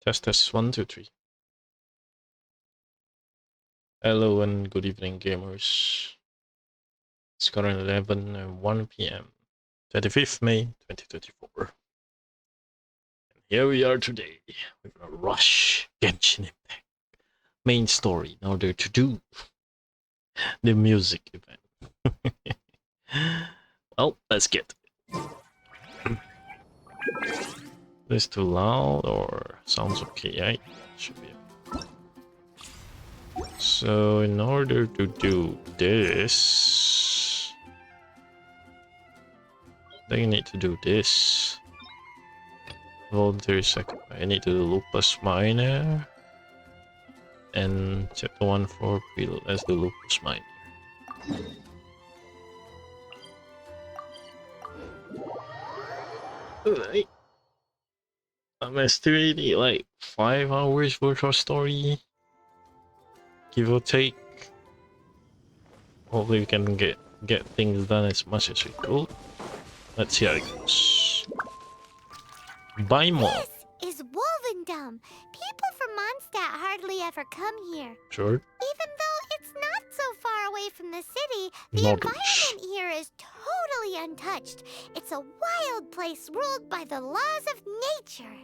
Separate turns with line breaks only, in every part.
Test test 1 2 3. Hello and good evening, gamers. It's currently 11 and 1 p.m. 25th May 2024. And here we are today with a Rush Genshin Impact main story in order to do the music event. Well, let's get it. This too loud or sounds okay, right? Should be. So in order to do this, I think I need to do this. Voluntary sacrifice. I need to do Lupus Miner. And chapter 1 for preload. Let's do Lupus Miner. Alright. I'm estimating like 5 hours worth of story. Give or take. Hopefully we can get things done as much as we could. Let's see how it goes. Buy more.
This is Wolvendom. People from Mondstadt hardly ever come here.
Sure.
Even though it's not so far away from the city, the
Not
environment here is totally untouched. It's a wild place ruled by the laws of nature.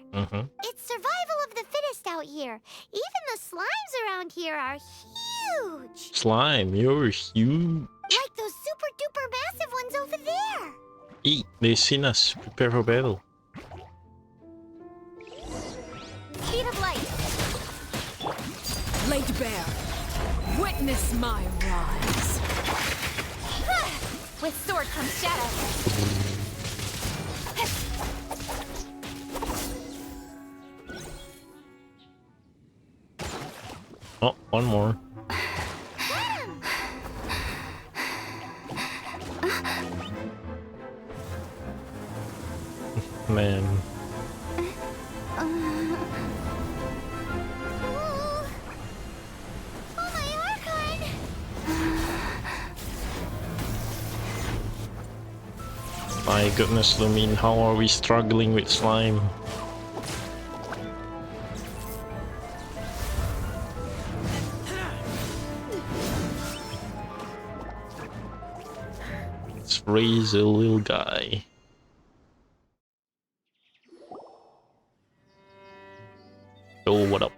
It's survival of the fittest out here. Even the slimes around here are huge.
Slime, you're huge.
Like those super duper massive ones over there.
Eat, they've seen us. Prepare for battle.
Speed of light.
Laid bare. Witness my rise.
With sword comes shadow.
Oh, one more. Man. My goodness, Lumine, how are we struggling with slime? Let's raise a little guy. Oh, what up?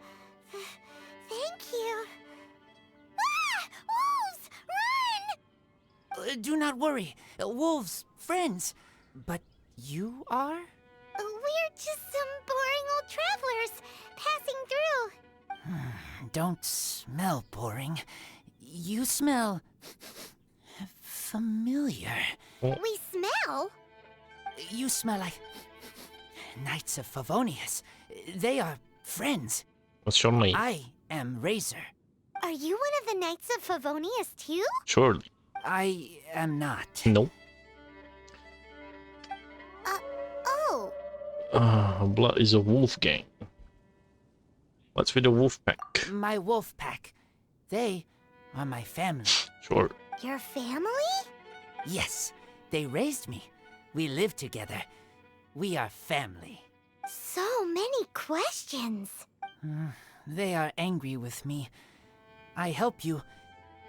Thank you. Ah! Wolves! Run!
Do not worry. Wolves, friends. But you are?
We're just some boring old travelers passing through.
Don't smell boring. You smell familiar.
We smell?
You smell like Knights of Favonius. They are friends.
What's your name?
I am Razor.
Are you one of the Knights of Favonius too?
Surely.
I am not.
No.
Oh.
Blood is a wolf gang. What's with the wolf pack?
My wolf pack. They are my family.
Sure.
Your family?
Yes, they raised me. We live together. We are family.
So many questions.
They are angry with me. I helped you.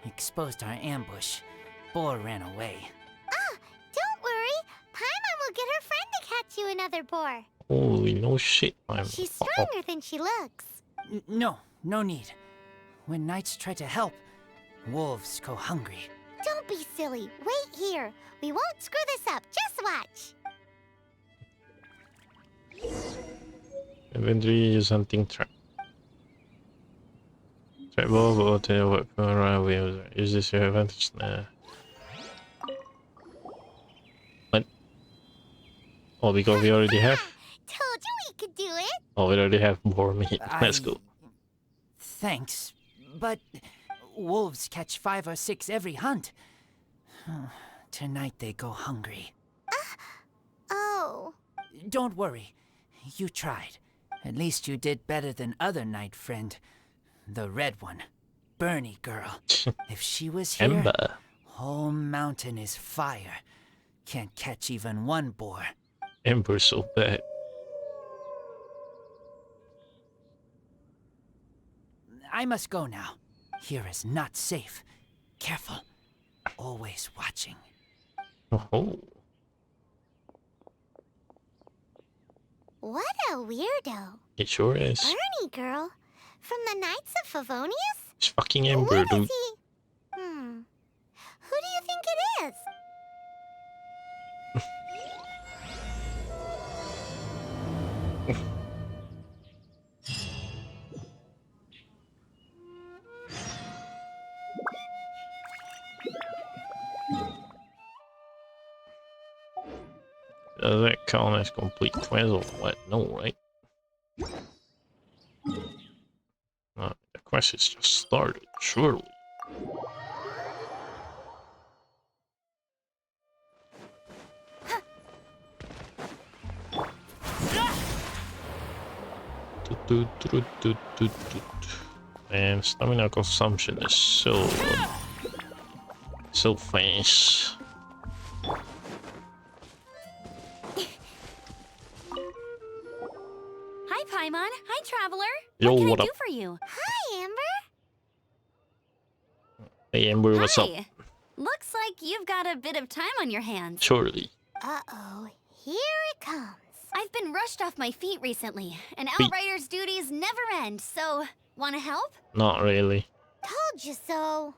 Exposed our ambush. Boar ran away.
Don't worry. Paimon will get her friend to catch you another boar.
Holy no shit, man.
She's stronger than she looks.
No need. When knights try to help, wolves go hungry.
Don't be silly. Wait here. We won't screw this up. Just watch.
Inventory is hunting trap. Trap ball, or weapon around wheels. Use this your advantage. Nah. What? Oh, because we already have.
Told you we could do it.
Oh, we already have more meat. Let's go.
Thanks, but wolves catch 5 or 6 every hunt. Tonight they go hungry.
Oh.
Don't worry. You tried. At least you did better than other knight friend. The red one. Bernie girl. If she was here,
Ember.
whole mountain is fire. Can't catch even one boar.
Ember so bad.
I must go now. Here is not safe. Careful. Always watching.
Oh.
What a weirdo.
It sure is.
Bernie girl? From the Knights of Favonius?
It's fucking Ember,
What
dude.
is he? Who do you think it is?
Does that count as complete quest or what? No, right? The quest is just started, surely. And stamina consumption is so fast.
Hi, Paimon. Hi, Traveler.
Yo,
what can
what
I
up?
do for you?
Hi, Amber.
Hey Ember, what's up?
Hi. Looks like you've got a bit of time on your hands.
Surely.
Uh-oh, here it comes.
I've been rushed off my feet recently, and
Feet.
Outrider's duties never end, so wanna help?
Not really.
Told you so.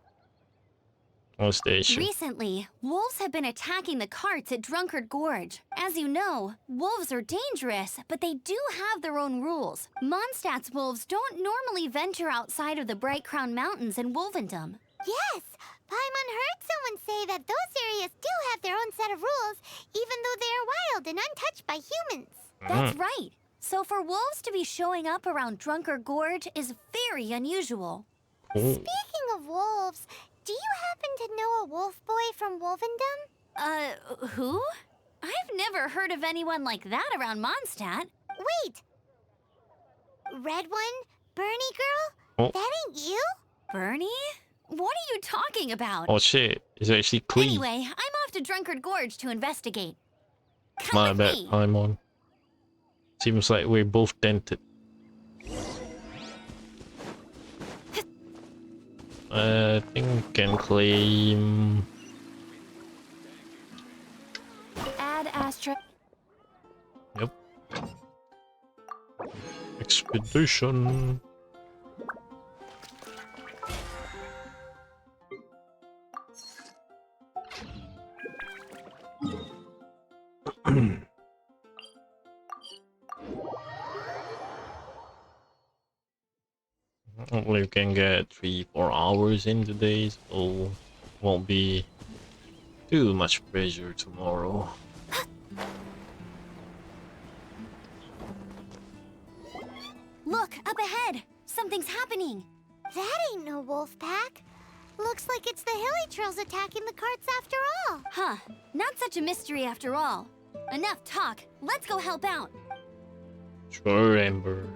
What's the issue?
Recently, wolves have been attacking the carts at Drunkard Gorge. As you know, wolves are dangerous, but they do have their own rules. Mondstadt's wolves don't normally venture outside of the Bright Crown Mountains in Wolvendom.
Yes, Paimon heard someone say that those areas do have their own set of rules, even though they are wild and untouched by humans.
That's right. So for wolves to be showing up around Drunkard Gorge is very unusual.
Cool.
Speaking of wolves, do you happen to know a wolf boy from Wolvendom?
Who? I've never heard of anyone like that around Mondstadt.
Wait! Red one? Bernie girl?
Oh.
That ain't you?
Bernie? What are you talking about?
Oh shit, it's actually clean.
Anyway, I'm off to Drunkard Gorge to investigate. Come
My
with
bad,
me.
I'm on. Seems like we're both dented. I think we can claim...
Add astra.
Yep. Expedition. Hopefully we can get 3-4 hours in today, so won't be too much pressure tomorrow.
Look, up ahead. Something's happening.
That ain't no wolf pack. Looks like it's the hilly trails attacking the carts after all.
Huh. Not such a mystery after all. Enough talk. Let's go help out.
Sure, Ember.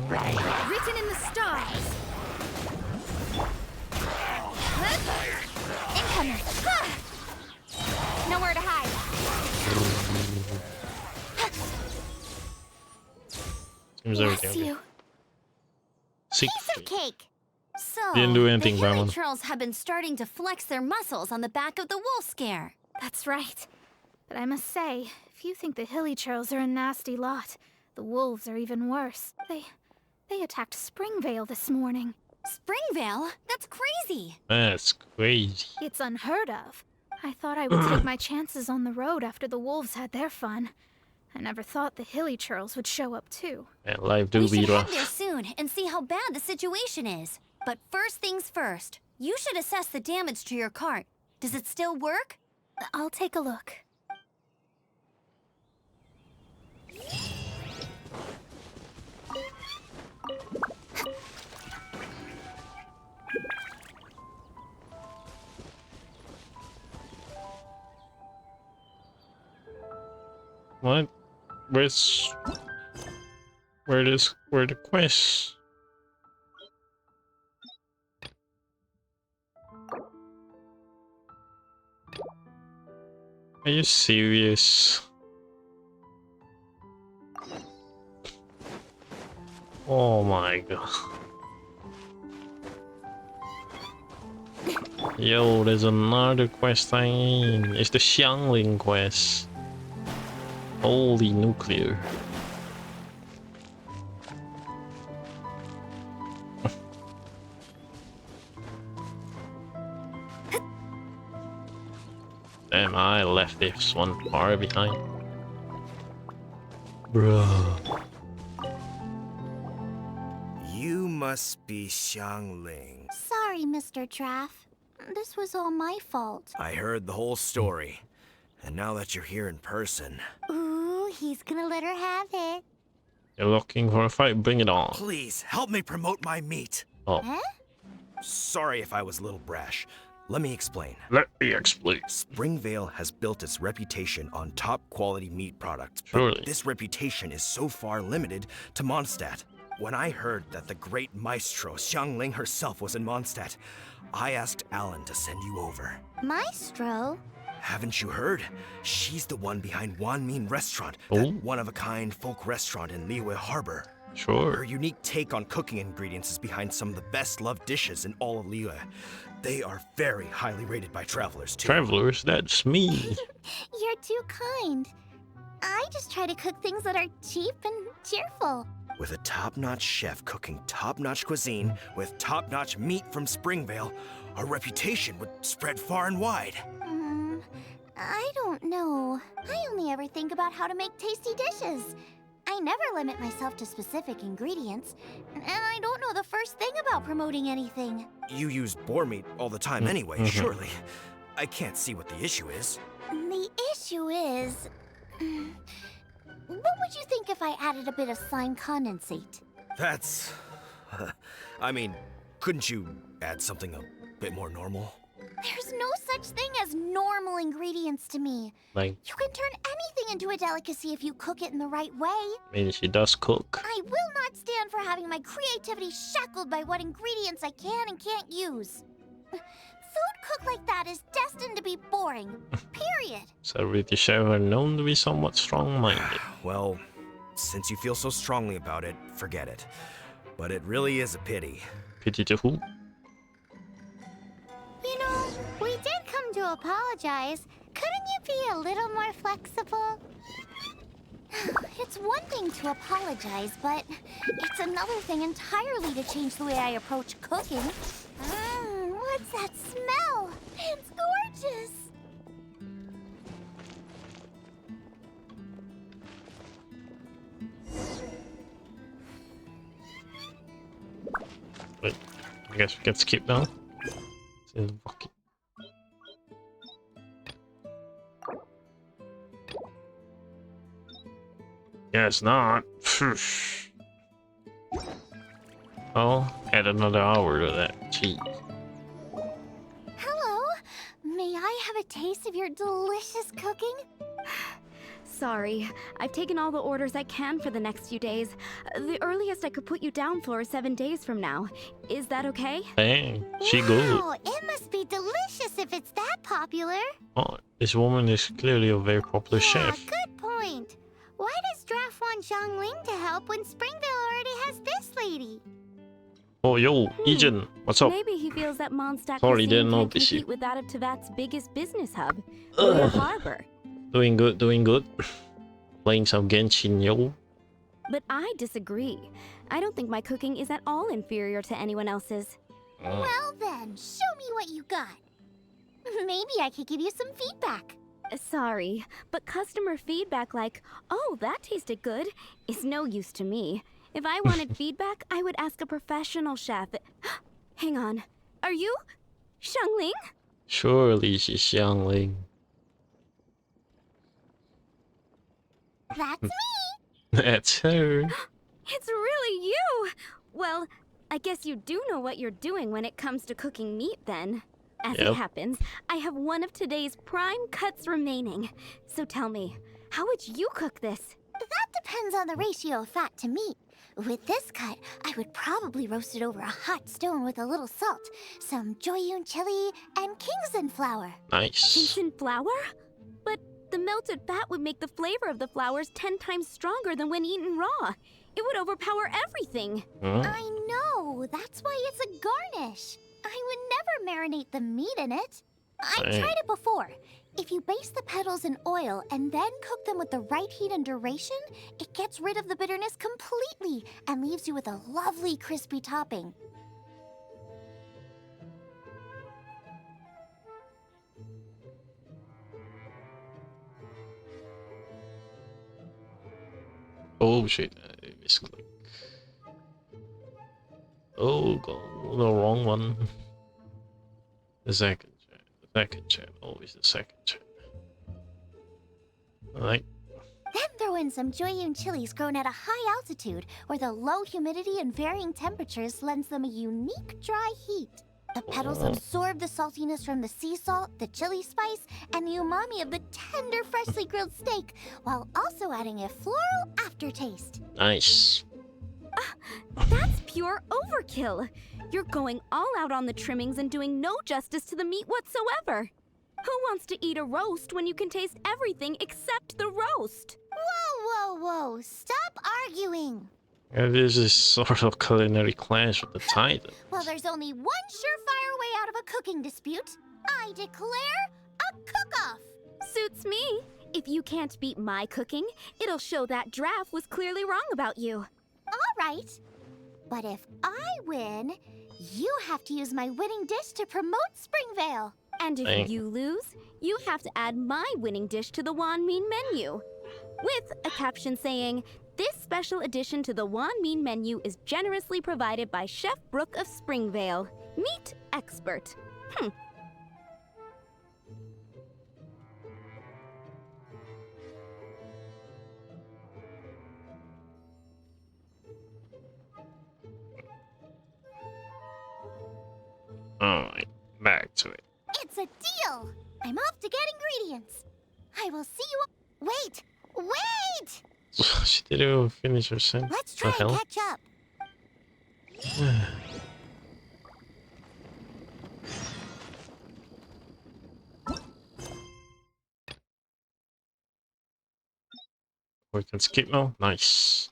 Written in the stars.
Incoming. Nowhere to hide.
Seems
Bless
everything.
you.
Sick.
Piece of cake.
So,
Didn't do anything,
the hilly
Paimon.
trails have been starting to flex their muscles on the back of the wolf scare.
That's right. But I must say, if you think the hilly trails are a nasty lot, the wolves are even worse. They attacked Springvale this morning.
Springvale? That's crazy.
That's crazy.
It's unheard of. I thought I would take my chances on the road after the wolves had their fun. I never thought the hilly churls would show up too.
And life do
We
be
should head
rough.
there soon and see how bad the situation is. But first things first, you should assess the damage to your cart. Does it still work?
I'll take a look.
What? Where the quest? Are you serious? Oh my god. Yo, there's another quest thing. It's the xianglin quest. Holy nuclear. Damn, I left this one far behind. Bruh.
You must be xianglin.
Sorry, Mr. Traff. This was all my fault.
I heard the whole story. And now that you're here in person...
Ooh, he's gonna let her have it.
You're looking for a fight? Bring it on.
Please, help me promote my meat.
Oh,
Huh?
Sorry if I was a little brash. Let me explain.
let me explain.
Springvale has built its reputation on top-quality meat products.
Surely.
But this reputation is so far limited to Mondstadt. When I heard that the great maestro Xianglin herself was in Mondstadt, I asked Alan to send you over.
Maestro?
Haven't you heard? She's the one behind Wan Min Restaurant,
Oh.
that one-of-a-kind folk restaurant in Liyue Harbor. Her
Sure.
unique take on cooking ingredients is behind some of the best-loved dishes in all of Liyue. They are very highly rated by travelers, too.
Travelers, that's me.
You're too kind. I just try to cook things that are cheap and cheerful.
With a top-notch chef cooking top-notch cuisine with top-notch meat from Springvale, our reputation would spread far and wide.
I don't know. I only ever think about how to make tasty dishes. I never limit myself to specific ingredients, and I don't know the first thing about promoting anything.
You use boar meat all the time anyway, surely. I can't see what the issue is.
The issue is... what would you think if I added a bit of slime condensate?
That's... I mean, couldn't you add something a bit more normal?
There's no such thing as normal ingredients to me.
Like,
You can turn anything into a delicacy if you cook it in the right way.
I mean, she does cook.
I will not stand for having my creativity shackled by what ingredients I can and can't use. Food cooked like that is destined to be boring. Period.
Celebrity chefs are known to be somewhat strong-minded.
Well, since you feel so strongly about it, forget it. But it really is a pity.
Pity to who?
You know, we did come to apologize. Couldn't you be a little more flexible? It's one thing to apologize, but it's another thing entirely to change the way I approach cooking. What's that smell? It's gorgeous.
Wait, I guess we can skip now. It's in the bucket. Guess not. Oh, add another hour to that. Gee.
Hello. May I have a taste of your delicious cooking?
Sorry, I've taken all the orders I can for the next few days. The earliest I could put you down for is 7 days from now. Is that okay?
Dang, she good.
Wow, it must be delicious if it's that popular.
Oh, this woman is clearly a very popular
Yeah,
chef.
good point. Why does Draft want Xianglin to help when Springvale already has this lady?
Oh, yo, Ijin, what's up?
Maybe he feels that Mondstadt
Sorry,
cuisine
didn't
can't
notice
compete
you.
with that of Tevat's biggest business hub, Liyue Harbor.
Doing good, doing good. Playing some Genshin, yo.
But I disagree. I don't think my cooking is at all inferior to anyone else's.
Well then, show me what you got. Maybe I could give you some feedback.
Sorry, but customer feedback like, oh, that tasted good, is no use to me. If I wanted feedback, I would ask a professional chef. Hang on. Are you Xianglin?
Surely she's Xianglin.
That's me.
That's her.
It's really you! Well, I guess you do know what you're doing when it comes to cooking meat then. As
Yep.
it happens, I have one of today's prime cuts remaining. So tell me, how would you cook this?
That depends on the ratio of fat to meat. With this cut, I would probably roast it over a hot stone with a little salt, some joyun chili, and Kingston flour.
Nice.
Kingston flour? But The melted fat would make the flavor of the flowers 10 times stronger than when eaten raw. It would overpower everything.
I know. That's why it's a garnish. I would never marinate the meat in it. I've tried it before. If you baste the petals in oil and then cook them with the right heat and duration, it gets rid of the bitterness completely and leaves you with a lovely crispy topping.
Oh shit, I misclick. Oh, go the wrong one. The second chat, always the second chat. Alright.
Then throw in some Joyun chilies grown at a high altitude, where the low humidity and varying temperatures lends them a unique dry heat. The petals absorb the saltiness from the sea salt, the chili spice, and the umami of the tender, freshly grilled steak, while also adding a floral aftertaste.
Nice.
That's pure overkill. You're going all out on the trimmings and doing no justice to the meat whatsoever. Who wants to eat a roast when you can taste everything except the roast?
Whoa, whoa, whoa! Stop arguing!
This is sort of culinary clash with the Titan.
Well, there's only one surefire way out of a cooking dispute. I declare a cook-off!
Suits me. If you can't beat my cooking, it'll show that Draft was clearly wrong about you.
All right. But if I win, you have to use my winning dish to promote Springvale.
And if you lose, you have to add my winning dish to the Wanmin menu. With a caption saying, "This special addition to the Wanmin menu is generously provided by Chef Brooke of Springvale, meat expert."
Alright, back to it.
It's a deal! I'm off to get ingredients. I will see you... Wait! Wait!
She didn't even finish her sentence.
Let's try and catch up.
We can skip now. Nice.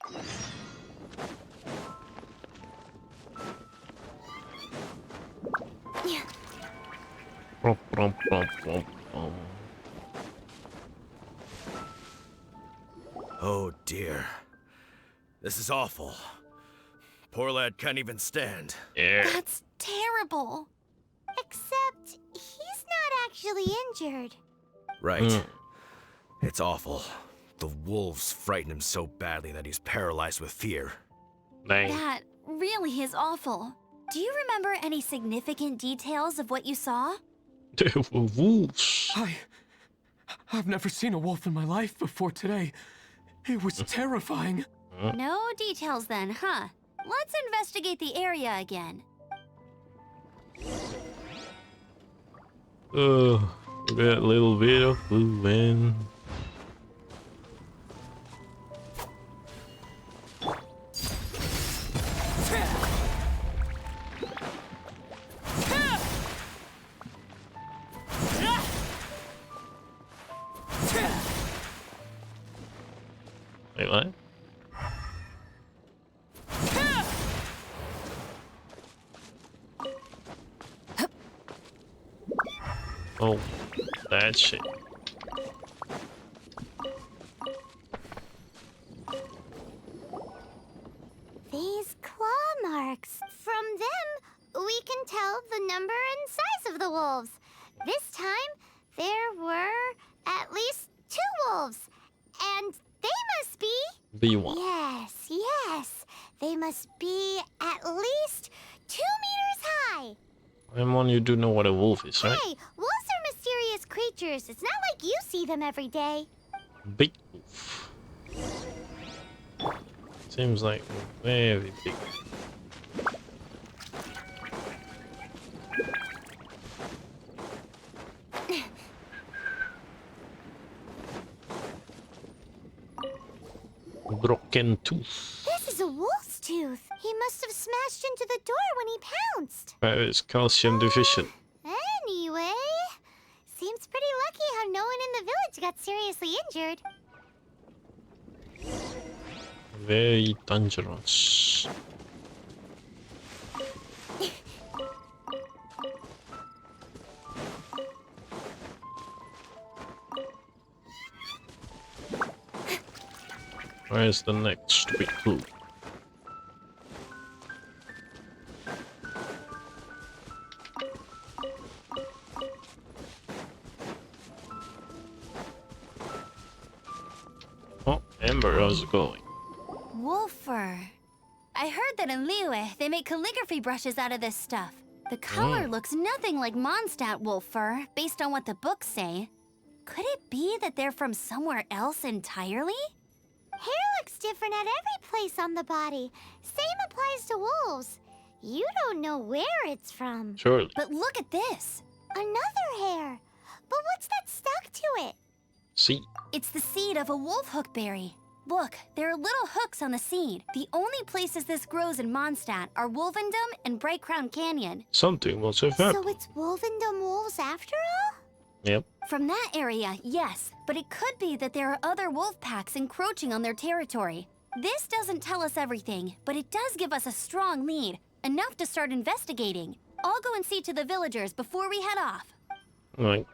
Brum, brum, brum, brum, brum.
Oh dear. This is awful. Poor lad can't even stand.
Yeah.
That's terrible.
Except, he's not actually injured.
Right. It's awful. The wolves frighten him so badly that he's paralyzed with fear.
Dang.
That really is awful. Do you remember any significant details of what you saw?
They were wolves.
I've never seen a wolf in my life before today. It was terrifying.
No details then, huh? Let's investigate the area again.
That little bit of blue wind. Wait, what? Oh, that shit.
These claw marks. From them, we can tell the number and size of the wolves. This time, there were at least 2 wolves. And they must be...
B1.
Yes. They must be at least 2 meters high.
Lemon, you do know what a wolf is, right?
Hey, wolves are mysterious creatures. It's not like you see them every day.
Big wolf. Seems like very big. Broken tooth.
This is a wolf's tooth. He must have smashed into the door when he pounced.
It's calcium deficient.
Anyway, seems pretty lucky how no one in the village got seriously injured.
Very dangerous. Where's the next stupid clue? Oh, Amber, how's it going?
Wolf fur. I heard that in Liyue, they make calligraphy brushes out of this stuff. The color looks nothing like Mondstadt wolf fur, based on what the books say. Could it be that they're from somewhere else entirely?
Hair looks different at every place on the body. Same applies to wolves. You don't know where it's from.
Surely.
But look at this.
Another hair. But what's that stuck to it?
See?
It's the seed of a wolf hookberry. Look, there are little hooks on the seed. The only places this grows in Mondstadt are Wolvendom and Bright Crown Canyon.
Something must have happened.
So it's Wolvendom wolves after all?
Yep.
From that area, yes, but it could be that there are other wolf packs encroaching on their territory. This doesn't tell us everything, but it does give us a strong lead, enough to start investigating. I'll go and see to the villagers before we head off.
Right.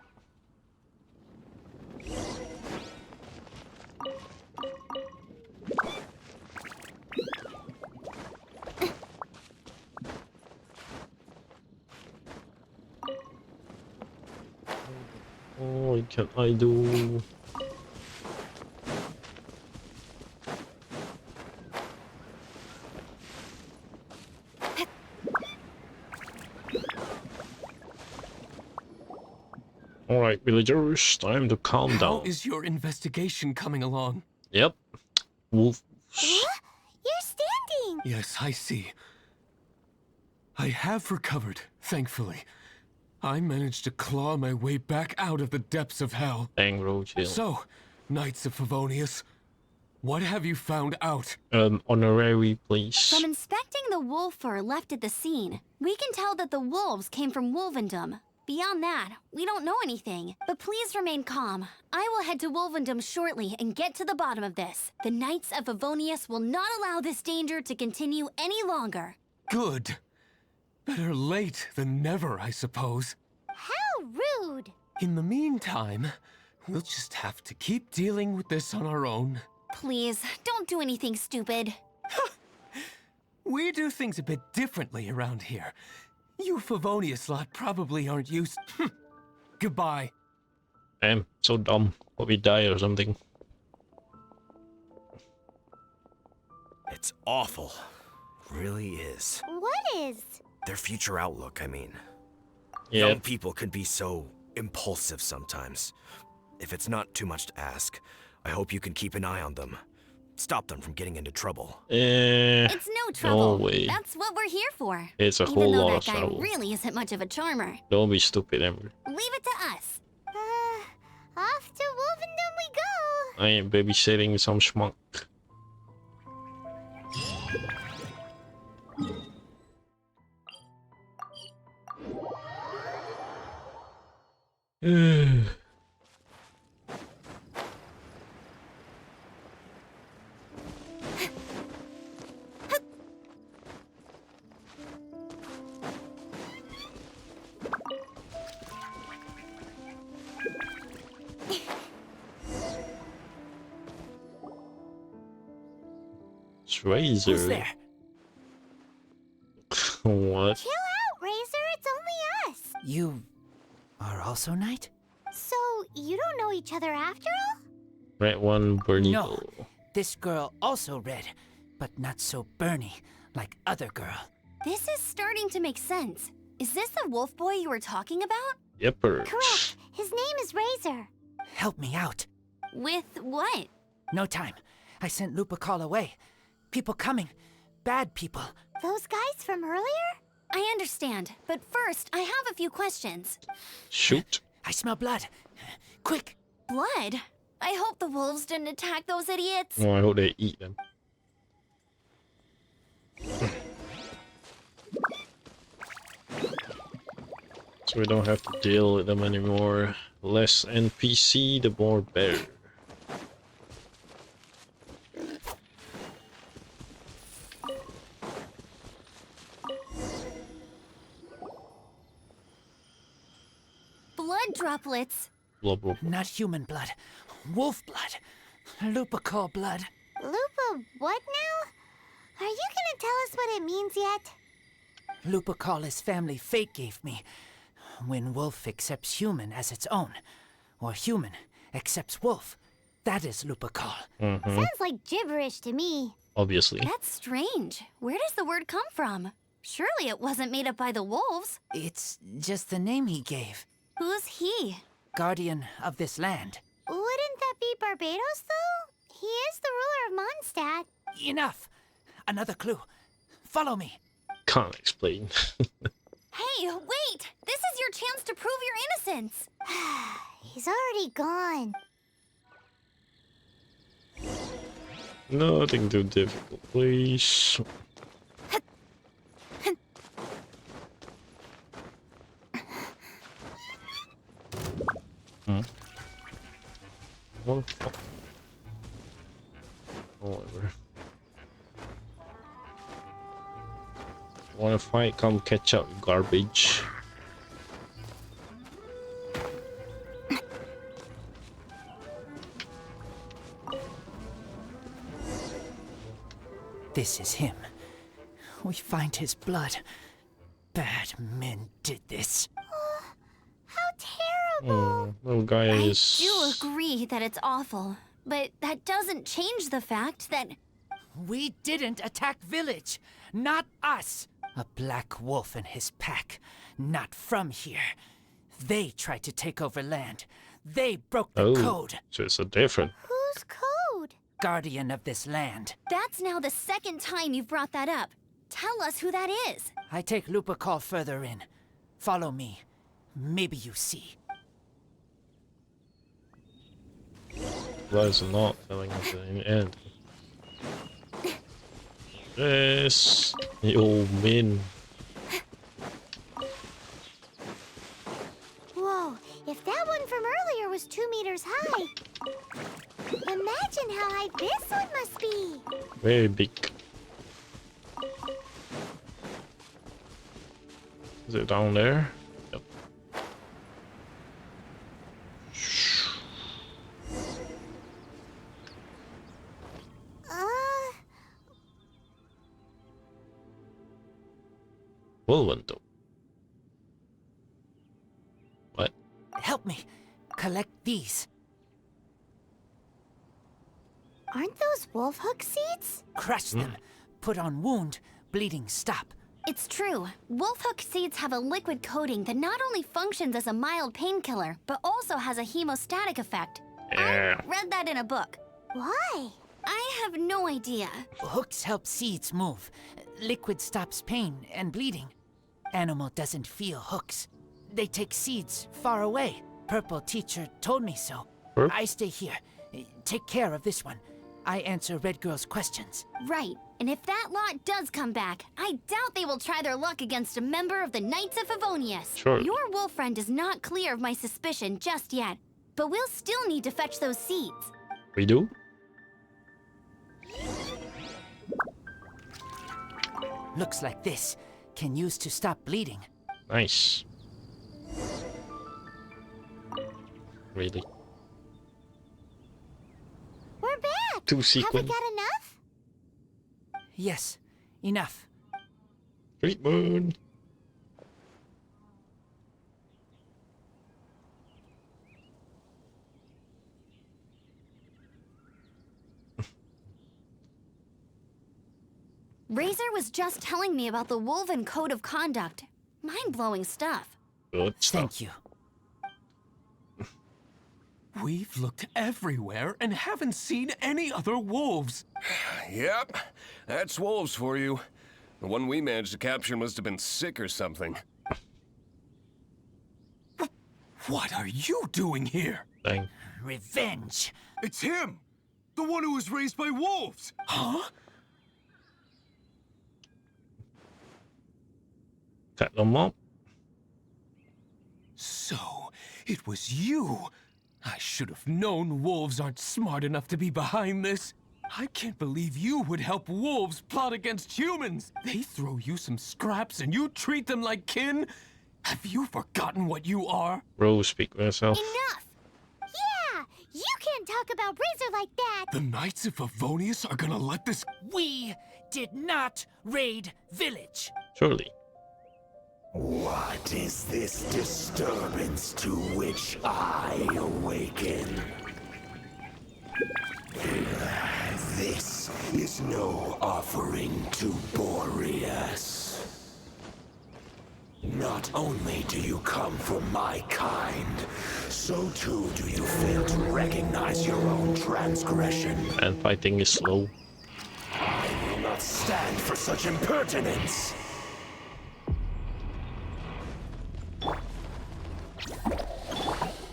Oh, what can I do? Alright, villagers, time to calm
How
down.
is your investigation coming along?
Yep. Wolves.
What? You're standing!
Yes, I see. I have recovered, thankfully. I managed to claw my way back out of the depths of hell.
Dang, Roadkill.
So, Knights of Favonius, what have you found out?
Honorary, please.
From inspecting the wolf fur left at the scene, we can tell that the wolves came from Wolvendom. Beyond that, we don't know anything. But please remain calm. I will head to Wolvendom shortly and get to the bottom of this. The Knights of Favonius will not allow this danger to continue any longer.
Good. Better late than never, I suppose.
How rude!
In the meantime, we'll just have to keep dealing with this on our own.
Please, don't do anything stupid.
We do things a bit differently around here. You Favonius lot probably aren't used... Goodbye.
Damn, so dumb. Hope we die or something.
It's awful. Really is.
What is?
Their future outlook, I mean.
Yeah.
Young people can be so impulsive sometimes. If it's not too much to ask, I hope you can keep an eye on them. Stop them from getting into trouble.
It's no trouble.
No way.
That's what we're here for.
It's a
Even
whole
though
lot
that
of
guy
trouble.
really isn't much of a charmer.
Don't be stupid, Amber.
Leave it to us.
Off to Wolvendom we go!
I ain't babysitting some schmuck. Razor.
Who's there?
What?
Chill out, Razor, it's only us!
You are also Knight?
So, you don't know each other after all?
Red one, Bernie.
No. This girl also red, but not so Bernie, like other girl.
This is starting to make sense. Is this the wolf boy you were talking about?
Yepper.
Correct. His name is Razor.
Help me out.
With what?
No time. I sent Lupercal away. People coming. Bad people.
Those guys from earlier?
I understand, but first, I have a few questions.
Shoot.
I smell blood. Quick.
Blood? I hope the wolves didn't attack those idiots.
Oh, I hope they eat them. So we don't have to deal with them anymore. less NPC, the more better.
Blood droplets.
Blah, blah, blah.
Not human blood. Wolf blood. Lupical blood.
Lupa, what now? Are you gonna tell us what it means yet?
Lupical is family fate gave me. When wolf accepts human as its own, or human accepts wolf, that is Lupical.
Sounds like gibberish to me.
Obviously.
That's strange. Where does the word come from? Surely it wasn't made up by the wolves.
It's just the name he gave.
Who's he?
Guardian of this land.
Wouldn't that be Barbados, though? He is the ruler of Mondstadt.
Enough! Another clue. Follow me.
Can't explain.
Hey, wait! This is your chance to prove your innocence.
He's already gone.
Nothing too difficult, please. What the fuck? Whatever. Wanna fight? Come catch up, garbage.
This is him. We find his blood. Bad men did this.
How terrible.
Little guy
I
is.
do agree that it's awful, but that doesn't change the fact that...
We didn't attack village. Not us. A black wolf and his pack. Not from here. They tried to take over land. They broke the code.
So it's a different.
Whose code?
Guardian of this land.
That's now the second time you've brought that up. Tell us who that is.
I take Lupical further in. Follow me. Maybe you see.
Was not telling us in the end. Yes, the old man.
Whoa, if that one from earlier was 2 meters high, imagine how high this one must be.
Very big. Is it down there? Yep. Whirlwind. What?
Help me. Collect these.
Aren't those wolf hook seeds?
Crush them. Put on wound. Bleeding stop.
It's true. Wolfhook seeds have a liquid coating that not only functions as a mild painkiller, but also has a hemostatic effect.
Yeah.
I read that in a book.
Why?
I have no idea.
Hooks help seeds move. Liquid stops pain and bleeding. Animal doesn't feel hooks. They take seeds far away. Purple teacher told me so.
Purp?
I stay here. Take care of this one. I answer Red Girl's questions.
Right, and if that lot does come back, I doubt they will try their luck against a member of the Knights of Favonius.
Sure.
Your wolf friend is not clear of my suspicion just yet, but we'll still need to fetch those seeds.
We do?
Looks like this. Can use to stop bleeding.
Nice. Really?
We're back.
Two
Have we
sequence.
got enough?
Yes, enough.
Treatment.
Razor was just telling me about the Woven Code of Conduct. Mind-blowing stuff.
Good stuff.
Thank you.
We've looked everywhere and haven't seen any other wolves.
Yep, that's wolves for you. The one we managed to capture must have been sick or something.
What are you doing here?
Dang.
Revenge.
It's him! The one who was raised by wolves!
Huh?
Cut them up.
So, It was you! I should have known wolves aren't smart enough to be behind this. I can't believe you would help wolves plot against humans. They throw you some scraps and you treat them like kin? Have you forgotten what you are?
Bro, speak for yourself.
Enough! Yeah! You can't talk about Razor like that!
The Knights of Favonius are gonna let this...
We did not raid village.
Surely.
What is this disturbance to which I awaken? This is no offering to Boreas. Not only do you come from my kind, so too do you fail to recognize your own transgression.
And fighting is slow.
I will not stand for such impertinence.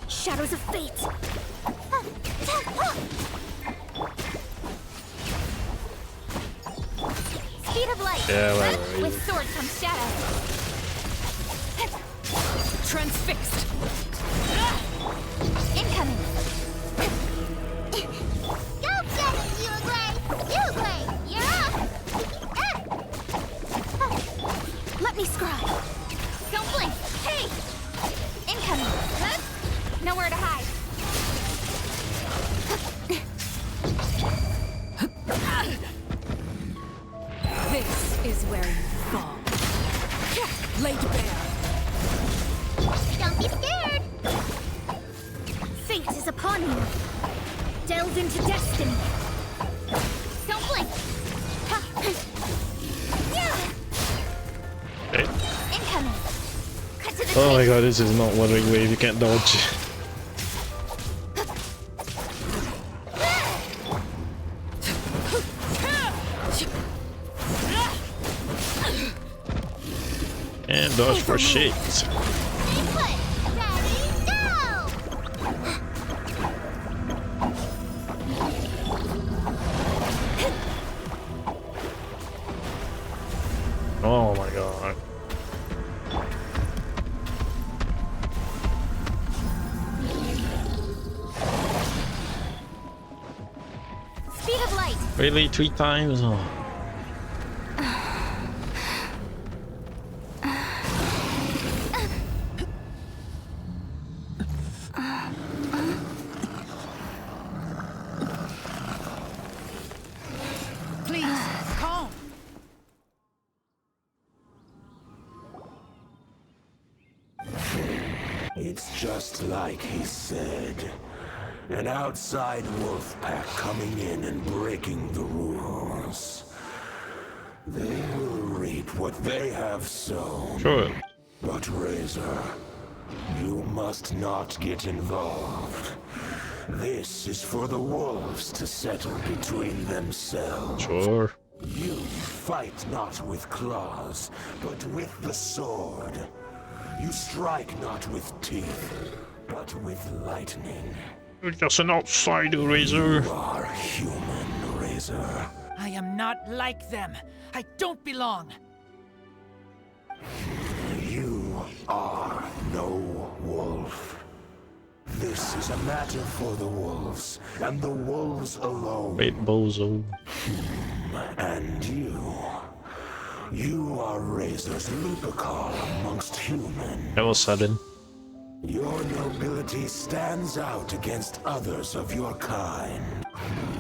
Shadows of fate!
Speed of light!
Yeah, right.
With sword comes shadow.
Transfixed.
Incoming! Go get it, Xianglin! You're up!
Let me scry.
Don't blink! Hey! Incoming! Nowhere to hide.
This is where you fall. Laid bare.
Don't be scared!
Fate is upon you. Delve into destiny.
Don't blink!
Okay.
Incoming! Cut to the
Oh my
chase.
god, this is not Wuthering Wave, you can't dodge. And dodge for shit.
Stay put! Ready, go!
Oh my god.
Speed of light!
Really? 3 times? Oh.
Please, calm.
It's just like he said. An outside wolf pack coming in and breaking the rules. They will reap what they have sown.
Sure.
But Razor, you must not get involved. This is for the wolves to settle between themselves.
Sure.
You fight not with claws, but with the sword. You strike not with teeth, but with lightning.
You're just an outsider, Razor.
You are human, Razor.
I am not like them. I don't belong.
You are no wolf. This is a matter for the wolves, and the wolves alone.
Wait, bozo.
And you are Razor's Lupercal amongst human.
That was sudden.
Your nobility stands out against others of your kind.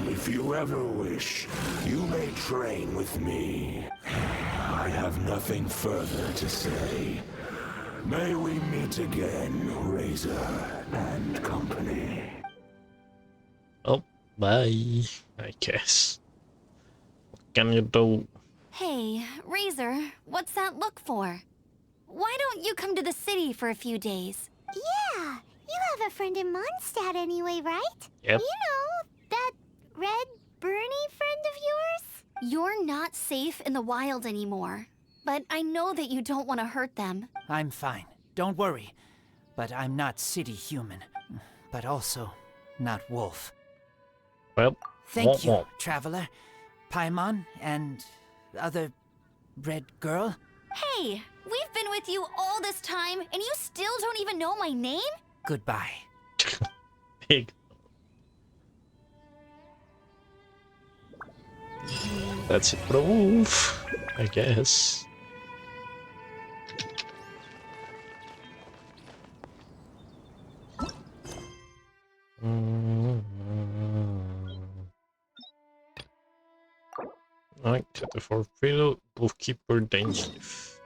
If you ever wish, you may train with me. I have nothing further to say. May we meet again, Razor and company.
Oh, bye. I guess. What can you do?
Hey, Razor, what's that look for? Why don't you come to the city for a few days?
Yeah, you have a friend in Mondstadt anyway, right?
Yep.
You know, that red Bernie friend of yours?
You're not safe in the wild anymore. But I know that you don't want to hurt them.
I'm fine. Don't worry. But I'm not city human. But also not wolf.
Well,
Thank you,
womp.
traveler. Paimon and other red girl.
Hey, we've been with you all this time and you still don't even know my name?
Goodbye.
Pig. That's it for the wolf, I guess. Alright, for preload, bookkeeper, dainslef.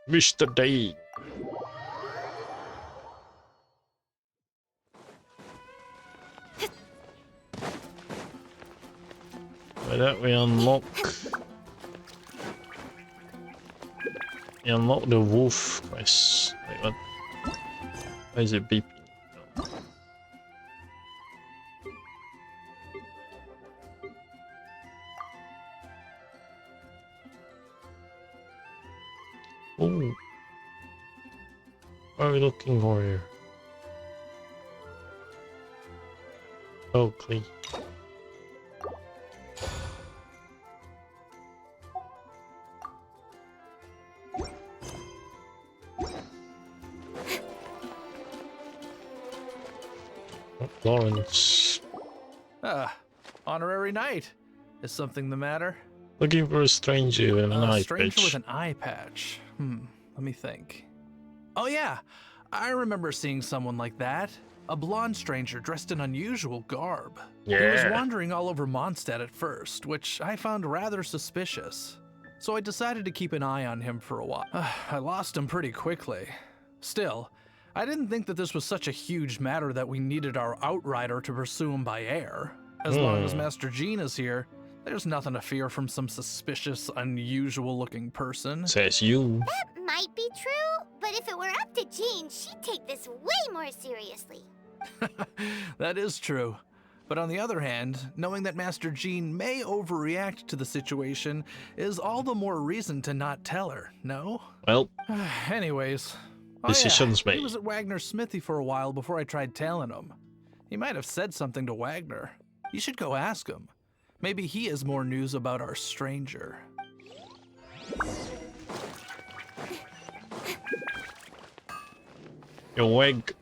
Mr. Dane. By that we unlock the wolf quest. Wait, what? Why is it beeping? Oh, what are we looking for here? Oh, clean. Lawrence.
Honorary knight. Is something the matter?
Looking for a stranger with an eye patch.
A stranger with an eye patch. Let me think. Oh yeah, I remember seeing someone like that. A blonde stranger dressed in unusual garb.
Yeah.
He was wandering all over Mondstadt at first, which I found rather suspicious. So I decided to keep an eye on him for a while. I lost him pretty quickly. Still, I didn't think that this was such a huge matter that we needed our outrider to pursue him by air. As long as Master Jean is here, there's nothing to fear from some suspicious, unusual-looking person.
Says you.
That might be true, but if it were up to Jean, she'd take this way more seriously.
That is true. But on the other hand, knowing that Master Jean may overreact to the situation is all the more reason to not tell her, no?
Well,
anyways,
decisions made.
He was at Wagner's smithy for a while before I tried telling him. He might have said something to Wagner. You should go ask him. Maybe he has more news about our stranger.
Yo, Wag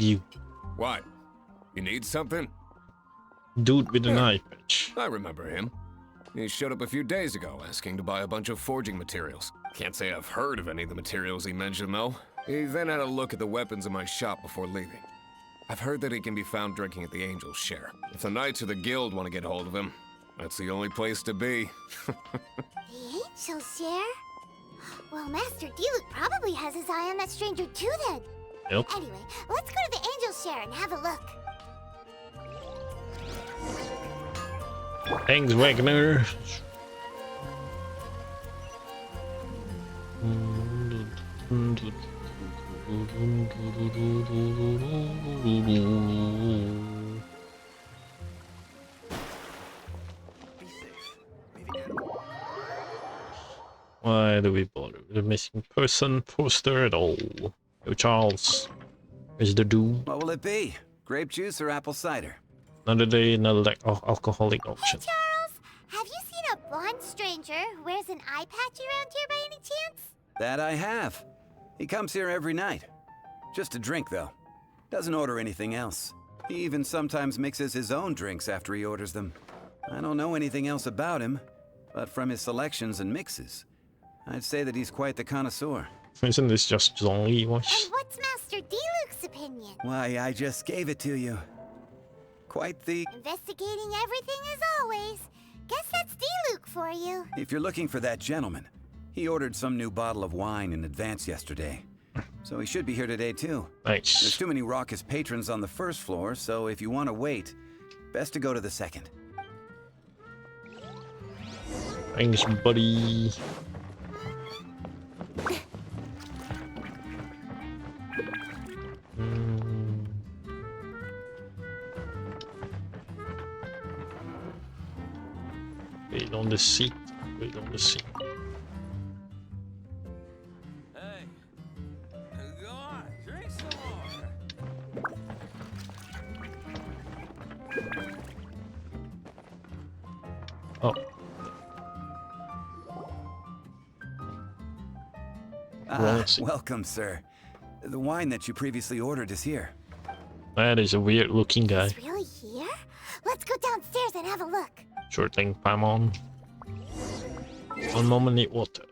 you.
What? You need something?
Dude with an eye patch.
I remember him. He showed up a few days ago asking to buy a bunch of forging materials. Can't say I've heard of any of the materials he mentioned, though. He then had a look at the weapons in my shop before leaving. I've heard that he can be found drinking at the Angel's Share. If the Knights or the Guild want to get hold of him, that's the only place to be.
The Angel's Share? Well, Master D-Luke probably has his eye on that stranger too then.
Yep.
Anyway, let's go to the Angel's Share and have a look.
Thanks, Wagner. Why do we bother with the missing person poster at all? Yo, Charles. Where's the dude?
What will it be? Grape juice or apple cider?
Another day, another alcoholic option.
Hey, Charles! Have you seen a blonde stranger who wears an eye patch around here by any chance?
That I have. He comes here every night. Just to drink, though. Doesn't order anything else. He even sometimes mixes his own drinks after he orders them. I don't know anything else about him, but from his selections and mixes, I'd say that he's quite the connoisseur.
Isn't this just Jean-Louis voice?
And what's Master D-Luke's opinion?
Why, I just gave it to you. Quite the...
Investigating everything as always. Guess that's D-Luke for you.
If you're looking for that gentleman, he ordered some new bottle of wine in advance yesterday. So he should be here today, too.
Nice.
There's too many raucous patrons on the first floor, so if you want to wait, best to go to the second.
Thanks, buddy. Wait on the seat. Wait on the seat.
Hey, go on, drink some more.
Oh.
Welcome, sir. The wine that you previously ordered is here.
That is a weird looking guy.
It's really here? Let's go downstairs and have a look.
Sure thing, Paimon. One moment, need water.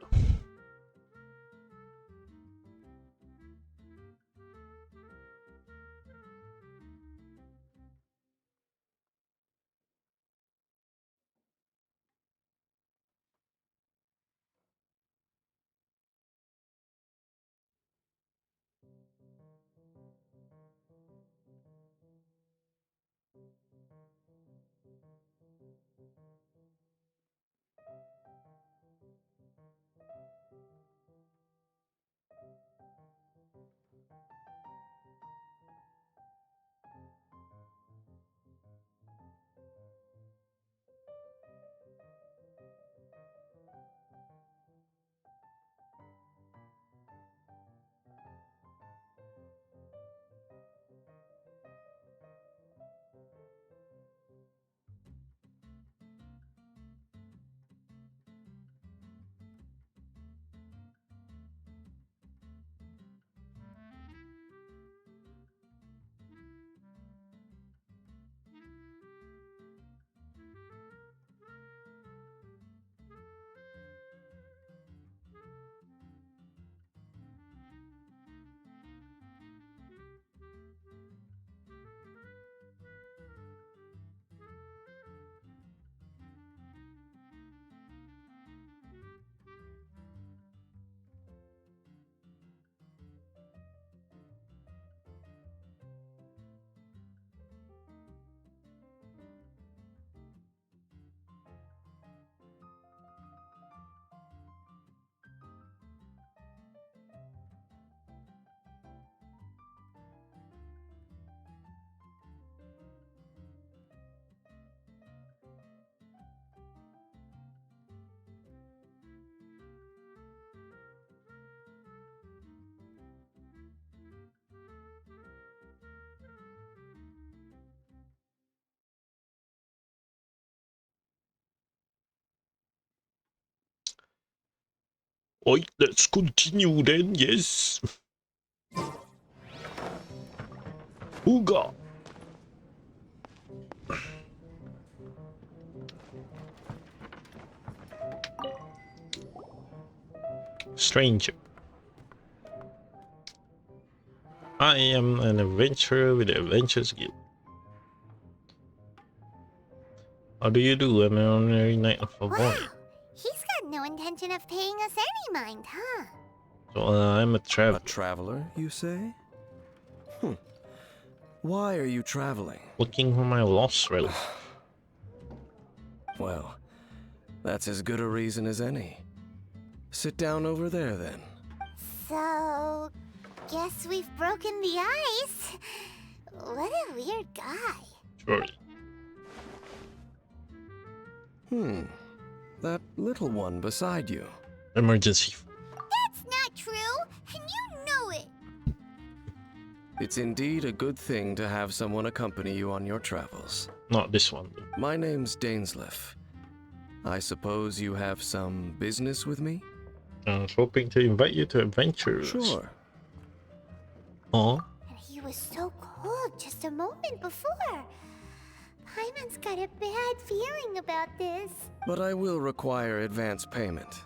Oi, let's continue then, yes. Ooga. Stranger. I am an adventurer with the Adventures Guild. How do you do? I'm an ordinary knight of a boy.
He's got no intention of paying us any mind, huh?
So I'm a traveler.
A traveler, you say? Why are you traveling?
Looking for my lost relative.
Well, that's as good a reason as any. Sit down over there, then.
So, guess we've broken the ice. What a weird guy.
Sure.
That little one beside you.
Emergency.
That's not true, and you know it.
It's indeed a good thing to have someone accompany you on your travels.
Not this one.
My name's dainslef. I suppose you have some business with me?
I was hoping to invite you to adventures.
Sure.
Oh.
And he was so cold just a moment before. Paimon's got a bad feeling about this.
But I will require advance payment.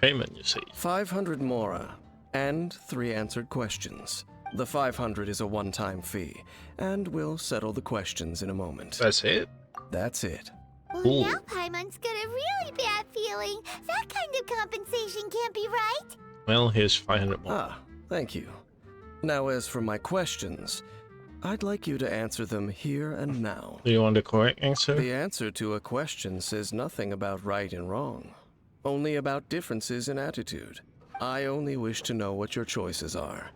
Payment, you say?
500 mora, and 3 answered questions. The 500 is a one-time fee, and we'll settle the questions in a moment.
That's it?
That's it.
Well,
Ooh.
now Paimon's got a really bad feeling. That kind of compensation can't be right.
Well, here's 500 more.
Ah, thank you. Now, as for my questions, I'd like you to answer them here and now.
Do you want the correct answer?
The answer to a question says nothing about right and wrong, only about differences in attitude. I only wish to know what your choices are.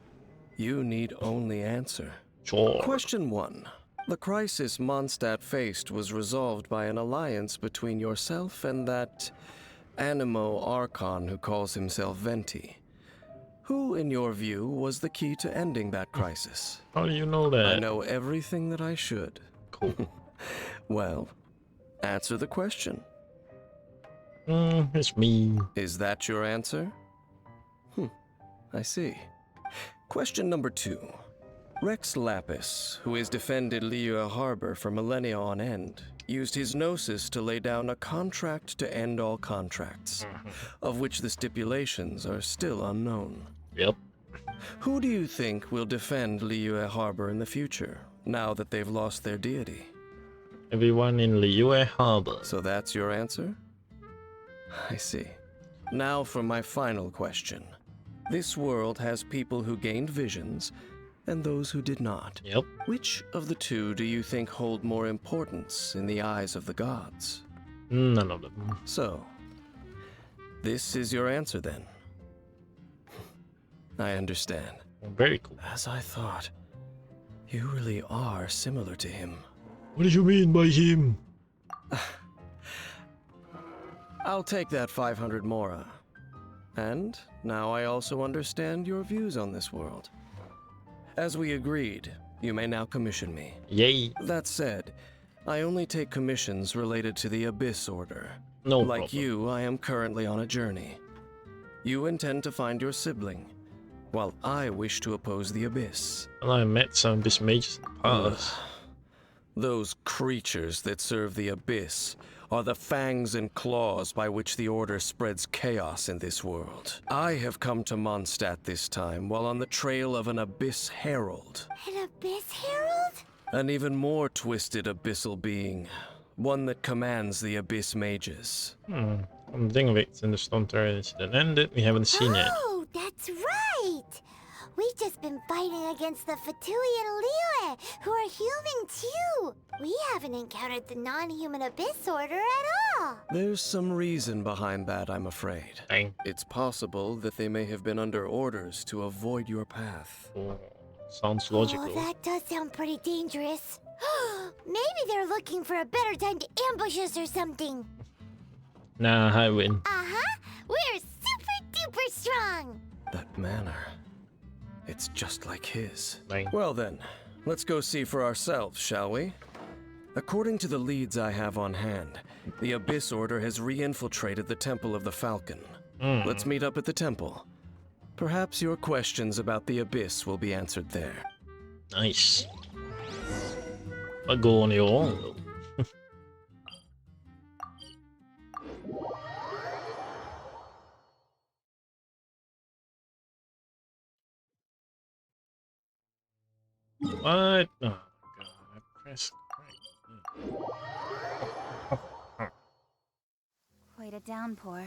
You need only answer.
Sure.
Question 1. The crisis Mondstadt faced was resolved by an alliance between yourself and that Animo Archon who calls himself Venti. Who, in your view, was the key to ending that crisis?
How do you know that?
I know everything that I should.
Cool.
Well, answer the question.
It's me.
Is that your answer? I see. Question number 2. Rex Lapis, who has defended Liyue Harbor for millennia on end, used his gnosis to lay down a contract to end all contracts, of which the stipulations are still unknown.
Yep.
Who do you think will defend Liyue Harbor in the future, now that they've lost their deity?
Everyone in Liyue Harbor.
So that's your answer? I see. Now for my final question. This world has people who gained visions, and those who did not.
Yep.
Which of the two do you think hold more importance in the eyes of the gods?
None of them.
So, this is your answer then? I understand.
Very cool.
As I thought, you really are similar to him.
What do you mean by him?
I'll take that 500 mora. And now I also understand your views on this world. As we agreed, you may now commission me.
Yay.
That said, I only take commissions related to the Abyss Order.
No
Like
problem.
you, I am currently on a journey. You intend to find your sibling, while I wish to oppose the Abyss.
Well, I met some Abyss mages in the past.
Those creatures that serve the Abyss are the fangs and claws by which the Order spreads chaos in this world. I have come to Mondstadt this time while on the trail of an Abyss Herald.
An Abyss Herald?
An even more twisted abyssal being. One that commands the Abyss mages.
Come to think of it, since the Stone Terror incident ended, we haven't seen it.
Oh, that's right! We've just been fighting against the Fatui and Liyue, who are human too! We haven't encountered the non-human Abyss Order at all!
There's some reason behind that, I'm afraid.
Dang.
It's possible that they may have been under orders to avoid your path.
Oh, sounds logical.
Oh, that does sound pretty dangerous. Maybe they're looking for a better time to ambush us or something.
Nah, I win.
Uh-huh! We're super-duper strong!
That manner. It's just like his.
Dang.
Well then, let's go see for ourselves, shall we? According to the leads I have on hand, the Abyss Order has re-infiltrated the Temple of the Falcon. Let's meet up at the temple. Perhaps your questions about the Abyss will be answered there.
Nice. But go on your own, though. What? Oh, God. I pressed
Quite a downpour.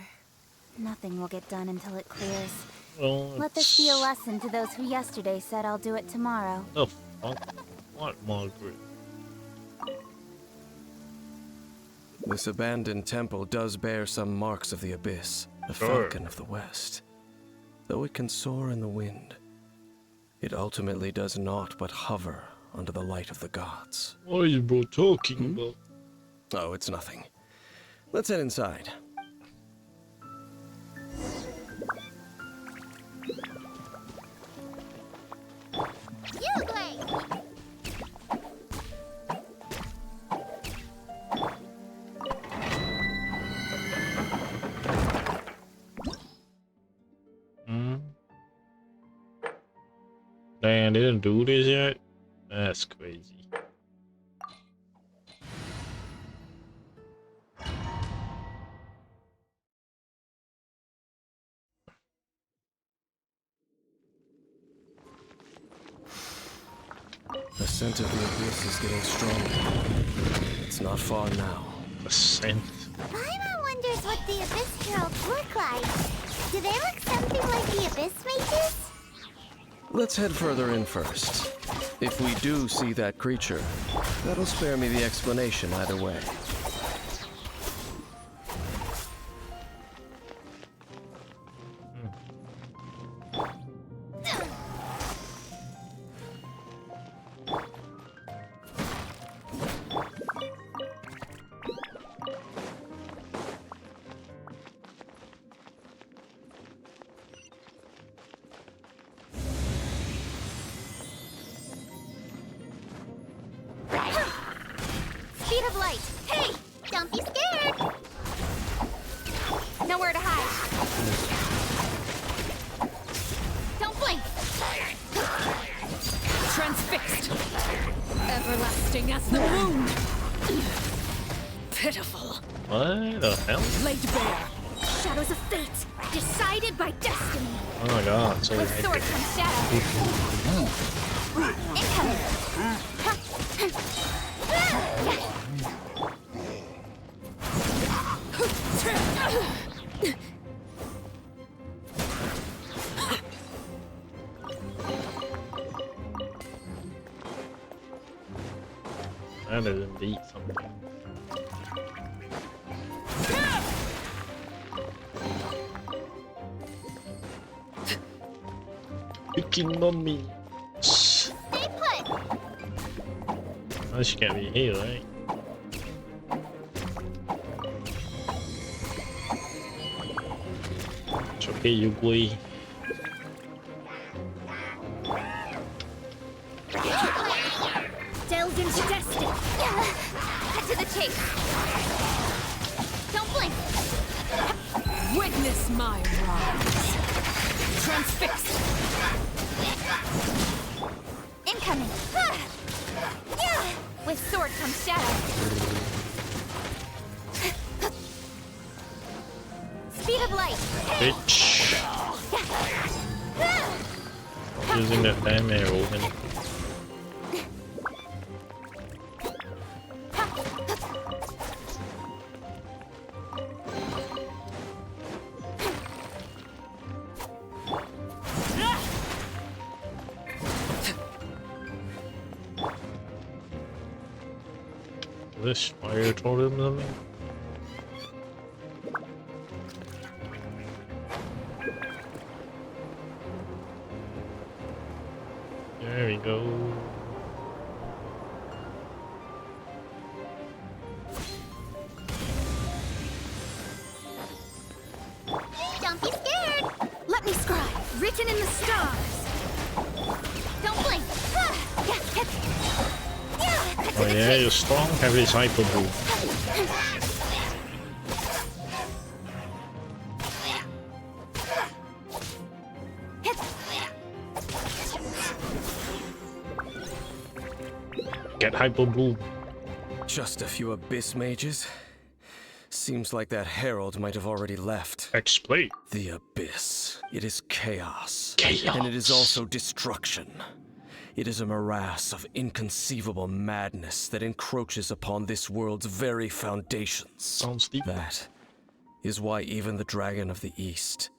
Nothing will get done until it clears.
Well,
Let this be a lesson to those who yesterday said I'll do it tomorrow.
the fuck? What, Margaret?
This abandoned temple does bear some marks of the Abyss, the Falcon of the West. Though it can soar in the wind, it ultimately does naught but hover under the light of the gods.
What are you bro talking about?
Oh, it's nothing. Let's head inside.
Damn, they didn't do this yet? That's crazy.
The scent of the Abyss is getting stronger. It's not far now.
The scent.
Paimon wonders what the Abyss Heralds look like. Do they look something like the Abyss Mages?
Let's head further in first. If we do see that creature, that'll spare me the explanation either way.
Speed of light. Hey, don't be scared. Nowhere to hide. Don't blink.
everlasting as the moon. Pitiful.
What the hell?
Laid bare.
Shadows of fate, decided by destiny.
Oh my god, so
With sword comes shadow. Incoming.
That is indeed something. Picking mummy.
Stay put.
Oh, she can't be here, right? It's okay, you boy.
Delved into destiny. Cut to the chase. Don't blink.
Witness my rise. Transfixed.
Incoming. With sword comes shadow. Speed of light.
Bitch. Using that damn arrow and this fire totem something? There we go.
Don't be scared.
Let me scribe. Written in the stars. Don't blink.
Oh yeah, you're strong, have this hyper move. Get hyper blue.
Just a few abyss mages? Seems like that herald might have already left.
Explain.
The abyss. It is chaos.
Chaos.
And it is also destruction. It is a morass of inconceivable madness that encroaches upon this world's very foundations.
Sounds deep.
That is why even the Dragon of the East,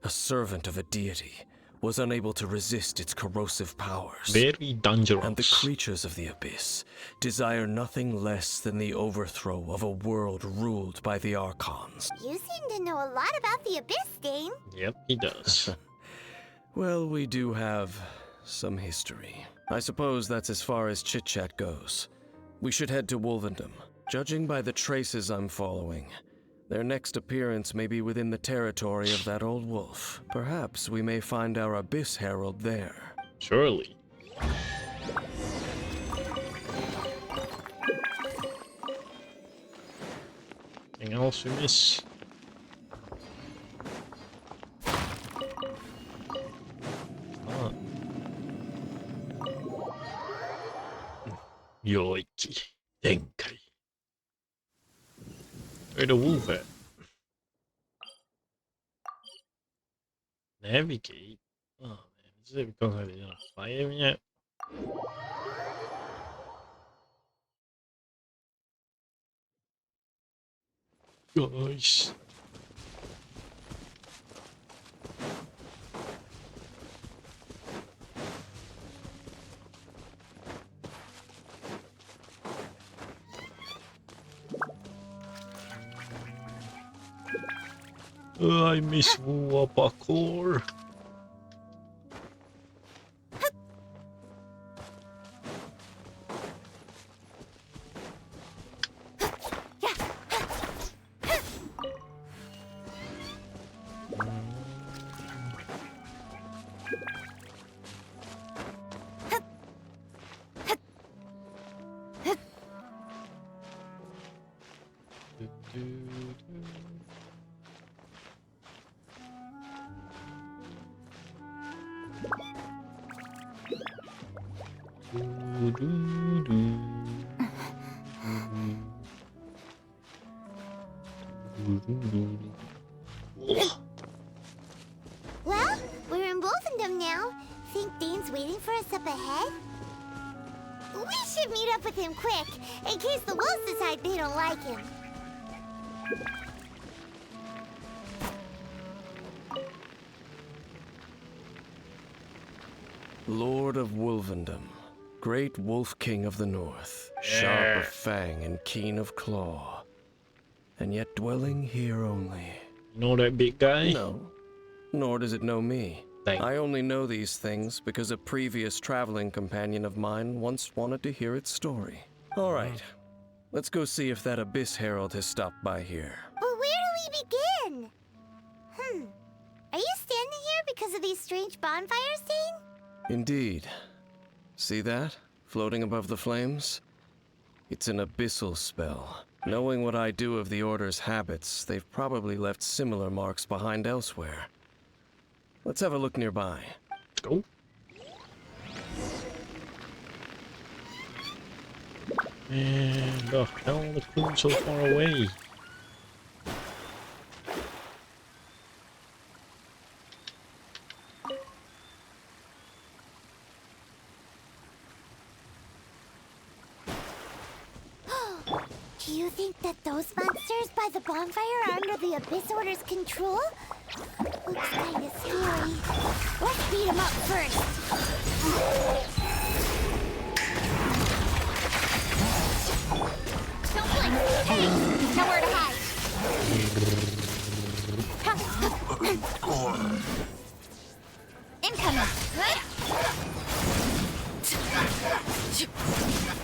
a servant of a deity, was unable to resist its corrosive powers.
Very dangerous.
And the creatures of the abyss desire nothing less than the overthrow of a world ruled by the Archons.
You seem to know a lot about the Abyss, Dane.
Yep, he does.
Well, we do have some history. I suppose that's as far as chit-chat goes. We should head to Wolvendom. Judging by the traces I'm following, their next appearance may be within the territory of that old wolf. Perhaps we may find our Abyss Herald there.
Surely. Anything else we miss? Oh. Yoiki. Denkai. Where the wolf at? Navigate? Oh man, is it because I didn't fight him yet? Gosh. I miss Wua parkour. Do, do, do.
Well, we're in Wolfendom now. Think Dane's waiting for us up ahead? We should meet up with him quick, in case the wolves decide they don't like him.
Lord of Wolfendom, great wolf king of the north, sharp of fang and keen of claw, and yet dwelling here only.
Know that big guy?
No, nor does it know me. I only know these things because a previous traveling companion of mine once wanted to hear its story. All right, let's go see if that Abyss Herald has stopped by here.
But where do we begin? Are you standing here because of these strange bonfires, Dane?
Indeed. See that? Floating above the flames? It's an abyssal spell. Knowing what I do of the Order's habits, they've probably left similar marks behind elsewhere. Let's have a look nearby.
Let's go. And look, how the crew so far away.
Do you think that those monsters by the bonfire are under the Abyss Order's control? Looks kinda scary. Let's beat them up first.
Don't blink! Hey! Nowhere to hide! Incoming!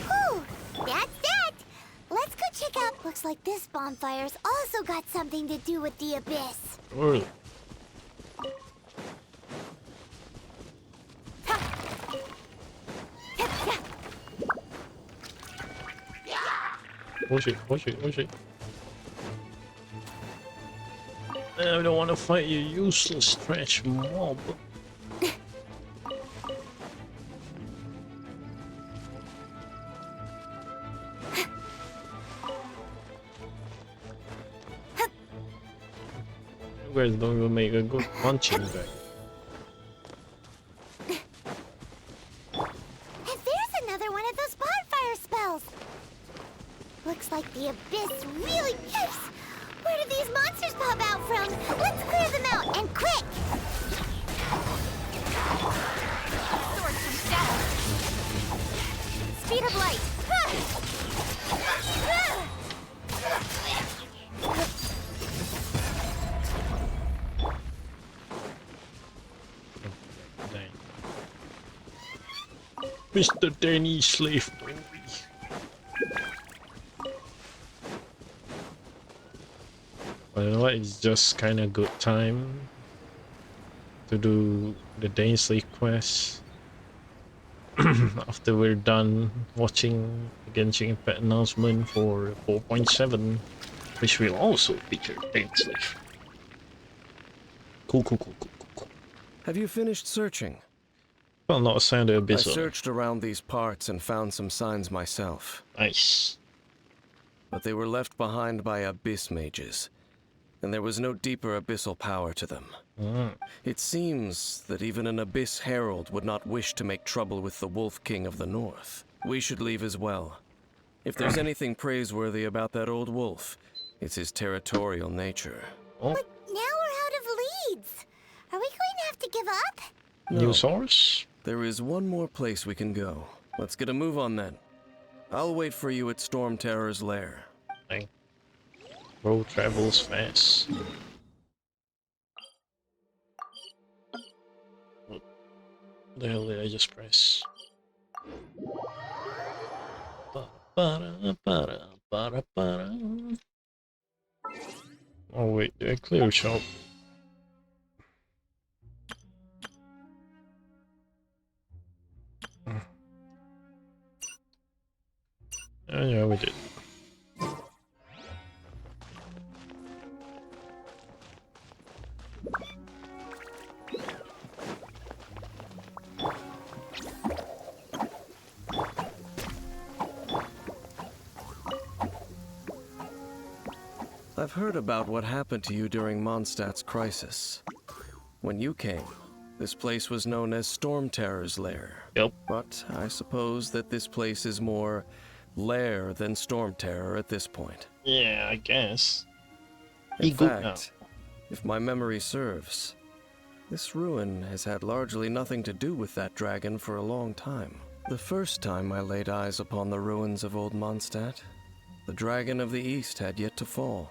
Whew! That's that! Let's go check out. Looks like this bonfire's also got something to do with the Abyss.
Really? Oh shit, oh shit, oh shit. I don't want to fight you useless trash mob. You guys don't even make a good punching bag.
And there's another one of those bonfire spells. Looks like the Abyss really cares. Where do these monsters pop out from? Let's clear them out, and quick!
Sword comes down! Speed of light!
Mr. Dainslef, well, you know what? It's just kind of good time to do the dainslef quest after we're done watching the Genshin Impact announcement for 4.7, which will also feature dainslef. Cool.
Have you finished searching?
Well, not a sound of abyss.
I searched around these parts and found some signs myself.
Nice.
But they were left behind by abyss mages, and there was no deeper abyssal power to them. It seems that even an Abyss Herald would not wish to make trouble with the Wolf King of the North. We should leave as well. If there's anything praiseworthy about that old wolf, it's his territorial nature.
Oh.
But now we're out of leads. Are we going to have to give up?
New source?
There is one more place we can go. Let's get a move on then. I'll wait for you at Storm Terror's lair.
Dang. Bro travels fast. What the hell did I just press? Oh wait, did I clear shop? Yeah, we did.
I've heard about what happened to you during Mondstadt's crisis. When you came, this place was known as Storm Terror's lair.
Yep.
But I suppose that this place is more lair than Storm Terror at this point.
Yeah, I guess.
In fact, if my memory serves, this ruin has had largely nothing to do with that dragon for a long time. The first time I laid eyes upon the ruins of Old Mondstadt, the dragon of the East had yet to fall,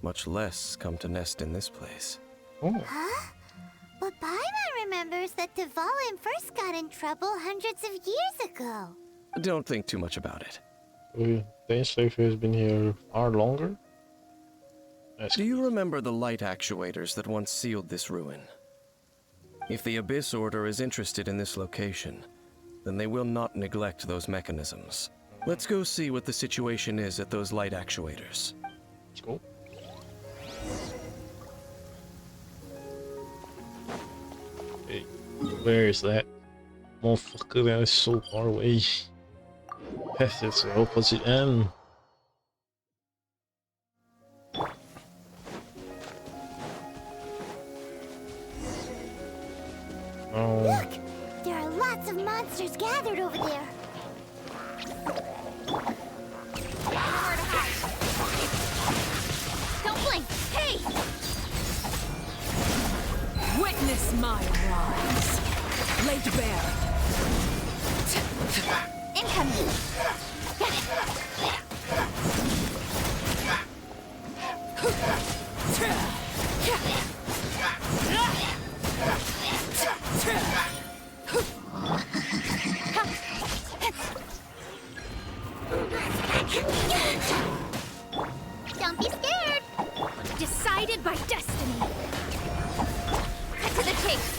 much less come to nest in this place.
Oh.
Huh? But Paimon remembers that Dvalin first got in trouble hundreds of years ago.
Don't think too much about it.
dainslef has been here far longer?
Do you remember the light actuators that once sealed this ruin? If the Abyss Order is interested in this location, then they will not neglect those mechanisms. Let's go see what the situation is at those light actuators.
Let's go. Hey, where is that? Motherfucker, that is so far away. Yes, it's the opposite end. Oh.
Look! There are lots of monsters gathered over there.
Nowhere to hide. Don't blink! Hey!
Witness my rise. Laid bare.
Incoming!
Don't be scared!
Decided by destiny.
Cut to the chase.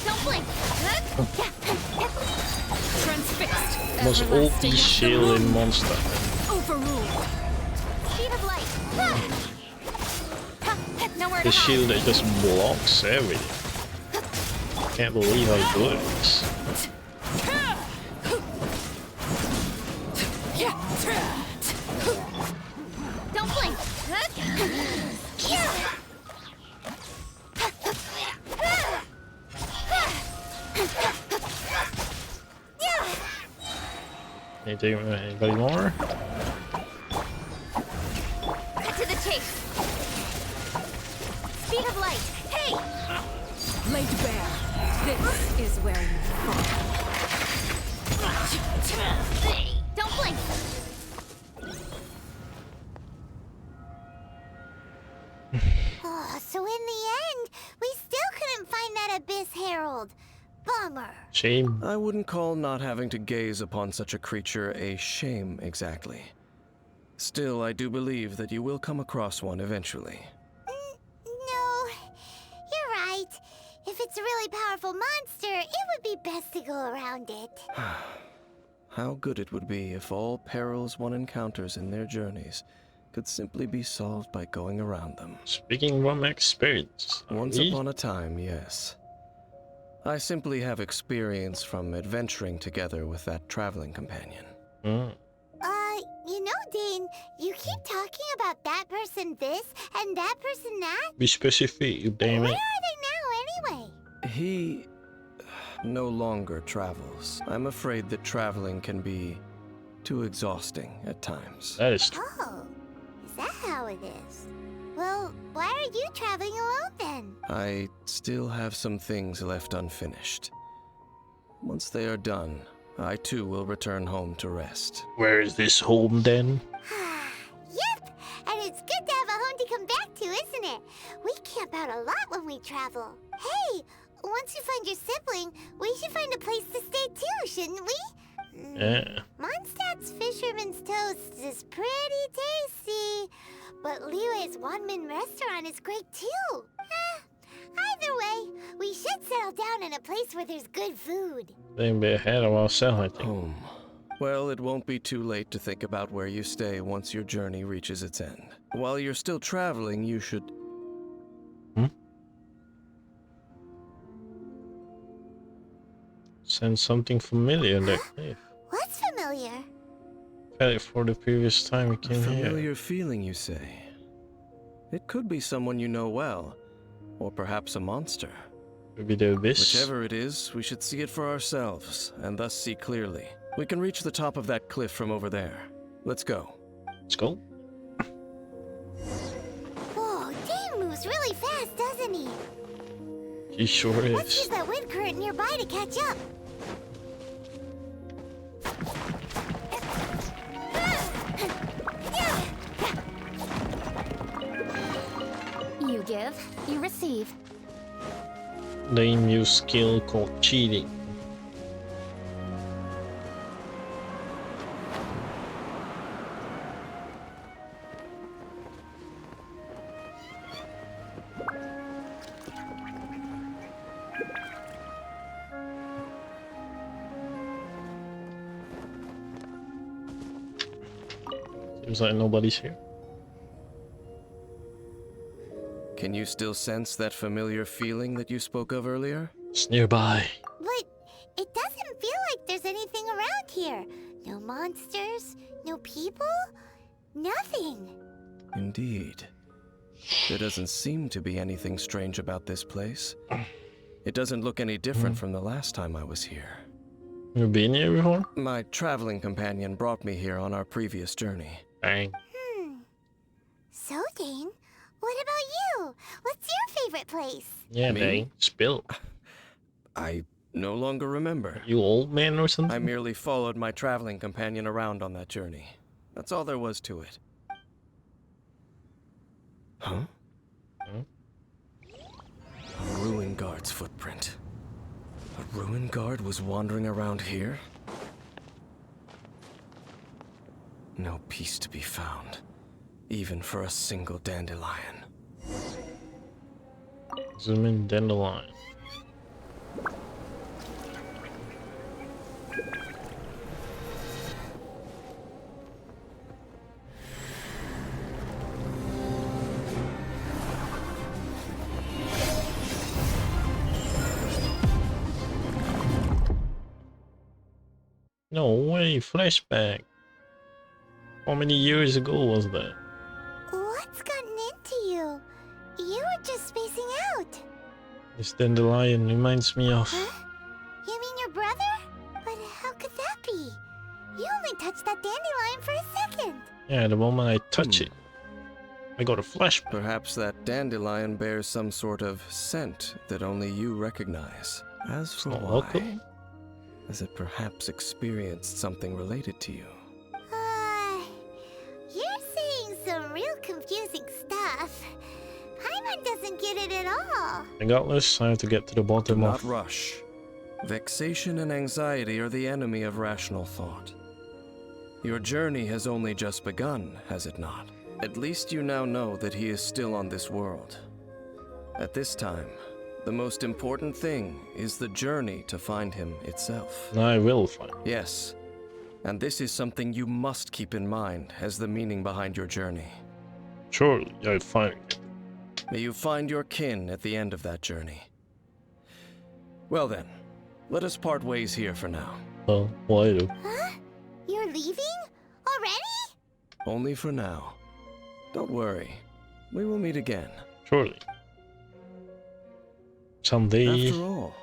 Don't blink.
Transfixed.
Was all the shield in monster.
Overruled.
Speed of light.
Nowhere
The
to hide.
shield that just blocks everything. Can't believe how good it is.
Don't blink.
Anybody more?
Cut to the chase. Speed of light. Hey!
Laid bare. This is where you fall.
Don't blink.
Oh, so in the end, we still couldn't find that Abyss Herald. Bummer.
Shame.
I wouldn't call not having to gaze upon such a creature a shame exactly. Still, I do believe that you will come across one eventually.
No, you're right. If it's a really powerful monster, it would be best to go around it.
How good it would be if all perils one encounters in their journeys could simply be solved by going around them.
Speaking from experience.
Once upon a time, yes. I simply have experience from adventuring together with that traveling companion.
You know, Dane, you keep talking about that person this and that person that.
Be specific, damn
Where
it.
are they now, anyway?
He no longer travels. I'm afraid that traveling can be too exhausting at times.
That is true.
Oh, is that how it is? Well, why are you traveling alone then?
I still have some things left unfinished. Once they are done, I too will return home to rest.
Where is this home then?
Yep, and it's good to have a home to come back to, isn't it? We camp out a lot when we travel. Hey, once you find your sibling, we should find a place to stay too, shouldn't we?
Yeah.
Mondstadt's Fisherman's Toast is pretty tasty, but Liyue's Wanmin restaurant is great too. Either way, we should settle down in a place where there's good food.
They'll be ahead of ourselves, I think.
Home. Well, it won't be too late to think about where you stay once your journey reaches its end. While you're still traveling, you should...
Sense something familiar in that cliff.
What's familiar?
had it for the previous time we
A
came
familiar
here.
feeling, you say? It could be someone you know well, or perhaps a monster.
Maybe the abyss.
Whichever it is, we should see it for ourselves, and thus see clearly. We can reach the top of that cliff from over there. Let's go.
Let's go.
Whoa, Dane moves really fast, doesn't he?
He sure
Let's use
is.
that wind current nearby to catch up.
You give, you receive.
Name new skill called cheating. Seems like nobody's here.
Can you still sense that familiar feeling that you spoke of earlier?
It's nearby.
But it doesn't feel like there's anything around here. No monsters, no people, nothing.
Indeed. There doesn't seem to be anything strange about this place. It doesn't look any different from the last time I was here.
You've been here before?
My traveling companion brought me here on our previous journey.
Dang.
So, Dane, what about you? What's your favorite place?
Yeah,
Me?
dang. Spill.
I no longer remember.
You old man or something?
I merely followed my traveling companion around on that journey. That's all there was to it. Huh?
Hmm?
A ruin guard's footprint. A ruin guard was wandering around here? No peace to be found, even for a single dandelion.
Zoom in dandelion. No way, flashback. How many years ago was that?
What's gotten into you? You were just spacing out.
This dandelion reminds me of...
Huh? You mean your brother? But how could that be? You only touched that dandelion for a second.
Yeah, the moment I touch it, I got a flashback.
Perhaps that dandelion bears some sort of scent that only you recognize. As for
not
why,
local?
has it perhaps experienced something related to you?
You're saying some real confusing stuff. Paimon doesn't get it at all.
Regardless, I have to get to the
Do
bottom
not
of...
rush. Vexation and anxiety are the enemy of rational thought. Your journey has only just begun, has it not? At least you now know that he is still on this world. At this time, the most important thing is the journey to find him itself.
I will find.
Yes, and this is something you must keep in mind as the meaning behind your journey.
Surely, I'll find it.
May you find your kin at the end of that journey. Well then, let us part ways here for now.
Well, I do.
Huh? You're leaving? Already?
Only for now. Don't worry, we will meet again.
Surely. Someday...
After all,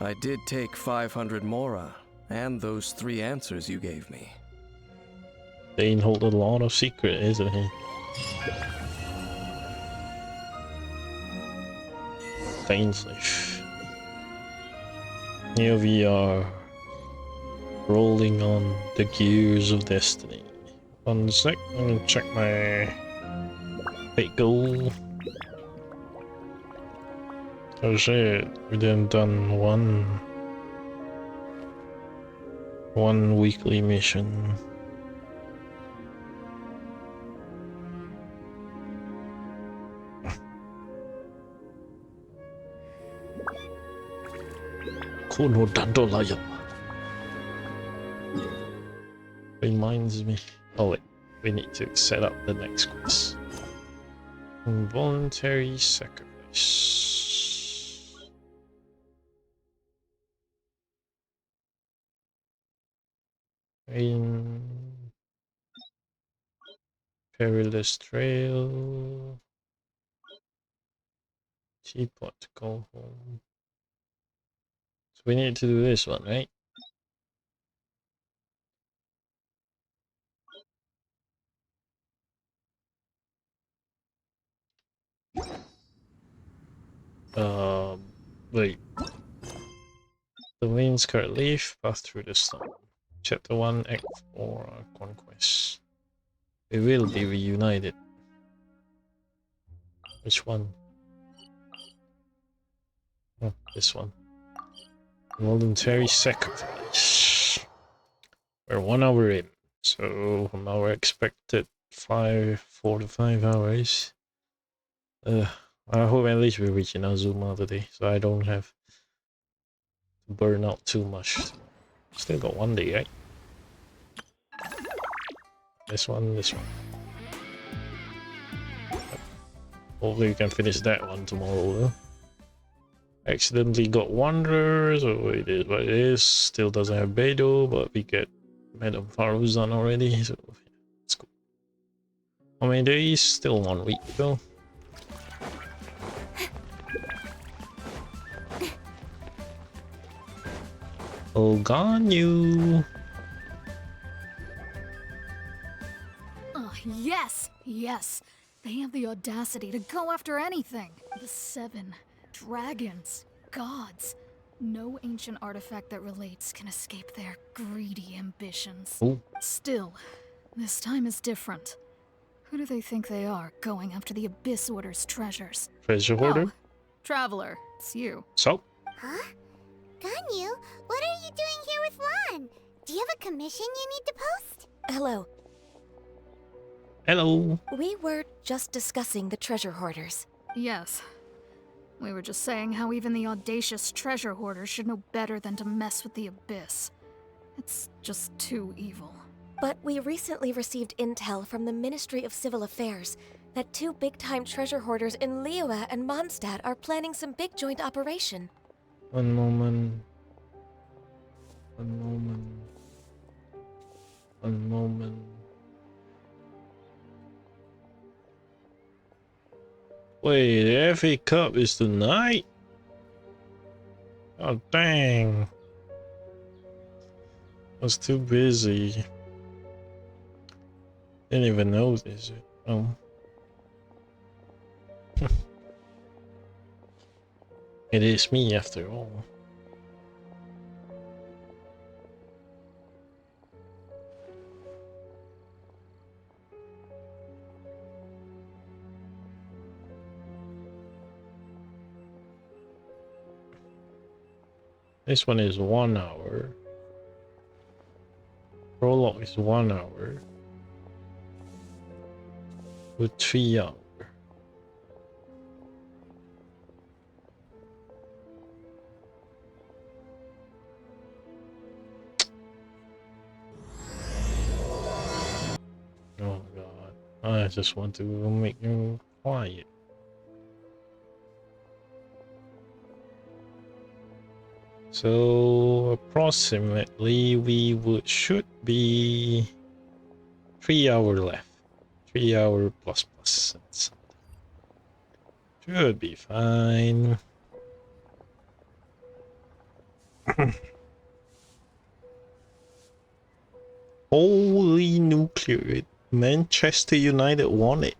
I did take 500 mora and those 3 answers you gave me.
Dane holds a lot of secret, isn't he? Dainslef. Here we are, rolling on the gears of destiny. One sec, I'm gonna check my fate goal. Oh shit, we didn't done one weekly mission. Kono dandelion. Reminds me. Oh wait, we need to set up the next quest. Involuntary sacrifice. Perilous Trail. Teapot, go home. So we need to do this one, right? Wait. The winds cut leaf, pass through the storm. Chapter 1, Act 4, Conquest. We will be reunited. Which one? Oh, this one. Voluntary sacrifice. We're 1 hour in, so from our expected 4 to 5 hours. I hope at least we reach Inazuma today, so I don't have to burn out too much. Still got 1 day, right? This one, this one. Hopefully we can finish that one tomorrow though. Accidentally got Wanderer, so it is what it is. Still doesn't have Beidou, but we get Madame Faruzan already, so it's cool. How many days? Still 1 week though. Oh, gone you.
Oh, yes, yes. They have the audacity to go after anything. The 7 dragons, gods. No ancient artifact that relates can escape their greedy ambitions.
Ooh.
Still, this time is different. Who do they think they are, going after the Abyss Order's treasures?
Treasure Hoarder?
Oh, Traveler, it's you.
So?
Huh? Ganyu, what are you doing here with Lan? Do you have a commission you need to post?
Hello.
Hello.
We were just discussing the treasure hoarders.
Yes. We were just saying how even the audacious treasure hoarders should know better than to mess with the Abyss. It's just too evil.
But we recently received intel from the Ministry of Civil Affairs that 2 big-time treasure hoarders in Liyue and Mondstadt are planning some big joint operation.
One moment. One moment. One moment. Wait, the FA Cup is tonight? Oh, dang. I was too busy. Didn't even know this. Oh. It is me after all. This one is 1 hour. Prologue is 1 hour. With 3 hours. Oh god. I just want to make you quiet. So approximately we should be 3 hour left. 3 hour plus. Should be fine. Holy nuclear! Manchester United won it.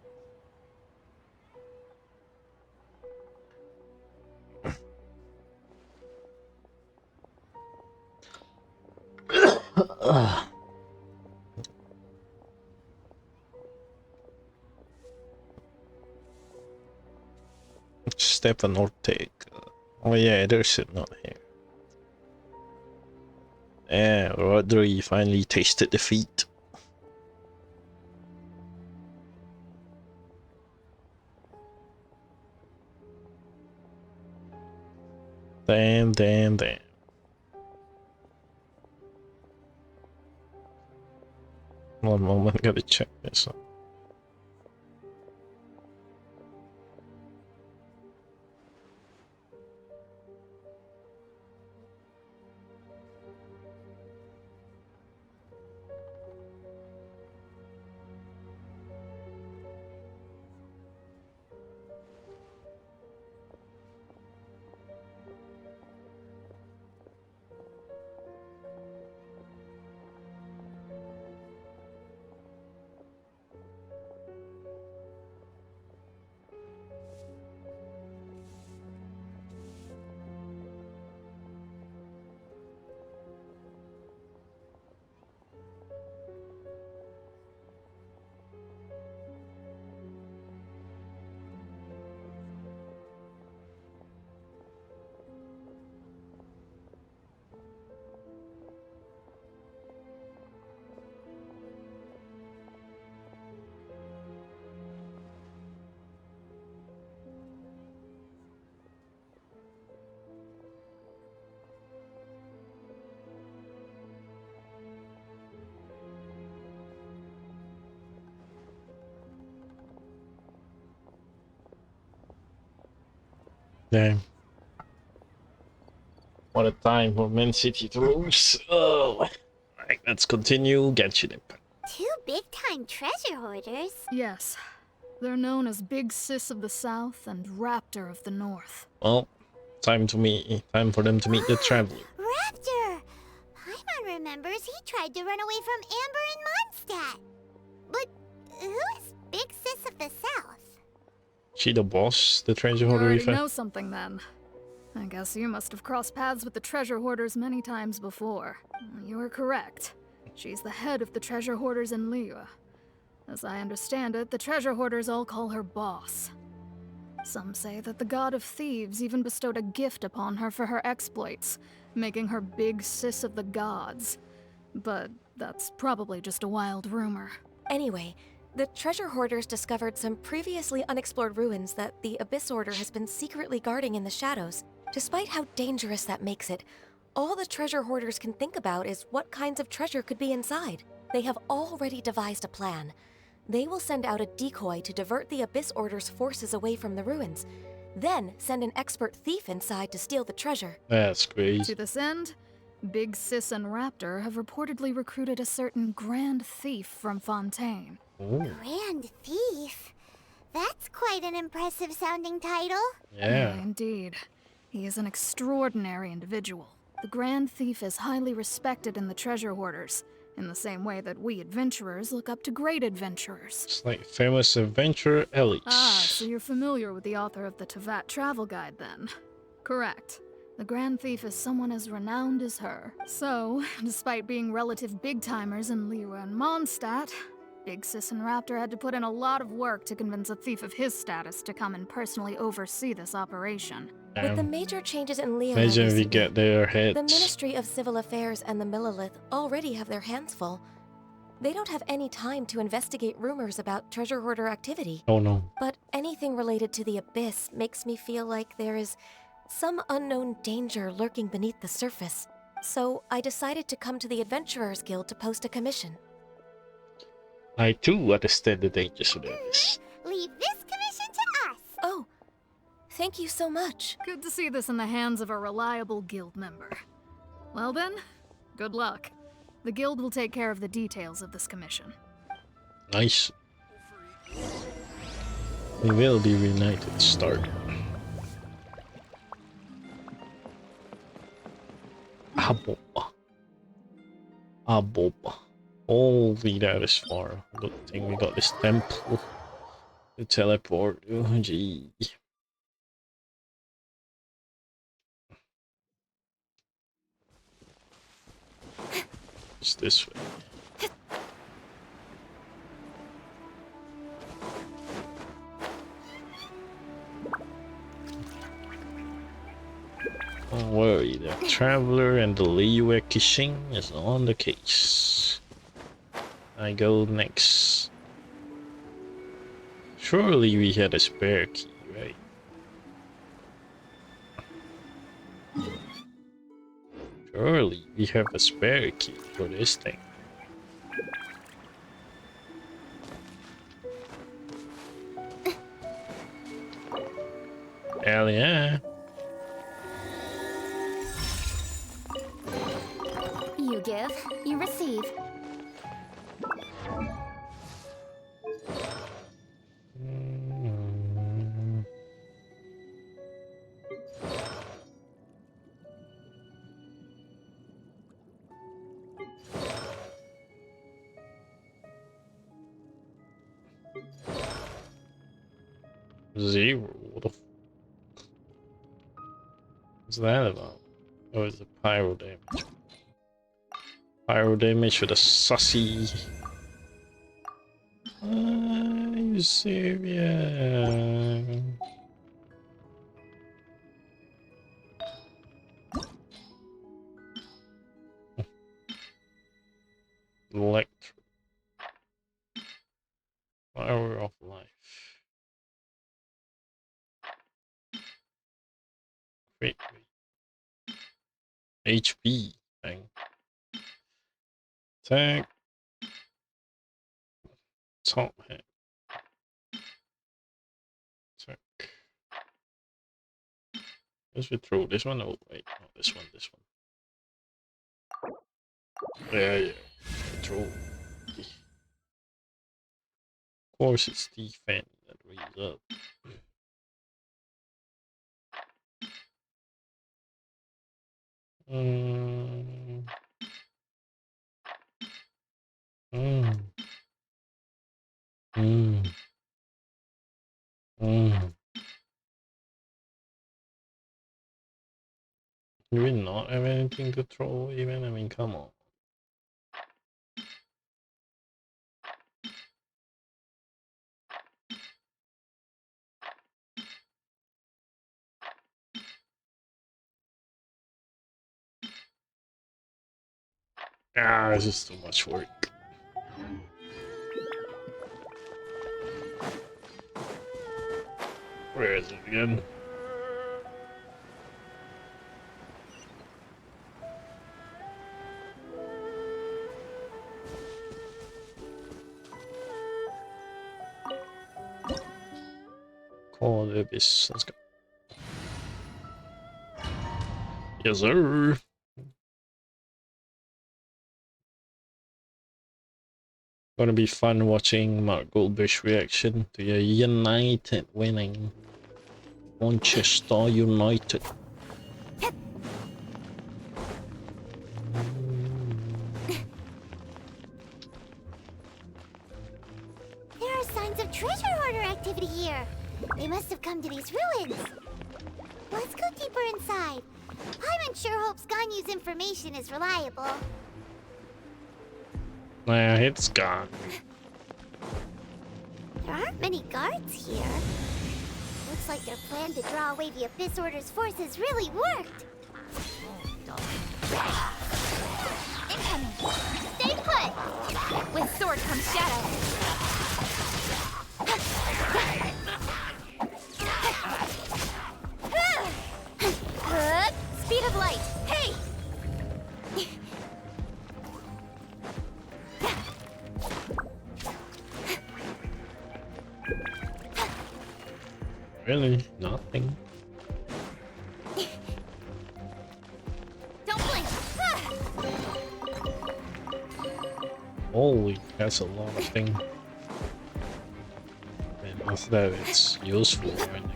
Stefan Ortega. Oh yeah, there's it not here. Yeah, Rodri finally tasted defeat. Damn. One moment, gotta check this out. Damn. What a time for Man City to lose. Oh. Alright, let's continue. Genshin Impact.
2 big-time treasure hoarders?
Yes. They're known as Big Sis of the South and Raptor of the North.
Well, time for them to meet the Traveler.
Raptor! Paimon remembers he tried to run away from Amber and Mondstadt. But who is Big Sis of the South?
She the boss, the treasure
You
hoarder.
already know something then. I guess you must have crossed paths with the treasure hoarders many times before. You are correct. She's the head of the treasure hoarders in Liyue. As I understand it, the treasure hoarders all call her boss. Some say that the god of thieves even bestowed a gift upon her for her exploits, making her Big Sis of the gods. But that's probably just a wild rumor.
Anyway, the treasure hoarders discovered some previously unexplored ruins that the Abyss Order has been secretly guarding in the shadows. Despite how dangerous that makes it, all the treasure hoarders can think about is what kinds of treasure could be inside. They have already devised a plan. They will send out a decoy to divert the Abyss Order's forces away from the ruins, then send an expert thief inside to steal the treasure.
That's crazy.
To this end, Big Sis and Raptor have reportedly recruited a certain Grand Thief from Fontaine.
Ooh.
Grand Thief? That's quite an impressive sounding title.
Yeah.
Indeed. He is an extraordinary individual. The Grand Thief is highly respected in the treasure hoarders, in the same way that we adventurers look up to great adventurers.
It's like famous adventurer Ellie.
Ah, so you're familiar with the author of the Tevat Travel Guide then? Correct. The Grand Thief is someone as renowned as her. So, despite being relative big-timers in Liyue and Mondstadt, Big Sis and Raptor had to put in a lot of work to convince a thief of his status to come and personally oversee this operation.
With the major changes in Liyue
Imagine we
recently,
get their heads.
the Ministry of Civil Affairs and the Millelith already have their hands full. They don't have any time to investigate rumors about treasure hoarder activity.
Oh no.
But anything related to the Abyss makes me feel like there is some unknown danger lurking beneath the surface. So I decided to come to the Adventurers Guild to post a commission.
I too understand the dangers of this.
Leave this commission to us.
Oh, thank you so much.
Good to see this in the hands of a reliable guild member. Well then, good luck. The guild will take care of the details of this commission.
Nice. We will be reunited. Start. Aboba. Aboba. Holy, that is far. Good thing we got this temple to teleport. Oh, gee. It's this way. Don't worry, the Traveler and the Liyue Kishin is on the case. I go next. Surely we had a spare key, right? Surely we have a spare key for this thing. Hell yeah.
You give, you receive.
Zero. What the what's that about? Oh, it's a pyro damage. Pyro damage with a sussy. Are you serious? Electro. Power of life. Wait. HP thing. Attack. Top hat. Attack. Let's throw this one. Oh wait, no, this one. Yeah. Throw. Of course, it's defense that reads up. Do we not have anything to throw even? I mean, come on. Ah, this is too much work. Where is it again? Call the abyss. Let's go. Yes, sir. Gonna be fun watching Mark Goldbush's reaction to your United winning. Manchester United.
There are signs of treasure hoarder activity here. They must have come to these ruins. Let's go deeper inside. I'm unsure Hope's Ganyu's information is reliable.
Nah, it's gone.
There aren't many guards here. Looks like their plan to draw away the Abyss Order's forces really worked.
Incoming! Stay put! With sword comes shadow. Speed of light! Hey!
Really? Nothing.
Don't blink!
Holy, that's a lot of things. And not that it's useful or anything.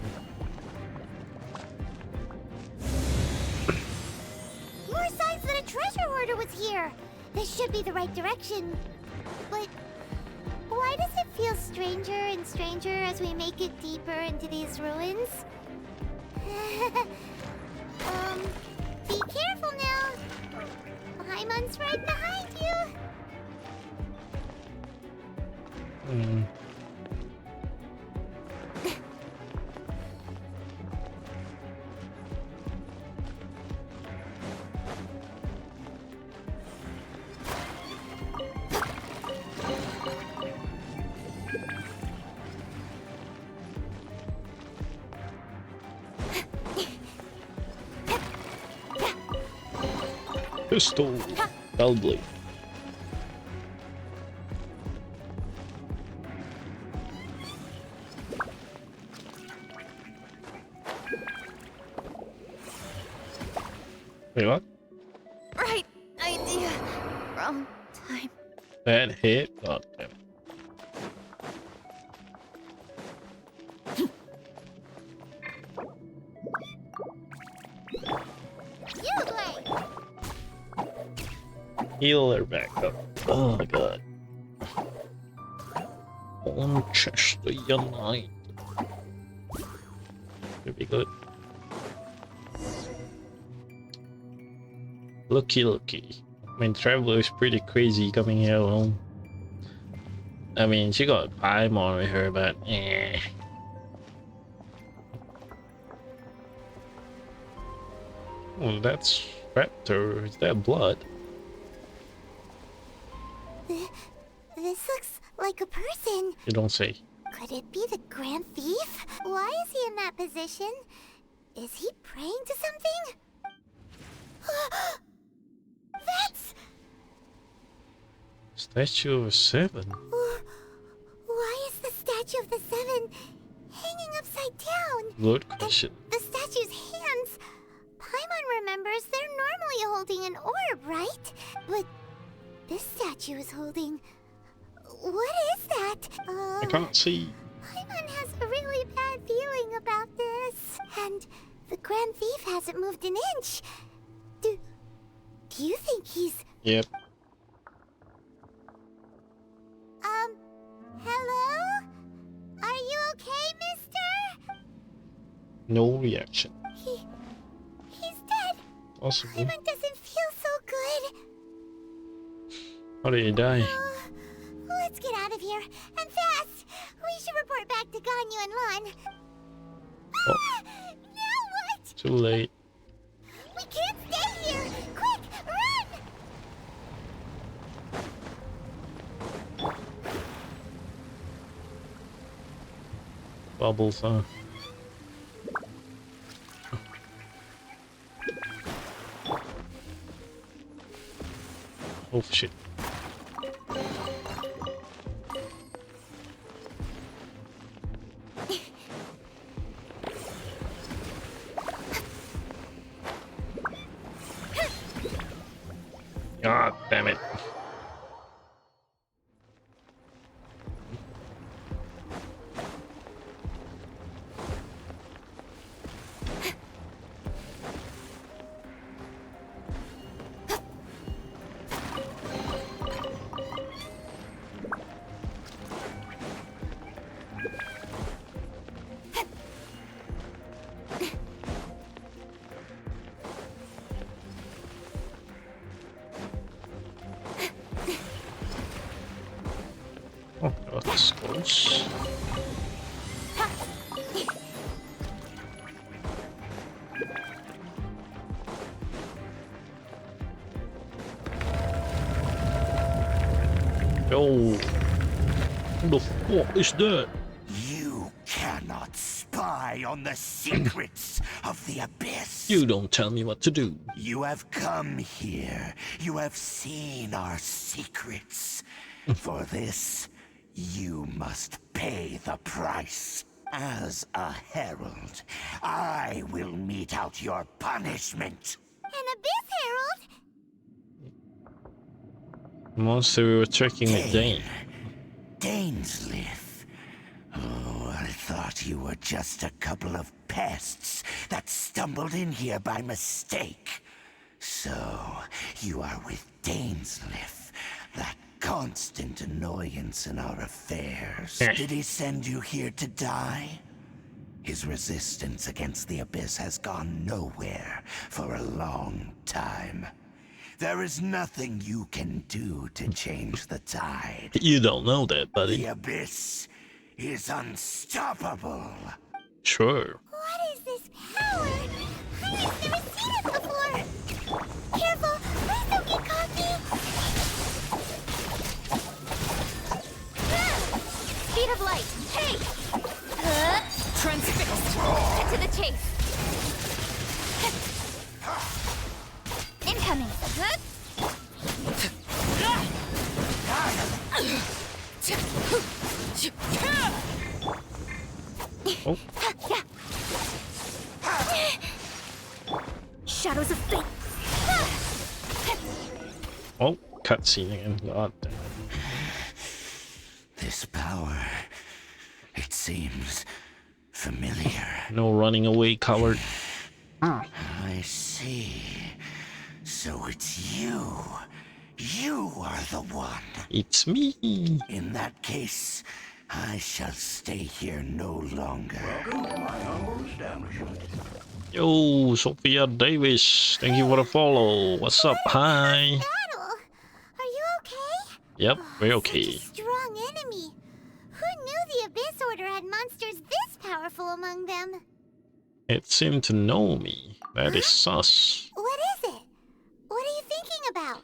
More signs that a treasure hoarder was here. This should be the right direction. But why does it feel stranger and stranger as we make it deeper into these ruins? Be careful now. Paimon's right behind you.
Pistol. Bellblade. Wait, what?
Right idea. Wrong time.
Bad hit? God damn. Heal her back up. Oh my god. Manchester United. Could be good. Looky. I mean, Traveler is pretty crazy coming here alone. I mean, she got Paimon with her, but eh. Oh, that's Raptor. Is that blood?
This looks like a person.
You don't say.
Could it be the Grand Thief? Why is he in that position? Is he praying to something? That's...
Statue of a 7?
Why is the Statue of the 7 hanging upside down?
Good question.
And the statue's hands remembers, they're normally holding an orb, right? But this statue is holding... What is that?
I can't see.
Paimon has a really bad feeling about this. And the Grand Thief hasn't moved an inch. Do you think he's...
Yep.
Hello? Are you okay, mister?
No reaction.
He's dead.
Possibly.
Paimon doesn't feel so good.
How did he die?
Let's get out of here, and fast! We should report back to Ganyu and Lan.
Oh.
Now what?
Too late.
We can't stay here! Quick, run!
Bubbles, huh? Oh shit. God damn it. Oh, that's close. Yo, who the fuck is that?
You cannot spy on the secrets of the Abyss.
You don't tell me what to do.
You have come here. You have seen our secrets. For this, you must pay the price. As a herald, I will mete out your punishment.
An Abyss Herald?
Monster we were tracking with Dane.
Dainslef. Oh, I thought you were just a couple of pests that stumbled in here by mistake. So, you are with Dainslef, that constant annoyance in our affairs. Did he send you here to die? His resistance against the Abyss has gone nowhere for a long time. There is nothing you can do to change the tide.
You don't know that, buddy.
The Abyss is unstoppable.
Sure.
What is this power? I've never seen it before. Careful, please don't get coffee.
Speed of light. Hey!
Transfixed.
Cut to the chase. Incoming.
Oh.
Shadows of fate.
Oh, cutscene again. God damn.
This power, it seems familiar.
No running away, coward.
I see. So it's you. You are the one.
It's me.
In that case, I shall stay here no longer. Welcome to my humble establishment.
Yo, Sophia Davis. Thank you for the follow. What's up? Hi.
Battle. Are you okay?
Yep, we're okay.
Such a strong enemy. Who knew the Abyss Order had monsters this powerful among them?
It seemed to know me. That is sus.
What is it? What are you thinking about?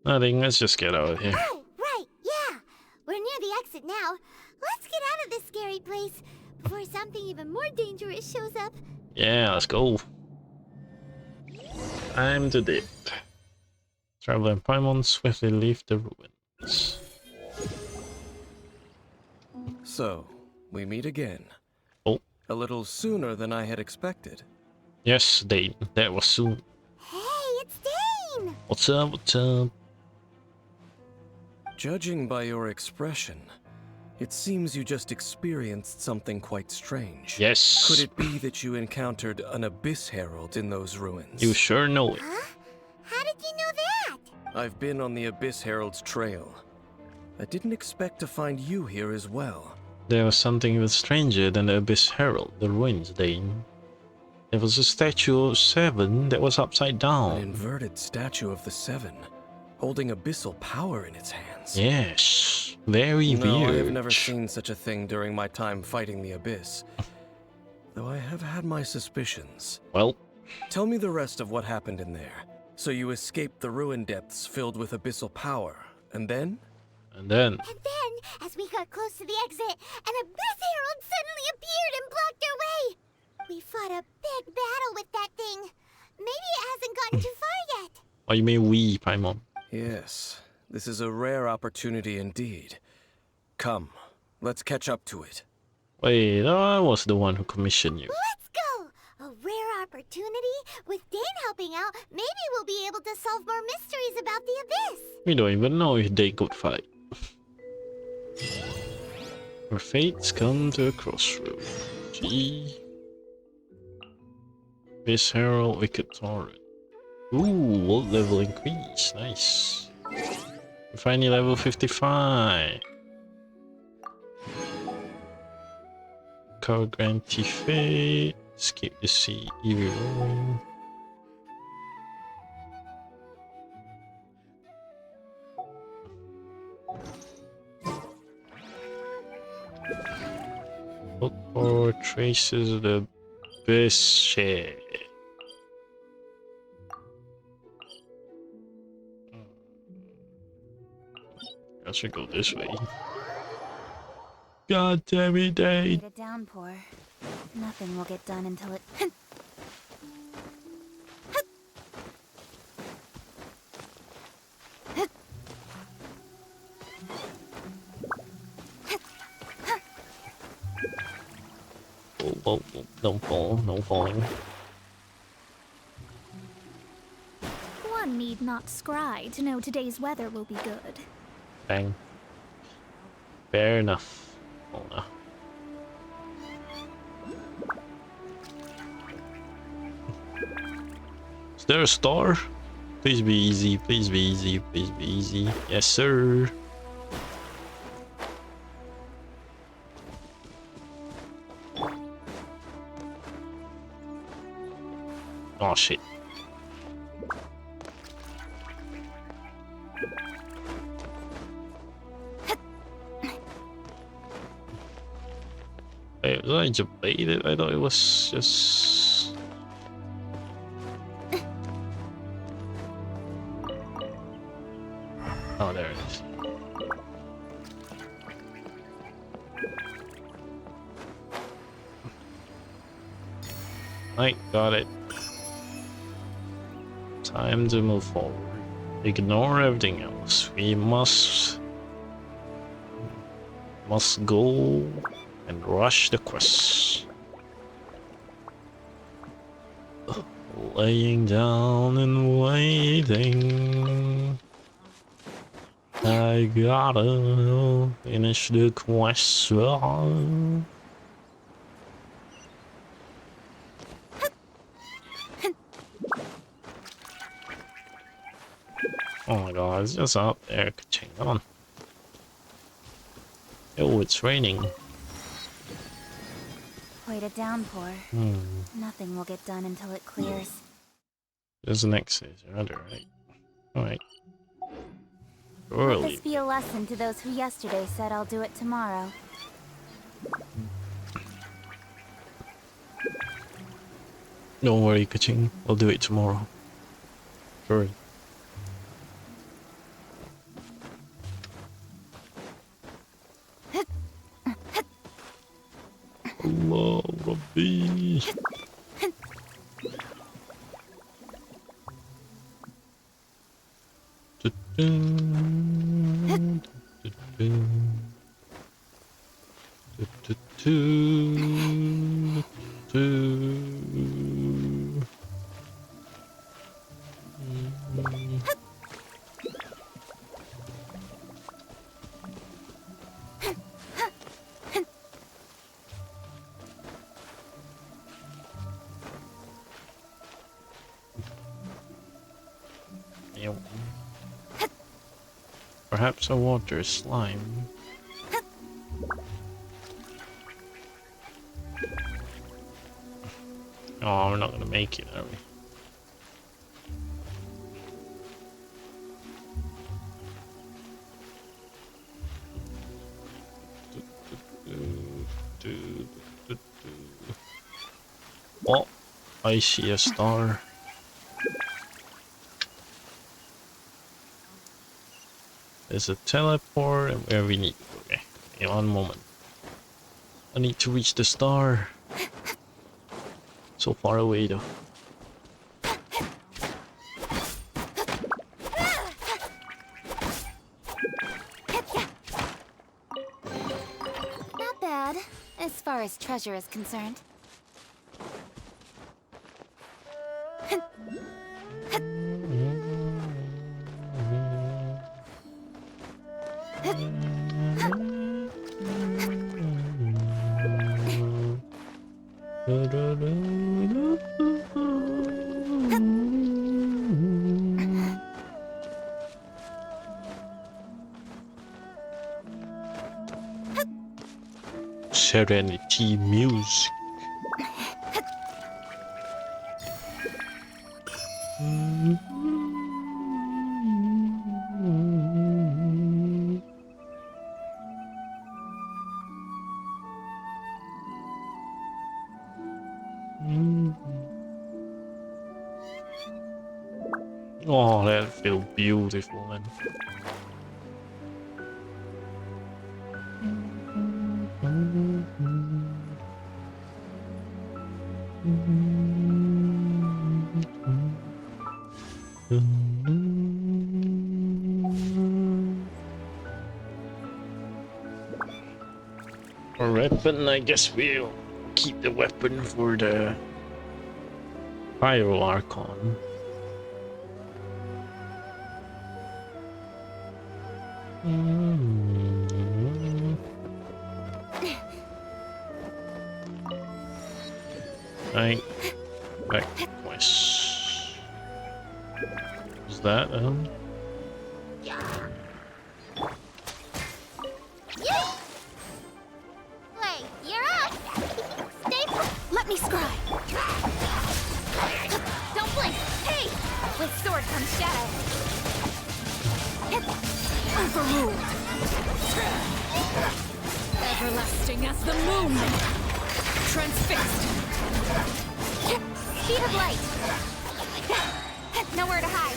Nothing. Let's just get out of here.
Oh, right, yeah. We're near the exit now. Let's get out of this scary place before something even more dangerous shows up.
Yeah, let's go. Time to dip. Traveler and Paimon swiftly leave the ruins.
So, we meet again.
Oh.
A little sooner than I had expected.
Yes, Dane. That was soon. What's up? What's up?
Judging by your expression, it seems you just experienced something quite strange.
Yes.
Could it be that you encountered an Abyss Herald in those ruins?
You sure know it.
Huh? How did you know that?
I've been on the Abyss Herald's trail. I didn't expect to find you here as well.
There was something even stranger than the Abyss Herald, the ruins, Dane. There was a statue of Seven that was upside down.
An inverted statue of the Seven, holding abyssal power in its hands.
Yes, very
no,
weird.
I have never seen such a thing during my time fighting the Abyss. Though I have had my suspicions.
Well,
tell me the rest of what happened in there. So you escaped the ruin depths filled with abyssal power, and then?
And then,
as we got close to the exit, an Abyss Herald suddenly appeared and blocked our way. We fought a big battle with that thing. Maybe it hasn't gotten too far yet.
what you mean we, Paimon?
Yes, this is a rare opportunity indeed. Come, let's catch up to it.
Wait, I was the one who commissioned you.
Let's go! A rare opportunity? With Dane helping out, maybe we'll be able to solve more mysteries about the Abyss.
We don't even know if they could fight. Our fates come to a crossroad. Gee. Abyss Herald, Wicked Torrent. Ooh, world level increase. Nice. We're finally level 55. Cover Grantee Fate. Escape the sea. Evil Roaring. Look for traces of the abyss shit. I should go this way. God damn it, Dane.
A downpour. Nothing will get done until it.
Oh, don't fall, no falling.
One need not scry to know today's weather will be good.
Bang. Fair enough. Oh no. Is there a star? Please be easy, please be easy, please be easy. Yes, sir. Oh shit. Wait, was I debated? I thought it was just... Oh, there it is. Right, got it. Time to move forward. Ignore everything else. We must go and rush the quest. Laying down and waiting. I gotta finish the quest. Oh my god, it's just up there. Come on. Oh, it's raining.
Quite a downpour. Nothing will get done until it clears.
There's an exit. You're under, right? Alright.
Let
Early.
this be a lesson to those who yesterday said I'll do it tomorrow.
Don't worry, Kaching. I'll do it tomorrow. Sure. Allah Rabbi. Perhaps a water slime. Oh, we're not gonna make it, are we? Oh, I see a star. There's a teleport and where we need. Okay, in one moment. I need to reach the star. So far away though.
Not bad, as far as treasure is concerned.
Serenity music. Oh, that feels beautiful, man. A weapon, I guess we'll keep the weapon for the Pyro Archon. Right, back quest. Is that
Wait, you're up! Stay let me scry! Don't blink! Hey! With sword comes shadow!
Overruled. Everlasting as the moon. Transfixed.
Speed of light! Nowhere to hide!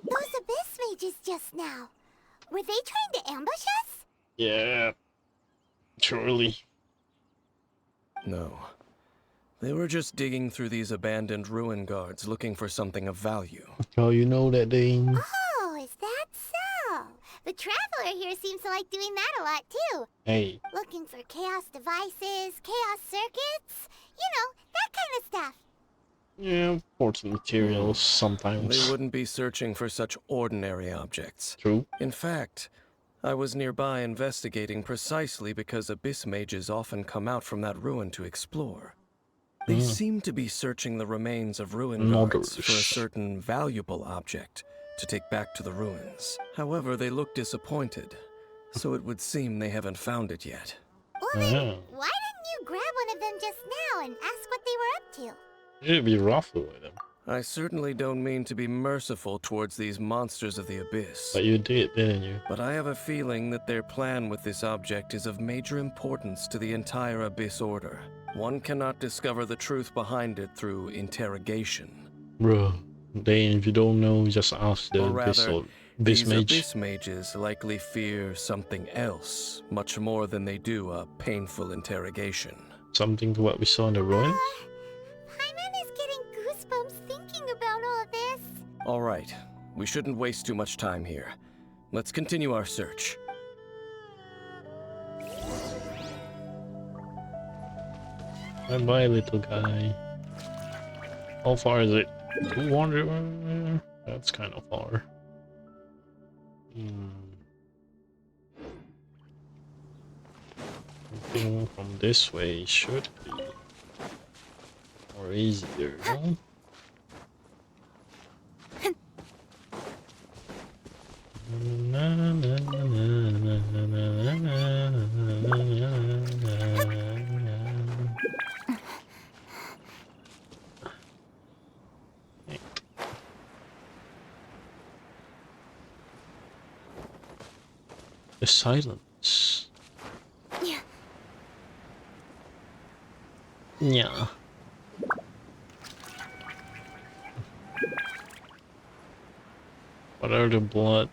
Those abyss mages just now! Were they trying to ambush us?
Yeah, surely.
No. They were just digging through these abandoned ruin guards looking for something of value.
Oh, you know that thing.
Oh, is that so? The Traveler here seems to like doing that a lot too.
Hey.
Looking for chaos devices, chaos circuits, you know, that kind of stuff.
Yeah, portal materials sometimes.
They wouldn't be searching for such ordinary objects.
True.
In fact, I was nearby investigating precisely because abyss mages often come out from that ruin to explore. They seem to be searching the remains of ruin guards for a certain valuable object to take back to the ruins. However, they look disappointed, so it would seem they haven't found it yet.
Well then, why didn't you grab one of them just now and ask what they were up to?
It'd be rough with them.
I certainly don't mean to be merciful towards these monsters of the abyss.
But you did, didn't you?
But I have a feeling that their plan with this object is of major importance to the entire Abyss Order. One cannot discover the truth behind it through interrogation.
Bruh, Dane, if you don't know, just ask the
Or rather,
Abyss
these
Mage.
Abyss Mages likely fear something else, much more than they do a painful interrogation.
Something to what we saw in the ruins?
Paimon is getting goosebumps thinking about all of this.
All right, we shouldn't waste too much time here. Let's continue our search.
Bye-bye, little guy. How far is it? 200? That's kind of far. Looking from this way should be more easier, no? The silence.
Yeah.
Yeah. What are the blood?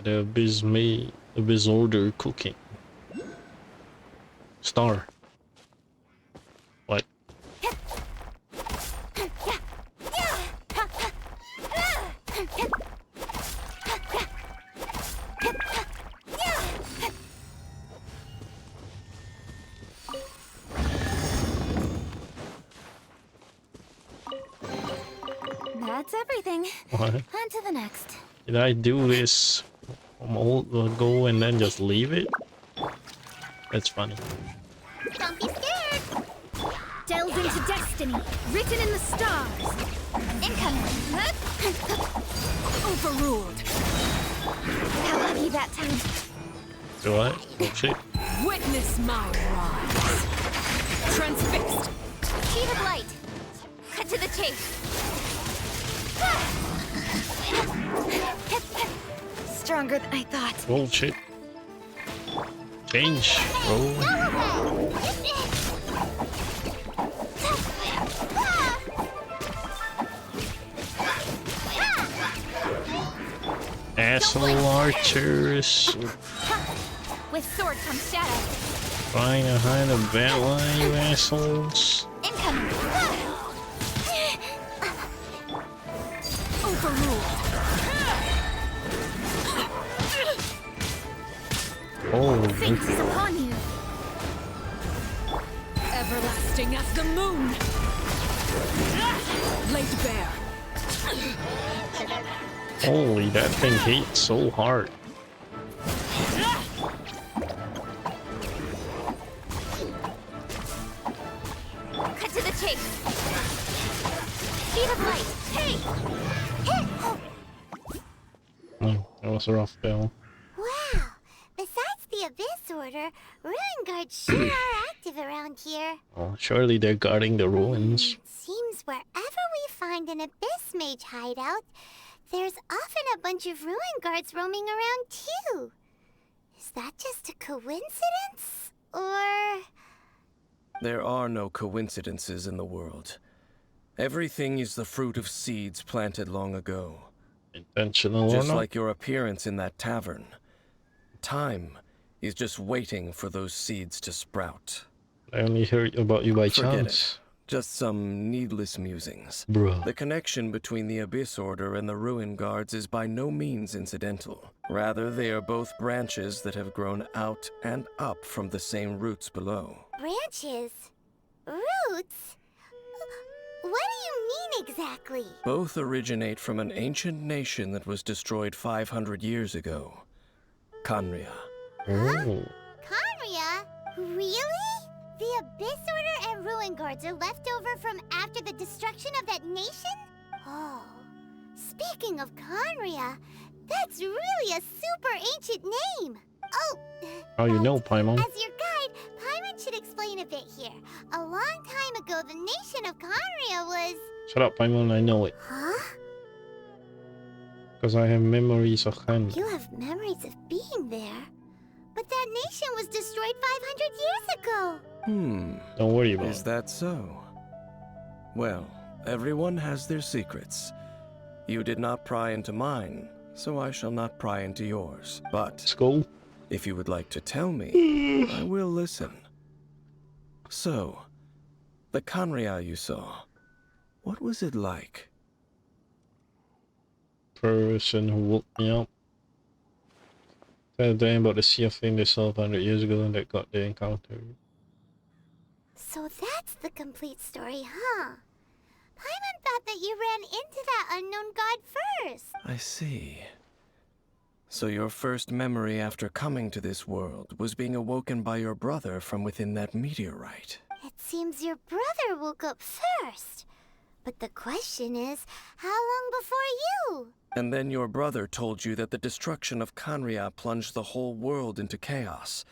The abyss order cooking. Star. What?
That's everything.
What?
On to the next.
Did I do this from old ago and then just leave it? That's funny.
Don't be scared.
Delved into destiny, written in the stars.
Incoming.
Overruled.
How lucky that time.
Do I? Oh shit.
Witness my rise. Transfixed.
Sheet of light. Cut to the chase. Stronger than I thought.
Oh shit. Change, bro. Asshole archers.
With sword comes shadow.
Trying to hide a bat line, you assholes.
Incoming.
Overruled.
Oh,
Fate is upon you.
Everlasting as the moon. Laid bare.
holy, that thing hit so hard.
Cut to the chase. Speed of light. Hey!
Oh, that was a rough battle.
Wow. Besides the Abyss Order, Ruin Guards sure are active around here.
Oh, surely they're guarding the ruins.
Seems wherever we find an Abyss Mage hideout, there's often a bunch of Ruin Guards roaming around too. Is that just a coincidence? Or...
There are no coincidences in the world. Everything is the fruit of seeds planted long ago.
Intentional or
Just
not?
like your appearance in that tavern. Time is just waiting for those seeds to sprout.
I only heard about you by
Forget
chance.
it. Just some needless musings.
Bruh.
The connection between the Abyss Order and the Ruin Guards is by no means incidental. Rather, they are both branches that have grown out and up from the same roots below.
branches? Roots? What do you mean exactly?
Both originate from an ancient nation that was destroyed 500 years ago. Khaenri'ah.
Oh.
Khaenri'ah? Really? The Abyss Order and Ruin Guards are left over from after the destruction of that nation? Oh. Speaking of Khaenri'ah, that's really a super ancient name. Oh.
How you know, Paimon?
As your guide, Paimon should explain a bit here. A long time ago, the nation of Khaenri'ah was...
Shut up, Paimon, I know it.
Huh?
Because I have memories of Khaenri'ah.
You have memories of being there. But that nation was destroyed 500 years ago.
Don't worry about
Is
it.
that so? Well, everyone has their secrets. You did not pry into mine, so I shall not pry into yours. But
Skull?
if you would like to tell me, I will listen. So, the Khaenri'ah you saw, what was it like?
Person who woke me up. Tell them about the sea of thing they saw 500 years ago and that got they encountered.
So that's the complete story, huh? Paimon thought that you ran into that unknown god first.
I see. So your first memory after coming to this world was being awoken by your brother from within that meteorite.
It seems your brother woke up first. But the question is, how long before you?
And then your brother told you that the destruction of Kanria plunged the whole world into chaos,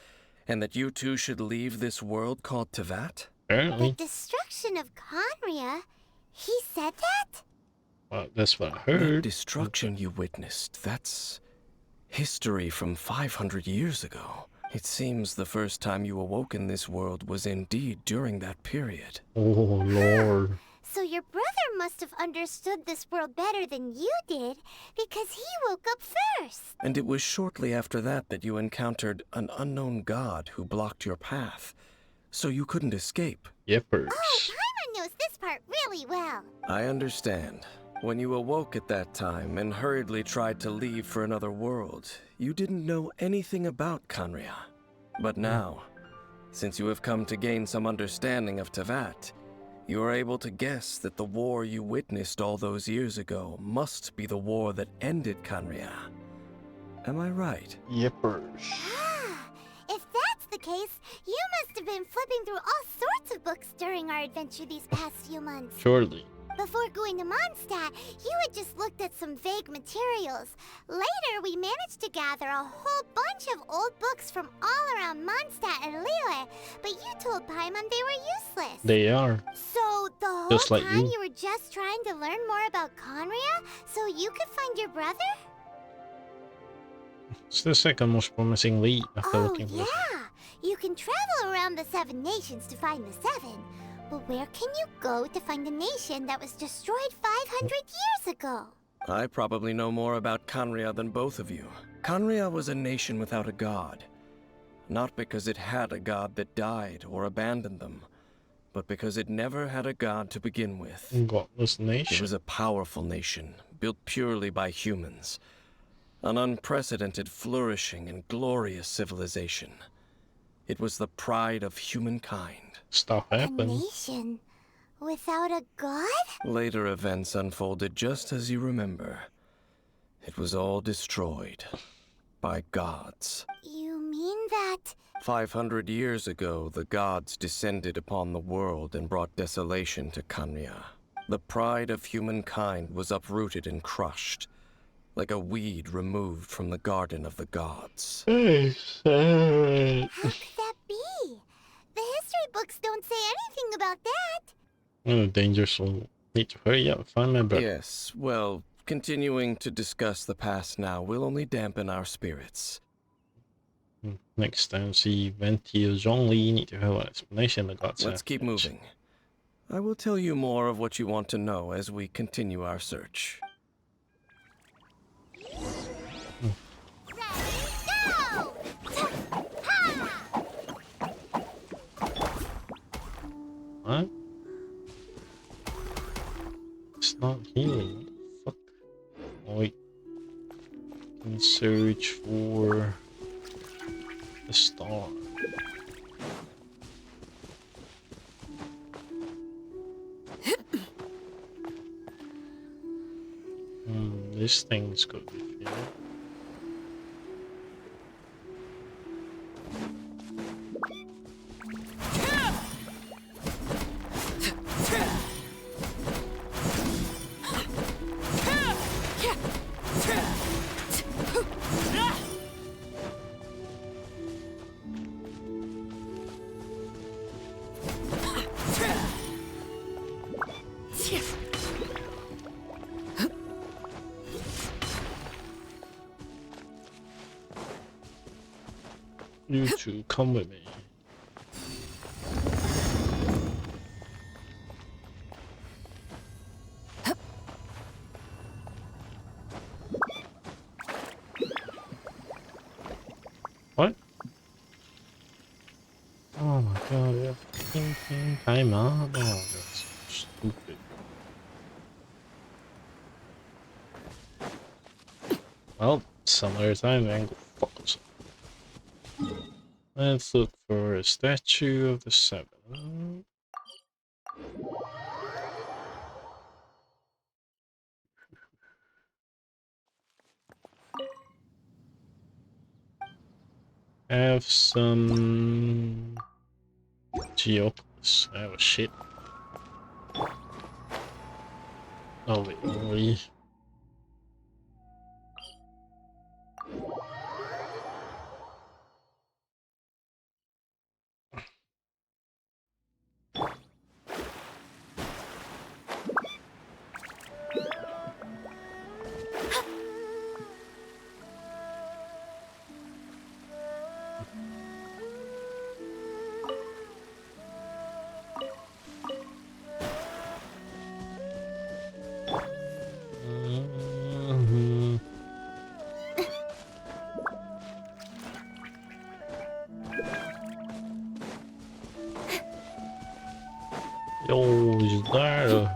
and that you two should leave this world called Tevat?
The destruction of Conria? He said that?
Well, that's what I heard.
The destruction you witnessed, that's history from 500 years ago. It seems the first time you awoke in this world was indeed during that period.
Oh, Lord.
So your brother must have understood this world better than you did, because he woke up first.
And it was shortly after that that you encountered an unknown god who blocked your path, so you couldn't escape.
Yepers.
Oh, Paimon knows this part really well.
I understand. When you awoke at that time and hurriedly tried to leave for another world, you didn't know anything about Kanria. But now, since you have come to gain some understanding of Tevat, you are able to guess that the war you witnessed all those years ago must be the war that ended Kanria. Am I right?
Yepers.
If that's the case, you must have been flipping through all sorts of books during our adventure these past few months.
Surely.
Before going to Mondstadt, you had just looked at some vague materials. Later, we managed to gather a whole bunch of old books from all around Mondstadt and Liyue, but you told Paimon they were useless.
They are.
So the whole
Just like
time
you.
you were just trying to learn more about Conria so you could find your brother?
It's the second most promising lead after
Oh,
looking for
yeah! You can travel around the 7 nations to find the 7. But where can you go to find a nation that was destroyed 500 years ago?
I probably know more about Kanria than both of you. Kanria was a nation without a god. Not because it had a god that died or abandoned them, but because it never had a god to begin with.
Godless nation.
It was a powerful nation, built purely by humans. An unprecedented, flourishing, and glorious civilization. It was the pride of humankind.
Stuff
A
happened.
nation without a god?
Later events unfolded just as you remember. It was all destroyed by gods.
You mean that...
500 years ago, the gods descended upon the world and brought desolation to Kanria. The pride of humankind was uprooted and crushed, like a weed removed from the garden of the gods.
How could that be? The history books don't say anything about that.
Oh, dangerous one. Need to hurry up, find my brother.
Yes, well, continuing to discuss the past now will only dampen our spirits.
Next time, see Venti or Zhongli, need to have an explanation of God's
Let's keep moving. I will tell you more of what you want to know as we continue our search.
Go! Ha!
What? It's not healing. What the fuck? Oh, wait. Can search for the star. This thing's good to feel. You two, come with me. What? Oh my god, we have fucking time out. Oh, that's so stupid. Well, some other time, man. Go fuck yourself. Let's look for a statue of the 7. Have some geoclus. Oh shit. Oh wait, really? Yo, is there?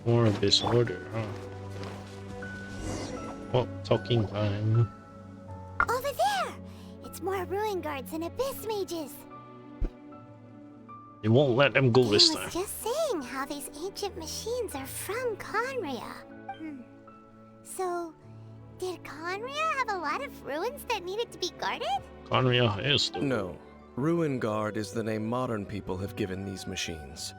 More disorder, huh? Oh, talking time.
Over there! It's more ruin guards and abyss mages.
You won't let them go
I
this
was
time.
just saying how these ancient machines are from Conria. So, did Conria have a lot of ruins that needed to be guarded?
Conria is the...
No. Ruin Guard is the name modern people have given these machines.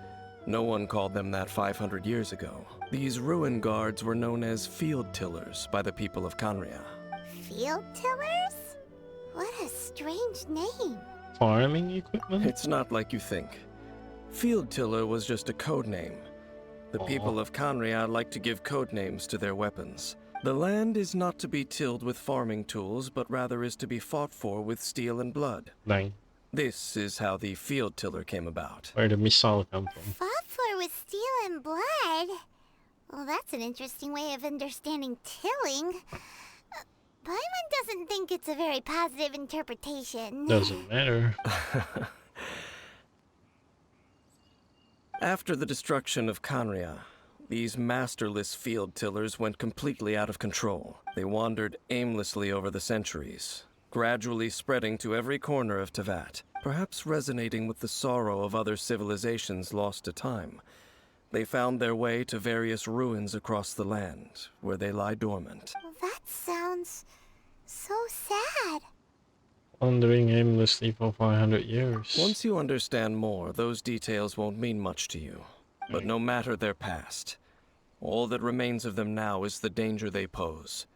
No one called them that 500 years ago. These ruin guards were known as field tillers by the people of Conria.
Field tillers? What a strange name.
Farming equipment?
It's not like you think. Field tiller was just a code name. The people of Conria like to give code names to their weapons. The land is not to be tilled with farming tools, but rather is to be fought for with steel and blood.
Dang.
This is how the field tiller came about.
Where did missile come from?
Fought for with steel and blood? Well, that's an interesting way of understanding tilling. Paimon doesn't think it's a very positive interpretation.
Doesn't matter.
After the destruction of Conria, these masterless field tillers went completely out of control. They wandered aimlessly over the centuries, gradually spreading to every corner of Teyvat, perhaps resonating with the sorrow of other civilizations lost to time. They found their way to various ruins across the land, where they lie dormant.
Well, that sounds so sad.
Wandering aimlessly for 500 years.
Once you understand more, those details won't mean much to you. But no matter their past, all that remains of them now is the danger they pose.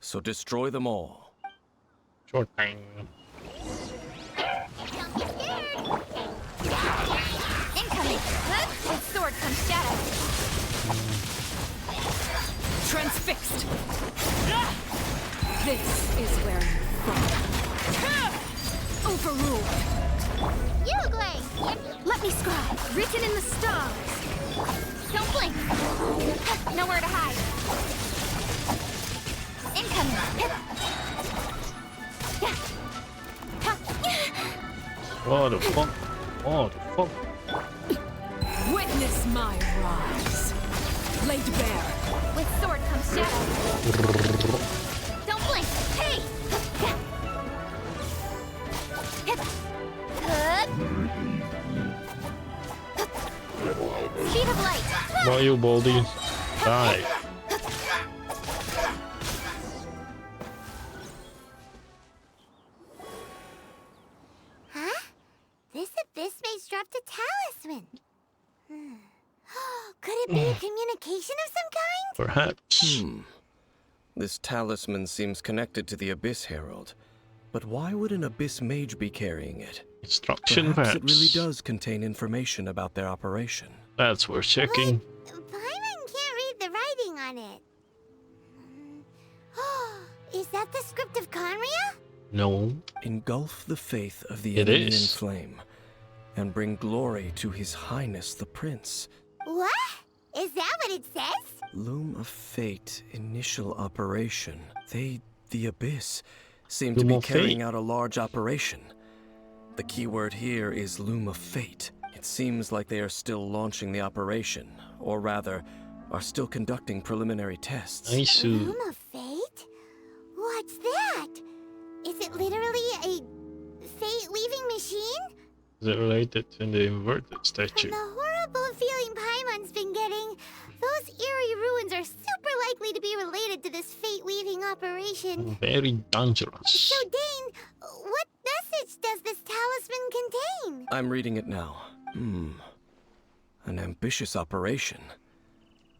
So destroy them all.
Sure thing.
Incoming! With sword comes shadow.
Transfixed! This is where you fall. Overruled!
Xianglin!
Let me scribe. Written in the stars. Don't blink. Nowhere to hide. Incoming.
What the fuck? What the fuck?
Witness my rise. Laid bare.
With sword comes shadow. Don't blink. Hey! Sheet of light.
Why you baldy? Die.
Huh? This abyss maze dropped a talisman. Could it be a communication of some kind?
Perhaps.
This talisman seems connected to the Abyss Herald. But why would an Abyss Mage be carrying it?
Instruction,
Perhaps it really
perhaps.
does contain information about their operation.
That's worth checking.
Paimon can't read the writing on it. Is that the script of Conria?
No.
Engulf the faith of the
It
enemy in
is.
flame, and bring glory to His Highness the Prince.
What? Is that what it says?
Loom of Fate, initial operation. They, the Abyss, seem
Loom
to be
of
carrying
Fate.
out a large operation. The keyword here is Loom of Fate. It seems like they are still launching the operation, or rather, are still conducting preliminary tests.
Loom of Fate? What's that? Is it literally a fate leaving me machine?
Is it related to the inverted statue?
From the horrible feeling Paimon's been getting, those eerie ruins are super likely to be related to this fate-weaving operation.
Very dangerous.
So, Dane, what message does this talisman contain?
I'm reading it now. An ambitious operation.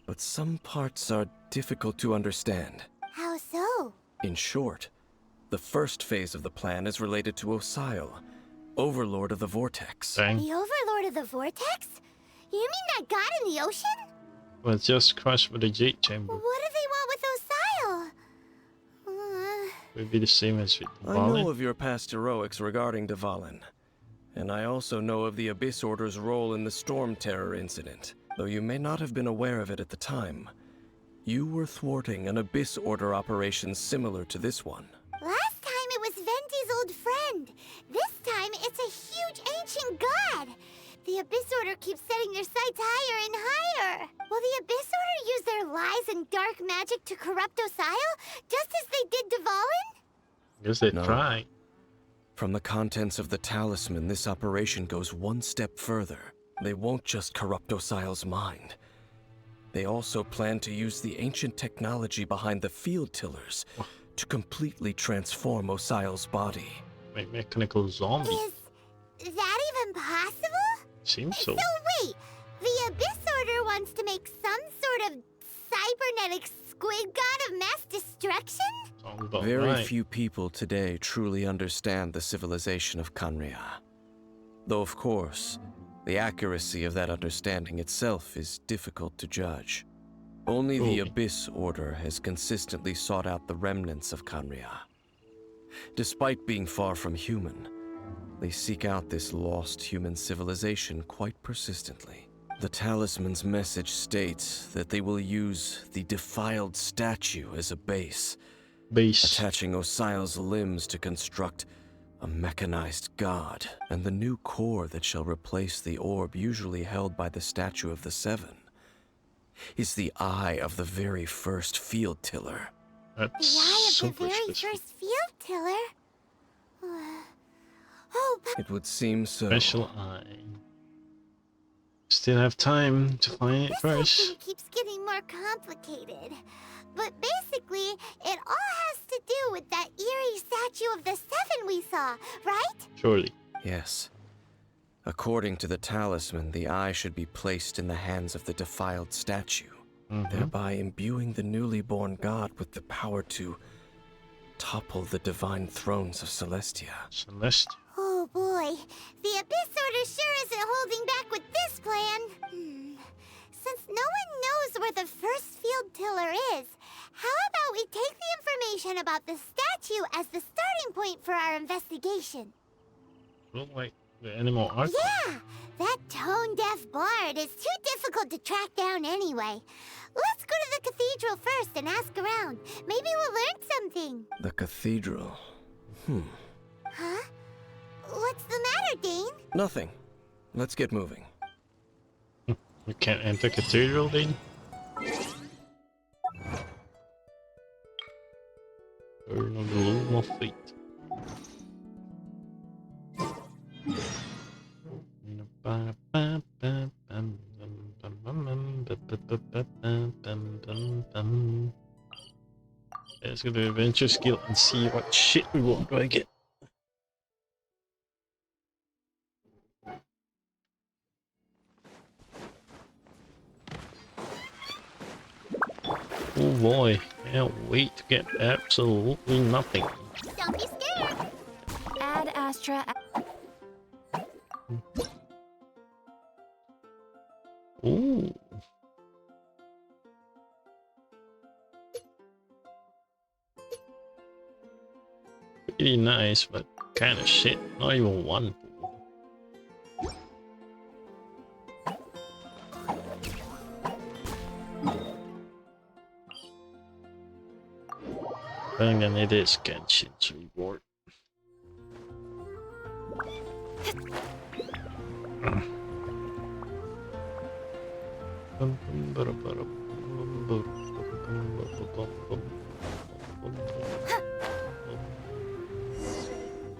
But some parts are difficult to understand.
How so?
In short, the first phase of the plan is related to Osial, Overlord of the Vortex.
Dang.
The Overlord of the Vortex? You mean that god in the ocean?
Well, just crushed with the Jade Chamber.
What do they want with Osial?
Would be the same as with
I know of your past heroics regarding Dvalin, and I also know of the Abyss Order's role in the Storm Terror incident. Though you may not have been aware of it at the time, you were thwarting an Abyss Order operation similar to this one.
Last time it was Venti's old friend. This time it's a huge ancient god. The Abyss Order keeps setting their sights higher and higher. Will the Abyss Order use their lies and dark magic to corrupt Osial, just as they did Dvalin?
Guess they tried.
From the contents of the talisman, this operation goes one step further. They won't just corrupt Osial's mind. They also plan to use the ancient technology behind the field tillers to completely transform Osial's body.
Make mechanical zombie.
Is that even possible?
Seems so.
So wait, the Abyss Order wants to make some sort of cybernetic squid god of mass destruction?
Very few people today truly understand the civilization of Khaenri'ah. Though of course, the accuracy of that understanding itself is difficult to judge. Only the Abyss Order has consistently sought out the remnants of Khaenri'ah. Despite being far from human, they seek out this lost human civilization quite persistently. The talisman's message states that they will use the defiled statue as a base, attaching Osial's limbs to construct a mechanized god, and the new core that shall replace the orb usually held by the Statue of the Seven is the eye of the very first field tiller.
The eye of the very first field tiller? Oh, but
It would seem so.
Special eye. Still have time to find it
this
first.
whole thing keeps getting more complicated. But basically, it all has to do with that eerie Statue of the Seven we saw, right?
Surely.
Yes. According to the talisman, the eye should be placed in the hands of the defiled statue, thereby imbuing the newly born god with the power to topple the divine thrones of Celestia.
Celestia.
Oh boy, the Abyss Order sure isn't holding back with this plan. Since no one knows where the first field tiller is, how about we take the information about the statue as the starting point for our investigation?
Look like the animal art.
Yeah, that tone-deaf bard is too difficult to track down anyway. Let's go to the cathedral first and ask around. Maybe we'll learn something.
The cathedral.
Huh? What's the matter, Dane?
Nothing. Let's get moving.
You can't enter cathedral, then? Burn of the Loom of Fate. Let's go to Adventure Skill and see what shit reward do I get. Oh boy, can't wait to get absolutely nothing.
Don't be scared.
Add Astra.
Ooh. Pretty nice, but kind of shit. Not even one. And then it is Genshin's reward.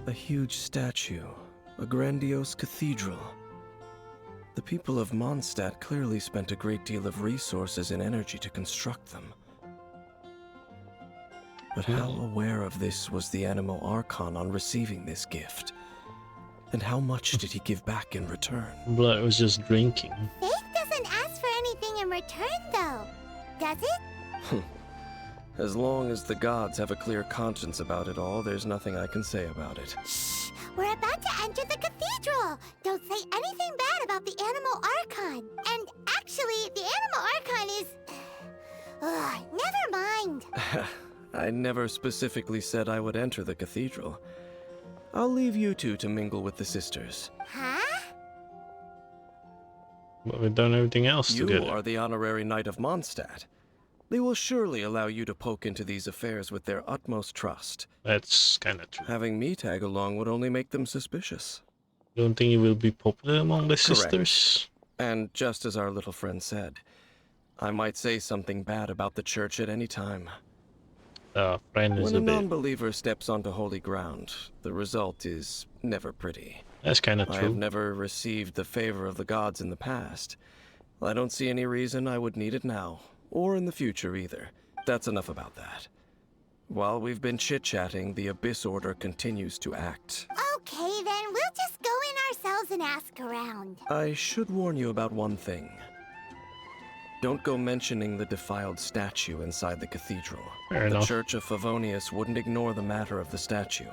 A huge statue, a grandiose cathedral. The people of Mondstadt clearly spent a great deal of resources and energy to construct them. But how aware of this was the Animo Archon on receiving this gift? And how much did he give back in return?
Blood was just drinking.
Faith doesn't ask for anything in return, though, does it?
As long as the gods have a clear conscience about it all, there's nothing I can say about it.
Shh! We're about to enter the cathedral! Don't say anything bad about the Animo Archon. And actually, the Animo Archon is... never mind.
I never specifically said I would enter the cathedral. I'll leave you two to mingle with the sisters.
Huh?
But we've done everything else together.
You are the honorary knight of Mondstadt. They will surely allow you to poke into these affairs with their utmost trust.
That's kind of true.
Having me tag along would only make them suspicious.
Don't think you will be popular among the
Correct.
sisters?
And just as our little friend said, I might say something bad about the church at any time.
Friend is
when
a
a
bit...
non-believer steps onto holy ground, the result is never pretty.
That's kind of
I
true.
have never received the favor of the gods in the past. I don't see any reason I would need it now, or in the future either. That's enough about that. While we've been chit-chatting, the Abyss Order continues to act.
Okay, then we'll just go in ourselves and ask around.
I should warn you about one thing. Don't go mentioning the defiled statue inside the cathedral.
Fair
The
enough.
Church of Favonius wouldn't ignore the matter of the statue.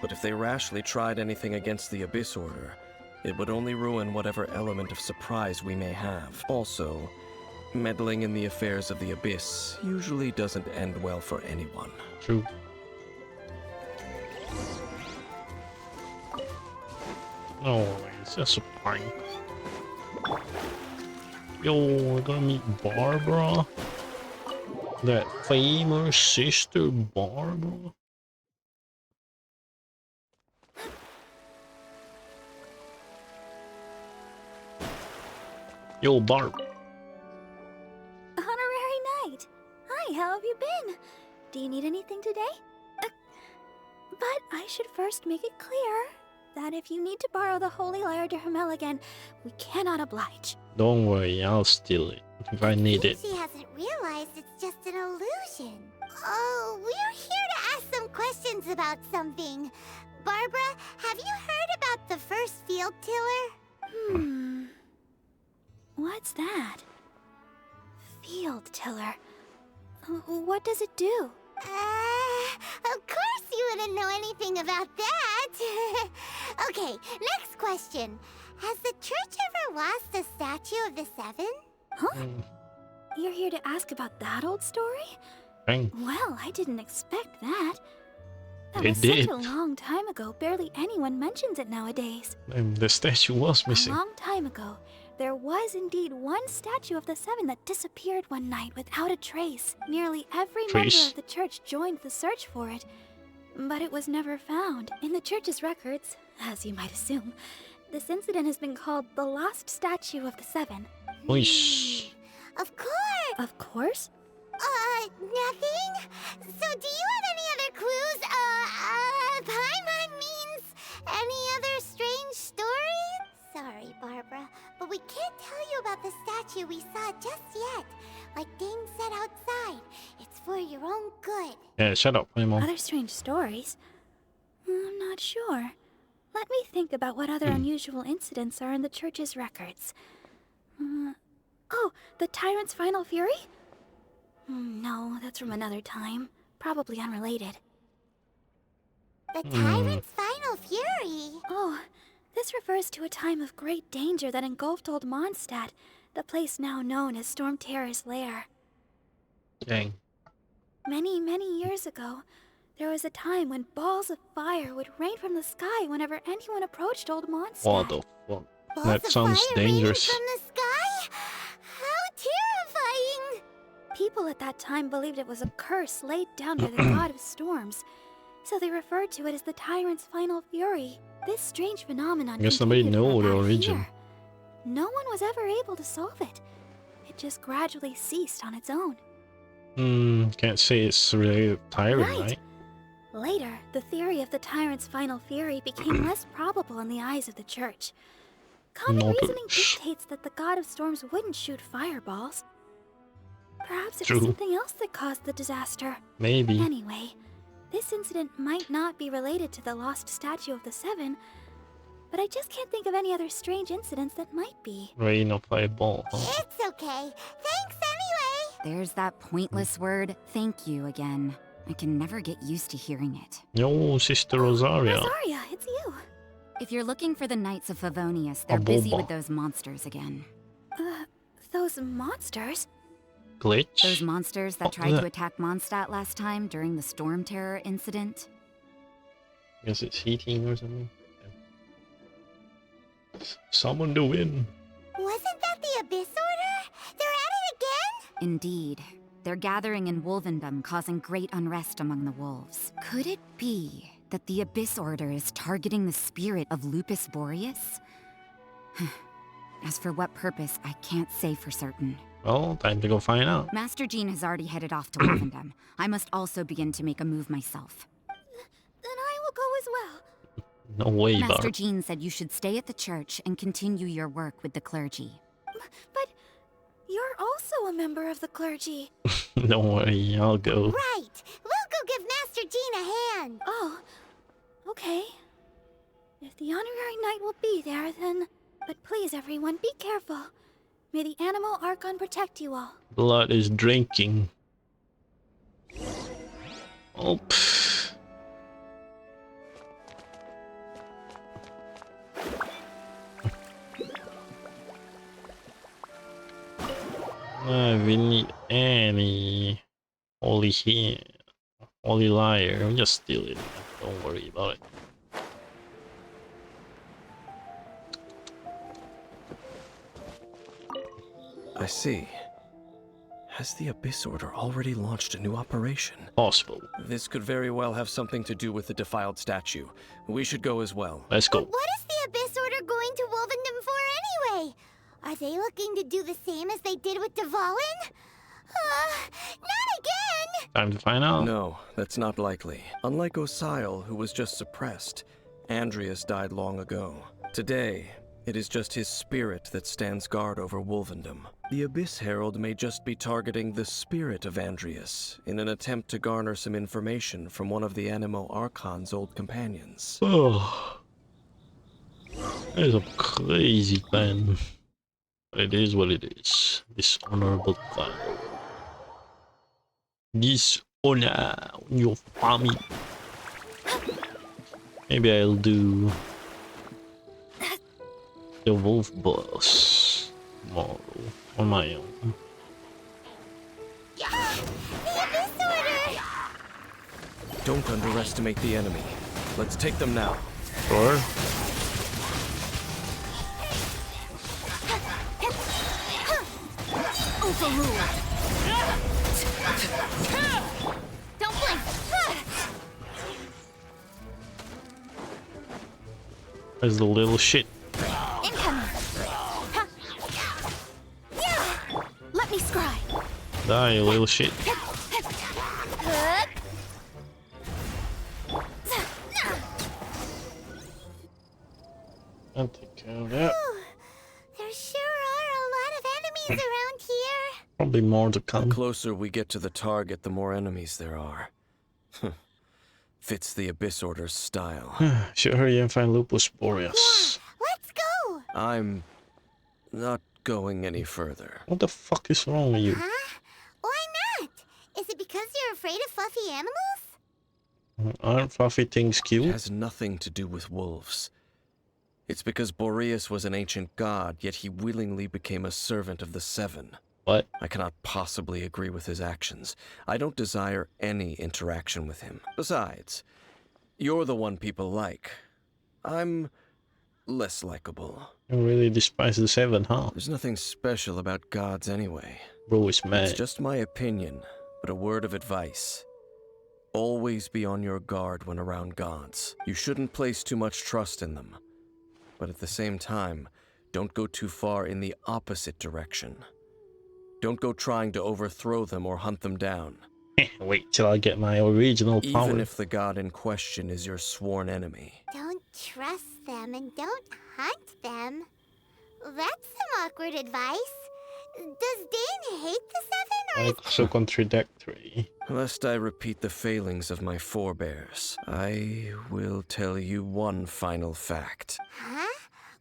But if they rashly tried anything against the Abyss Order, it would only ruin whatever element of surprise we may have. Also, meddling in the affairs of the Abyss usually doesn't end well for anyone.
True. Oh, it's just a prank. Yo, we're gonna meet Barbara. That famous sister Barbara. Yo, Barb.
Honorary Knight. Hi, how have you been? Do you need anything today? But I should first make it clear that if you need to borrow the Holy Lyre to Hermel again, we cannot oblige.
Don't worry, I'll steal it if I need it.
She hasn't realized it's just an illusion. Oh, we're here to ask some questions about something. Barbara, have you heard about the first field tiller?
What's that? Field tiller. What does it do?
Of course you wouldn't know anything about that. Okay, next question. Has the church ever lost a statue of the Seven?
Huh? You're here to ask about that old story?
Dang.
Well, I didn't expect that. That
It
was
did.
such a long time ago, barely anyone mentions it nowadays.
The statue was missing.
A long time ago, there was indeed one statue of the Seven that disappeared one night without a trace. Nearly every member
Trace?
of the church joined the search for it, but it was never found. In the church's records, as you might assume, this incident has been called the Lost Statue of the Seven.
Oish.
Of course.
Of course?
Nothing? So do you have any other clues? Paimon means any other strange stories? Sorry, Barbara, but we can't tell you about the statue we saw just yet. Like Dane said outside, it's for your own good.
Yeah, shut up, my mom.
Other strange stories? I'm not sure. Let me think about what other unusual incidents are in the church's records. Oh, the Tyrant's Final Fury? No, that's from another time. Probably unrelated.
The Tyrant's Final Fury?
Oh, this refers to a time of great danger that engulfed old Mondstadt, the place now known as Storm Terror's lair.
Dang.
Many, many years ago, there was a time when balls of fire would rain from the sky whenever anyone approached old Mondstadt.
What the fuck?
Balls
That
of
sounds
fire raining
dangerous.
from the sky? How terrifying!
People at that time believed it was a curse laid down by the god of storms, so they referred to it as the Tyrant's Final Fury. This strange phenomenon
I guess nobody
continued for
know the
about a
origin.
year. No one was ever able to solve it. It just gradually ceased on its own.
Can't say it's related to Tyrant, right?
later, the theory of the tyrant's final fury became less probable in the eyes of the church. Common reasoning dictates that the god of storms wouldn't shoot fireballs. Perhaps it was something else that caused the disaster.
Maybe.
Anyway, this incident might not be related to the lost statue of the Seven, but I just can't think of any other strange incidents that might be.
Rain of fireball.
It's okay. Thanks anyway.
There's that pointless word, thank you, again. I can never get used to hearing it.
Yo, Sister Rosaria.
Rosaria, it's you.
If you're looking for the Knights of Favonius, they're busy with those monsters again.
Those monsters?
Glitch?
Those monsters that tried to attack Mondstadt last time during the Storm Terror incident?
I guess it's heating or something. Summon the wind.
Wasn't that the Abyss Order? They're at it again?
Indeed. They're gathering in Wolvendom, causing great unrest among the wolves. Could it be that the Abyss Order is targeting the spirit of Lupus Boreas? As for what purpose, I can't say for certain.
Well, time to go find out.
Master Jean has already headed off to Wolvendom. I must also begin to make a move myself.
Then I will go as well.
No way,
Master
Barb.
Jean said you should stay at the church and continue your work with the clergy.
But you're also a member of the clergy.
Don't worry, I'll go.
Right. We'll go give Master Jean a hand.
Oh, okay. If the honorary knight will be there, then... But please, everyone, be careful. May the Animal Archon protect you all.
Blood is drinking. Oh, we need any holy here, holy liar. We just steal it. Don't worry about it.
I see. Has the Abyss Order already launched a new operation?
Possible.
This could very well have something to do with the defiled statue. We should go as well.
Let's go.
But what is the Abyss Order going to Wolvendom for anyway? Are they looking to do the same as they did with Dvalin? Not again!
Time to find out.
No, that's not likely. Unlike Osile, who was just suppressed, Andreas died long ago. Today, it is just his spirit that stands guard over Wolvendom. The Abyss Herald may just be targeting the spirit of Andreas in an attempt to garner some information from one of the Animo Archon's old companions.
Oh, that is a crazy plan. But it is what it is. Dishonorable plan. Dishonor on your family. Maybe I'll do the wolf boss tomorrow on my own.
The Abyss Order!
Don't underestimate the enemy. Let's take them now.
Sure.
Overruled. Don't blink.
There's the little shit.
Incoming. Let me scry.
Die, you little shit. I'll take care of that.
There sure are a lot of enemies around here.
Probably more to come.
The closer we get to the target, the more enemies there are. Fits the Abyss Order's style.
Should hurry and find Lupus Boreas.
Let's go!
I'm not going any further.
What the fuck is wrong with you?
Huh? Why not? Is it because you're afraid of fluffy animals?
Aren't fluffy things cute?
It has nothing to do with wolves. It's because Boreas was an ancient god, yet he willingly became a servant of the Seven.
What?
I cannot possibly agree with his actions. I don't desire any interaction with him. Besides, you're the one people like. I'm less likable.
You really despise the Seven, huh?
There's nothing special about gods anyway.
Bro is mad.
It's just my opinion, but a word of advice. Always be on your guard when around gods. You shouldn't place too much trust in them. But at the same time, don't go too far in the opposite direction. Don't go trying to overthrow them or hunt them down.
Wait till I get my original power.
Even if the god in question is your sworn enemy.
Don't trust them and don't hunt them. That's some awkward advice. Does Dane hate the Seven, or
Like, so contradictory.
Lest I repeat the failings of my forebears, I will tell you one final fact.
Huh?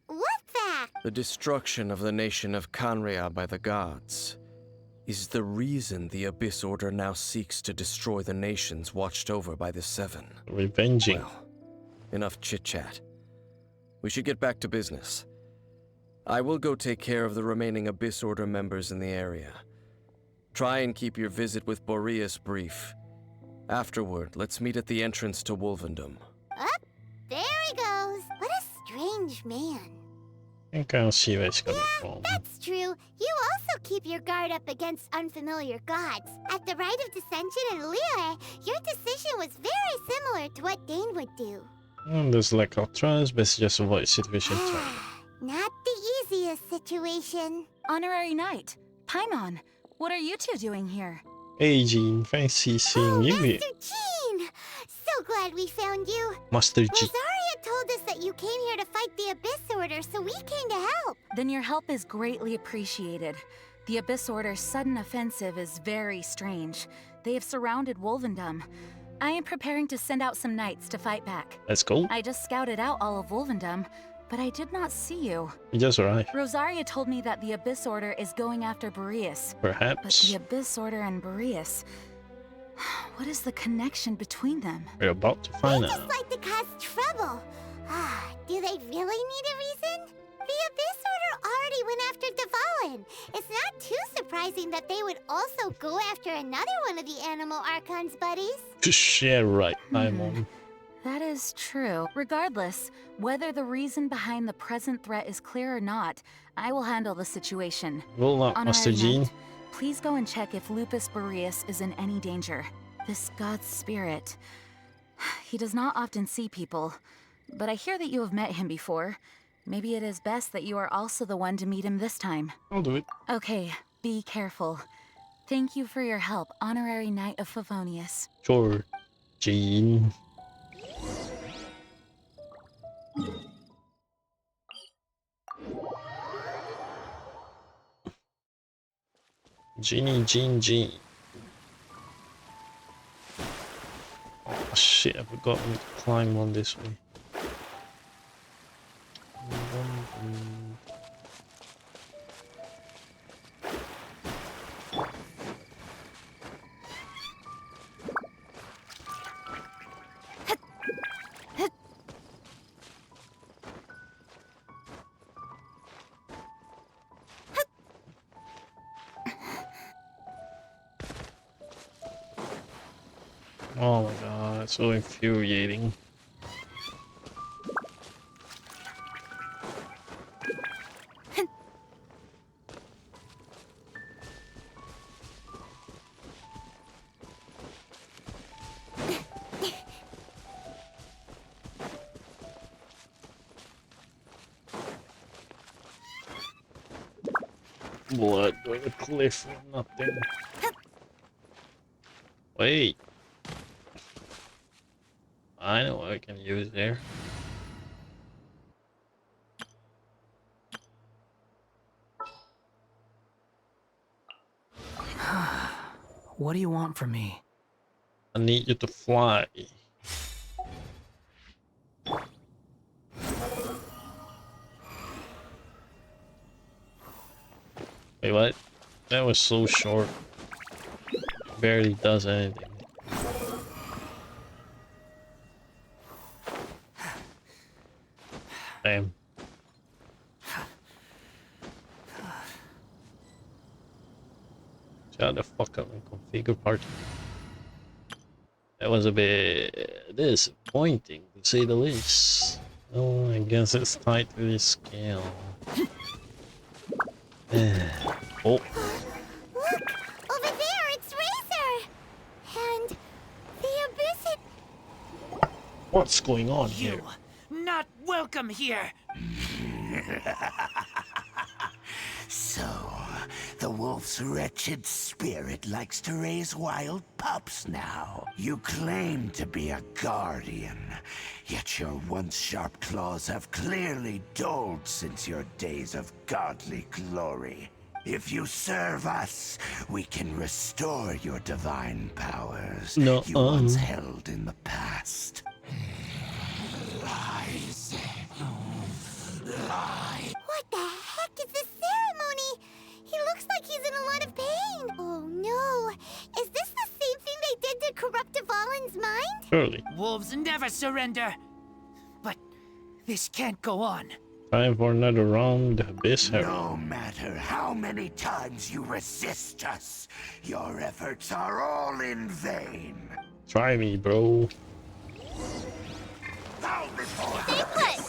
What fact?
The destruction of the nation of Kanria by the gods is the reason the Abyss Order now seeks to destroy the nations watched over by the Seven.
Revenging.
Well, enough chit-chat. We should get back to business. I will go take care of the remaining Abyss Order members in the area. Try and keep your visit with Boreas brief. Afterward, let's meet at the entrance to Wolvendom.
Up, there he goes. What a strange man.
I can't see where it's coming from.
That's true. You also keep your guard up against unfamiliar gods. At the Rite of Dissension in Liyue, your decision was very similar to what Dane would do.
There's lack of trust, best just avoid situation turn.
Not the easiest situation.
Honorary Knight, Paimon, what are you two doing here?
Hey Jean, fancy seeing you here.
Master Jean! So glad we found you.
Master Jean.
Rosaria told us that you came here to fight the Abyss Order, so we came to help.
Then your help is greatly appreciated. The Abyss Order's sudden offensive is very strange. They have surrounded Wolvendom. I am preparing to send out some knights to fight back.
Let's go.
I just scouted out all of Wolvendom, but I did not see you.
You just arrived.
Rosaria told me that the Abyss Order is going after Boreas.
Perhaps.
But the Abyss Order and Boreas... What is the connection between them?
We're about to find out.
They just like to cause trouble. Do they really need a reason? The Abyss Order already went after Devalin. It's not too surprising that they would also go after another one of the Animal Archon's buddies.
Yeah, right, Paimon.
That is true. Regardless, whether the reason behind the present threat is clear or not, I will handle the situation.
Will not, Master Jean.
Knight, please go and check if Lupus Boreas is in any danger. This god's spirit... He does not often see people, but I hear that you have met him before. Maybe it is best that you are also the one to meet him this time.
I'll do it.
Okay, be careful. Thank you for your help, Honorary Knight of Favonius.
Sure, Jean. Jean. Oh shit, I forgot to climb on this way. Oh my god, it's so infuriating. Blood going a cliff for nothing. Wait. I know what I can use there.
What do you want from me?
I need you to fly. Wait, what? That was so short. Barely does anything. Damn. Shut the fuck up and configure party. That was a bit disappointing, to say the least. Oh, I guess it's tied to this scale. Oh.
Look! Over there, it's Razor! And the Abyss...
What's going on here?
Not welcome here!
So, the wolf's wretched spirit likes to raise wild pups now. You claim to be a guardian, yet your once sharp claws have clearly dulled since your days of godly glory. If you serve us, we can restore your divine powers you once held in the past. Lies. Lies.
What the heck is this ceremony? He looks like he's in a lot of pain. Oh no. Is this the same thing they did to corrupt Dvalin's mind?
Surely.
Wolves never surrender. But this can't go on.
Time for another round, Abyss Herald.
No matter how many times you resist us, your efforts are all in vain.
Try me, bro.
Stay put!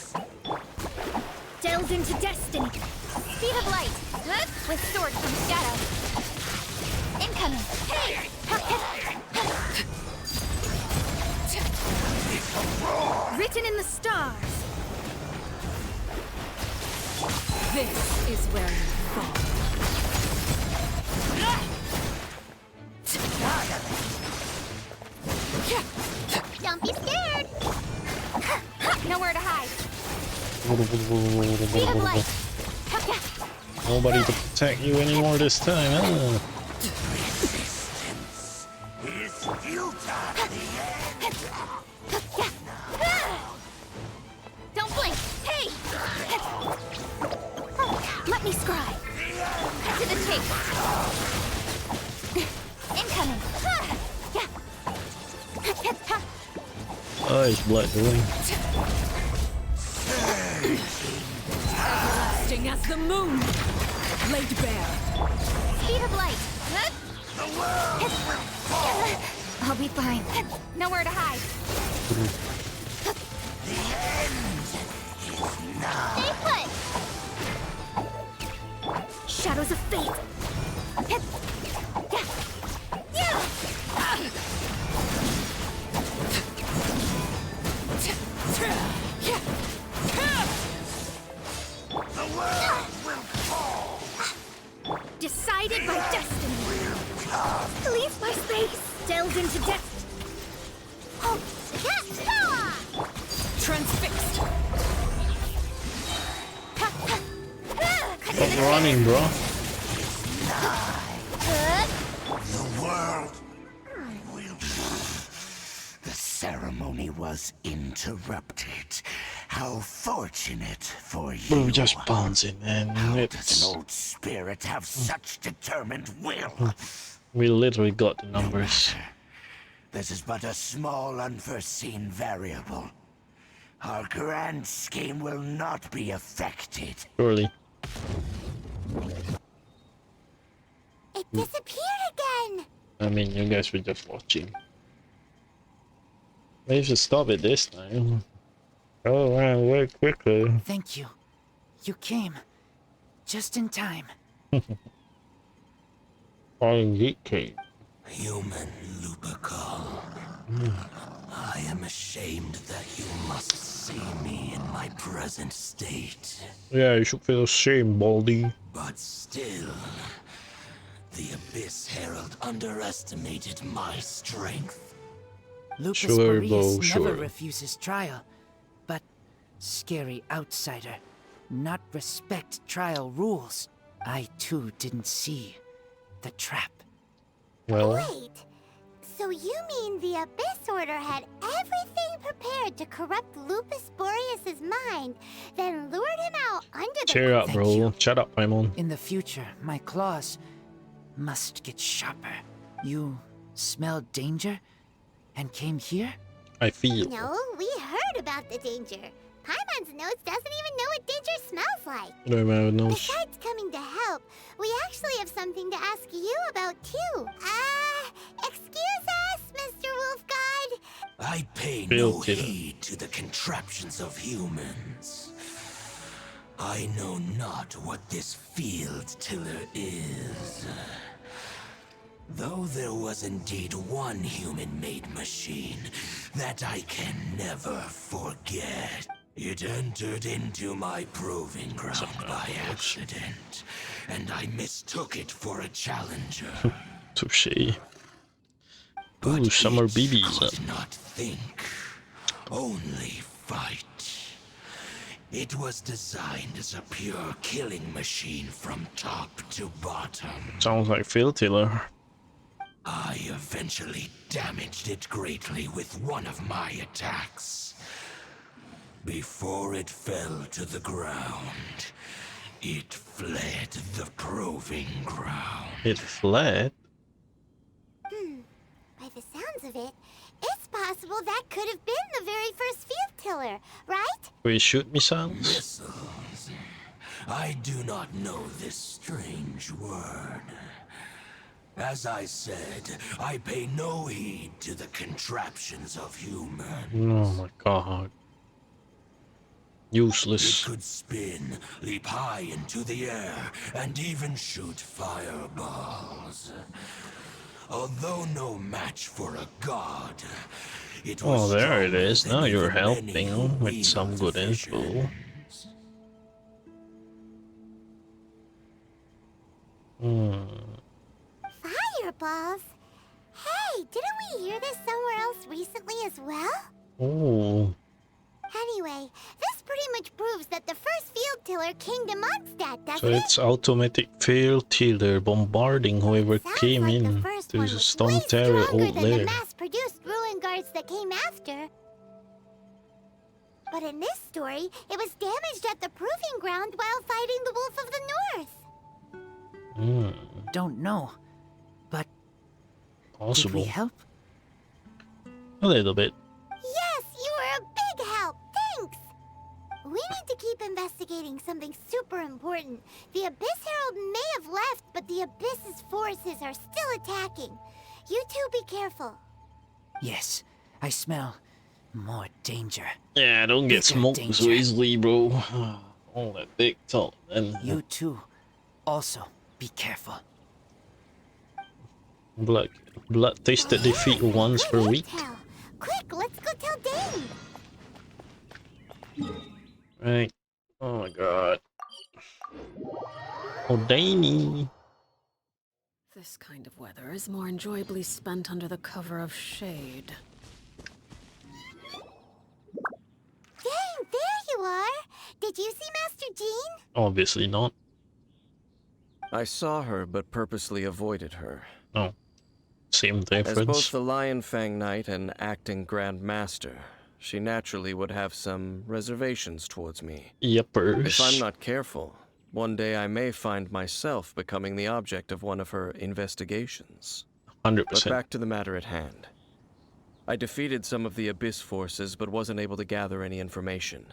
Delve into destiny. Speed of light. With sword from shadow. Incoming. Hey! Written in the stars.
This is where you fall.
Don't be scared. Nowhere to hide.
Speed
of light.
Nobody to protect you anymore this time, huh?
Resistance is futile.
Don't blink. Hey! Let me scry. Cut to the chase. Incoming.
Oh, it's blood doing.
Everlasting as the moon. Laid bare.
Speed of light.
The world will fall.
I'll be fine. Nowhere to hide.
The end is nigh.
Stay put. Shadows of fate.
The world will fall.
Decided by destiny. Leave my space. Delved into depth. Oh, power!
Transfixed.
Stop running, bro.
The world will. The ceremony was interrupted. How fortunate for you.
We're just bouncing, and
How
it's.
does an old spirit have such determined will?
We literally got the numbers.
This is but a small unforeseen variable. Our grand scheme will not be affected.
Surely.
It disappeared again.
I mean, you guys were just watching. Maybe you should stop it this time. Oh wow, work quickly.
Thank you. You came. Just in time.
Geek came.
Human Lupercal. I am ashamed that you must see me in my present state.
Yeah, you should feel shame, Baldy.
But still, the Abyss Herald underestimated my strength.
Lupus
Sure,
Boreas
Bo,
never
sure.
refuses trial. But scary outsider, not respect trial rules. I too didn't see the trap.
Well,
Wait. So you mean the Abyss Order had everything prepared to corrupt Lupus Boreas' mind, then lured him out under the...
cheer up, bro. Shut up, Paimon.
In the future, my claws must get sharper. You smelled danger and came here?
I feel.
No, we heard about the danger. Paimon's nose doesn't even know what danger smells like.
I don't have a nose.
Besides coming to help, we actually have something to ask you about too. Excuse us, Mr. Wolf God.
I pay
Bill
no
Kidder.
heed to the contraptions of humans. I know not what this field tiller is. Though there was indeed one human-made machine that I can never forget. It entered into my proving ground by accident, and I mistook it for a challenger.
Touché. Ooh, summer babies.
Could not think, only fight. It was designed as a pure killing machine from top to bottom.
Sounds like Phil Tiller.
I eventually damaged it greatly with one of my attacks. Before it fell to the ground, it fled the proving ground.
It fled?
By the sounds of it, it's possible that could have been the very first field tiller, right?
We shoot missiles?
Missiles. I do not know this strange word. As I said, I pay no heed to the contraptions of humans.
Oh my god. Useless.
It could spin, leap high into the air, and even shoot fireballs. Although no match for a god, it was
there it
stronger
is.
than
Now you're
even many
helping
who
with some
wield
good
vision.
info.
Fireballs? Hey, didn't we hear this somewhere else recently as well?
Oh.
Anyway, this pretty much proves that the first field tiller came to Mondstadt, doesn't
So
it?
it's automatic field tiller bombarding whoever came in to the Storm Terror
Stronger
old
than the
lair.
mass-produced ruin guards that came after. But in this story, it was damaged at the proving ground while fighting the Wolf of the North.
Don't know, but
Possible.
did we help?
A little bit.
Yes, you were a big help. Thanks. We need to keep investigating something super important. The Abyss Herald may have left, but the Abyss's forces are still attacking. You two be careful.
Yes, I smell more danger.
Yeah, don't get
Bigger
smoked so
danger.
easily, bro. All that big talk. And
You too. Also, be careful.
blood tasted defeat once per week.
Tell. Quick, let's go tell Dane.
Right. Oh my god. Oh, Danny.
This kind of weather is more enjoyably spent under the cover of shade.
Dane, there you are. Did you see Master Jean?
Obviously not.
I saw her, but purposely avoided her.
No. Same
As
difference.
both the Lion Fang Knight and acting Grand Master, she naturally would have some reservations towards me.
Yuppers.
If I'm not careful, one day I may find myself becoming the object of one of her investigations.
100%.
But back to the matter at hand. I defeated some of the Abyss forces, but wasn't able to gather any information.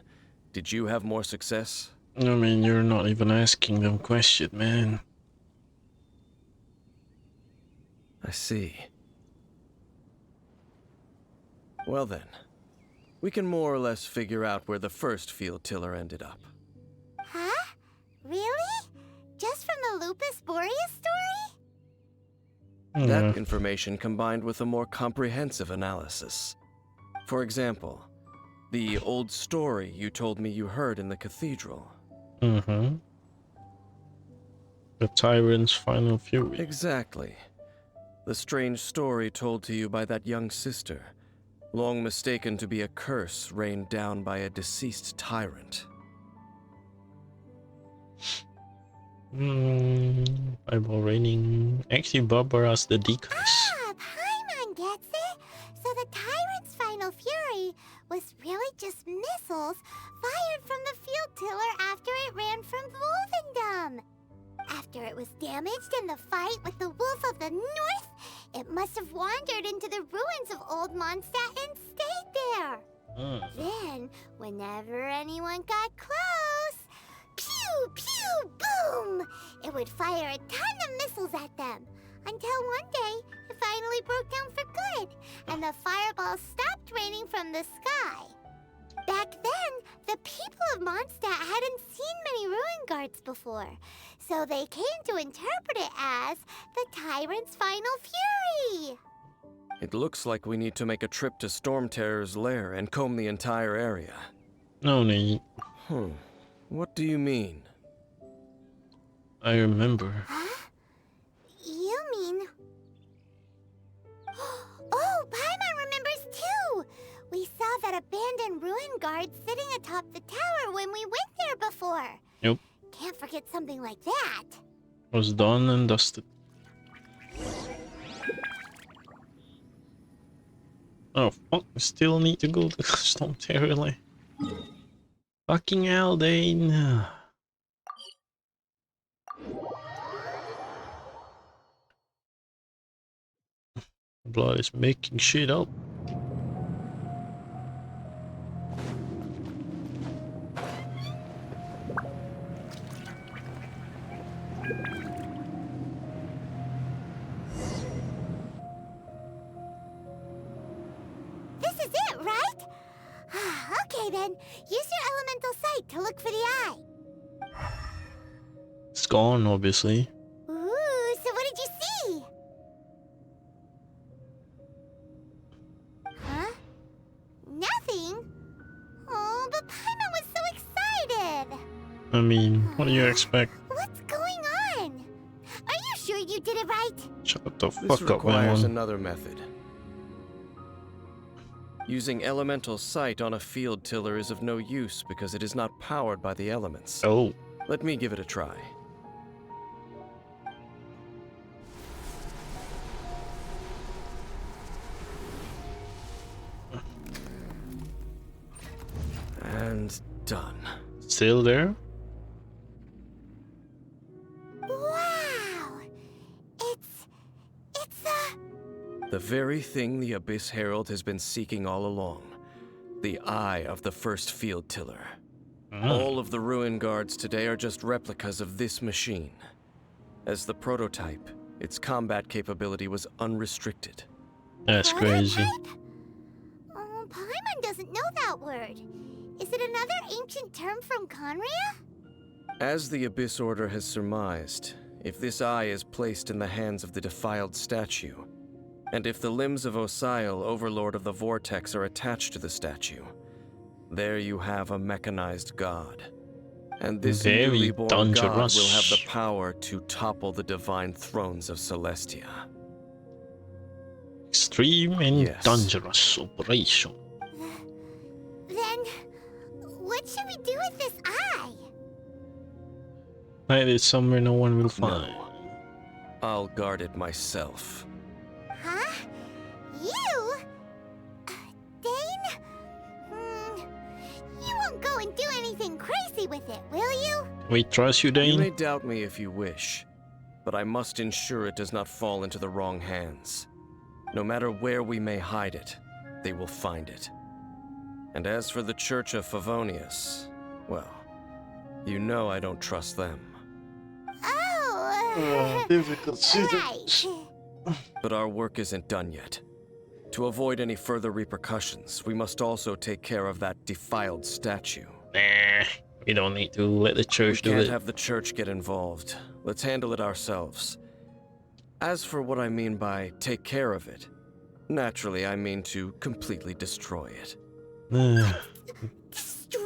Did you have more success?
I mean, you're not even asking them question, man.
I see. Well then, we can more or less figure out where the first field tiller ended up.
Huh? Really? Just from the Lupus Boreas story?
That information combined with a more comprehensive analysis. For example, the old story you told me you heard in the cathedral.
Mm-hmm. The Tyrant's Final Fury.
Exactly. The strange story told to you by that young sister, long mistaken to be a curse rained down by a deceased tyrant.
Eyeball raining. Actually, Barbara's the decoys.
Ah, Paimon gets it. So the Tyrant's Final Fury was really just missiles fired from the field tiller after it ran from Wolvendom. After it was damaged in the fight with the Wolf of the North, it must have wandered into the ruins of Old Mondstadt and stayed there. Then, whenever anyone got close, pew, pew, boom! It would fire a ton of missiles at them. Until one day, it finally broke down for good, and the fireballs stopped raining from the sky. Back then, the people of Mondstadt hadn't seen many ruin guards before, so they came to interpret it as the Tyrant's Final Fury.
It looks like we need to make a trip to Storm Terror's lair and comb the entire area.
No need.
What do you mean?
I remember.
Huh? You mean... Oh, Paimon remembers too! We saw that abandoned ruin guard sitting atop the tower when we went there before.
Yep.
Can't forget something like that.
Was done and dusted. Oh fuck, we still need to go to Storm Terror. Fucking hell, Dane. Blood is making shit up.
This is it, right? Okay then, use your elemental sight to look for the eye.
It's gone, obviously.
Ooh, so what did you see? Huh? Nothing? Oh, but Paimon was so excited!
I mean, what do you expect?
What's going on? Are you sure you did it right?
Shut the
This
fuck up,
requires
man.
another method. Using elemental sight on a field tiller is of no use because it is not powered by the elements.
Oh.
Let me give it a try. And done.
Still there?
Wow! It's
The very thing the Abyss Herald has been seeking all along. The eye of the first field tiller. All of the ruin guards today are just replicas of this machine. As the prototype, its combat capability was unrestricted.
That's crazy.
Oh, Paimon doesn't know that word. Is it another ancient term from Conria?
As the Abyss Order has surmised, if this eye is placed in the hands of the defiled statue, and if the limbs of Osial, Overlord of the Vortex, are attached to the statue, there you have a mechanized god. And this
Very
newly born god
dangerous.
will have the power to topple the divine thrones of Celestia.
Extreme and
Yes.
dangerous operation.
Then, what should we do with this eye?
Hide it somewhere no one will find.
I'll guard it myself.
Huh? You? Dane? You won't go and do anything crazy with it, will you?
We trust you,
You
Dane.
may doubt me if you wish, but I must ensure it does not fall into the wrong hands. No matter where we may hide it, they will find it. And as for the Church of Favonius, well, you know I don't trust them.
Oh,
difficult
right.
But our work isn't done yet. To avoid any further repercussions, we must also take care of that defiled statue.
Nah, we don't need to let the church
We
do
can't
it.
have the church get involved. Let's handle it ourselves. As for what I mean by take care of it, naturally I mean to completely destroy it.
Destroy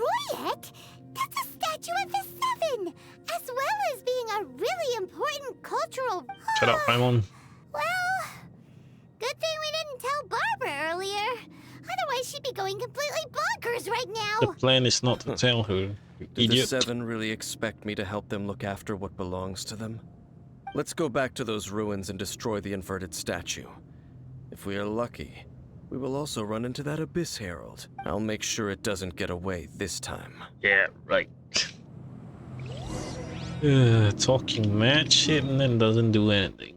it? That's a statue of the Seven, as well as being a really important cultural...
Shut up, Paimon.
Well, good thing we didn't tell Barbara earlier. Otherwise she'd be going completely bonkers right
The
now.
plan is not to tell her, you
Do the
idiot.
Seven really expect me to help them look after what belongs to them? Let's go back to those ruins and destroy the inverted statue. If we are lucky, we will also run into that Abyss Herald. I'll make sure it doesn't get away this time.
Yeah, right. Talking mad shit and then doesn't do anything.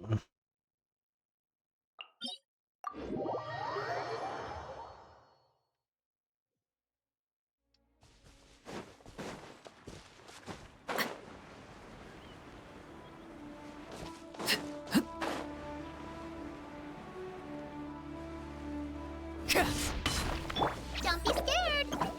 Don't be scared.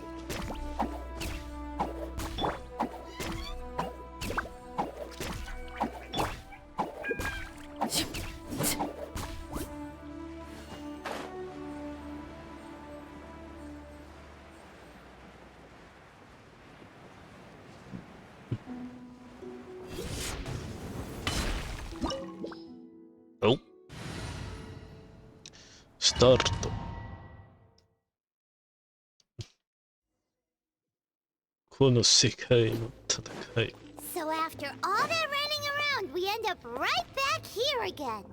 Start.
So after all that running around, we end up right back here again.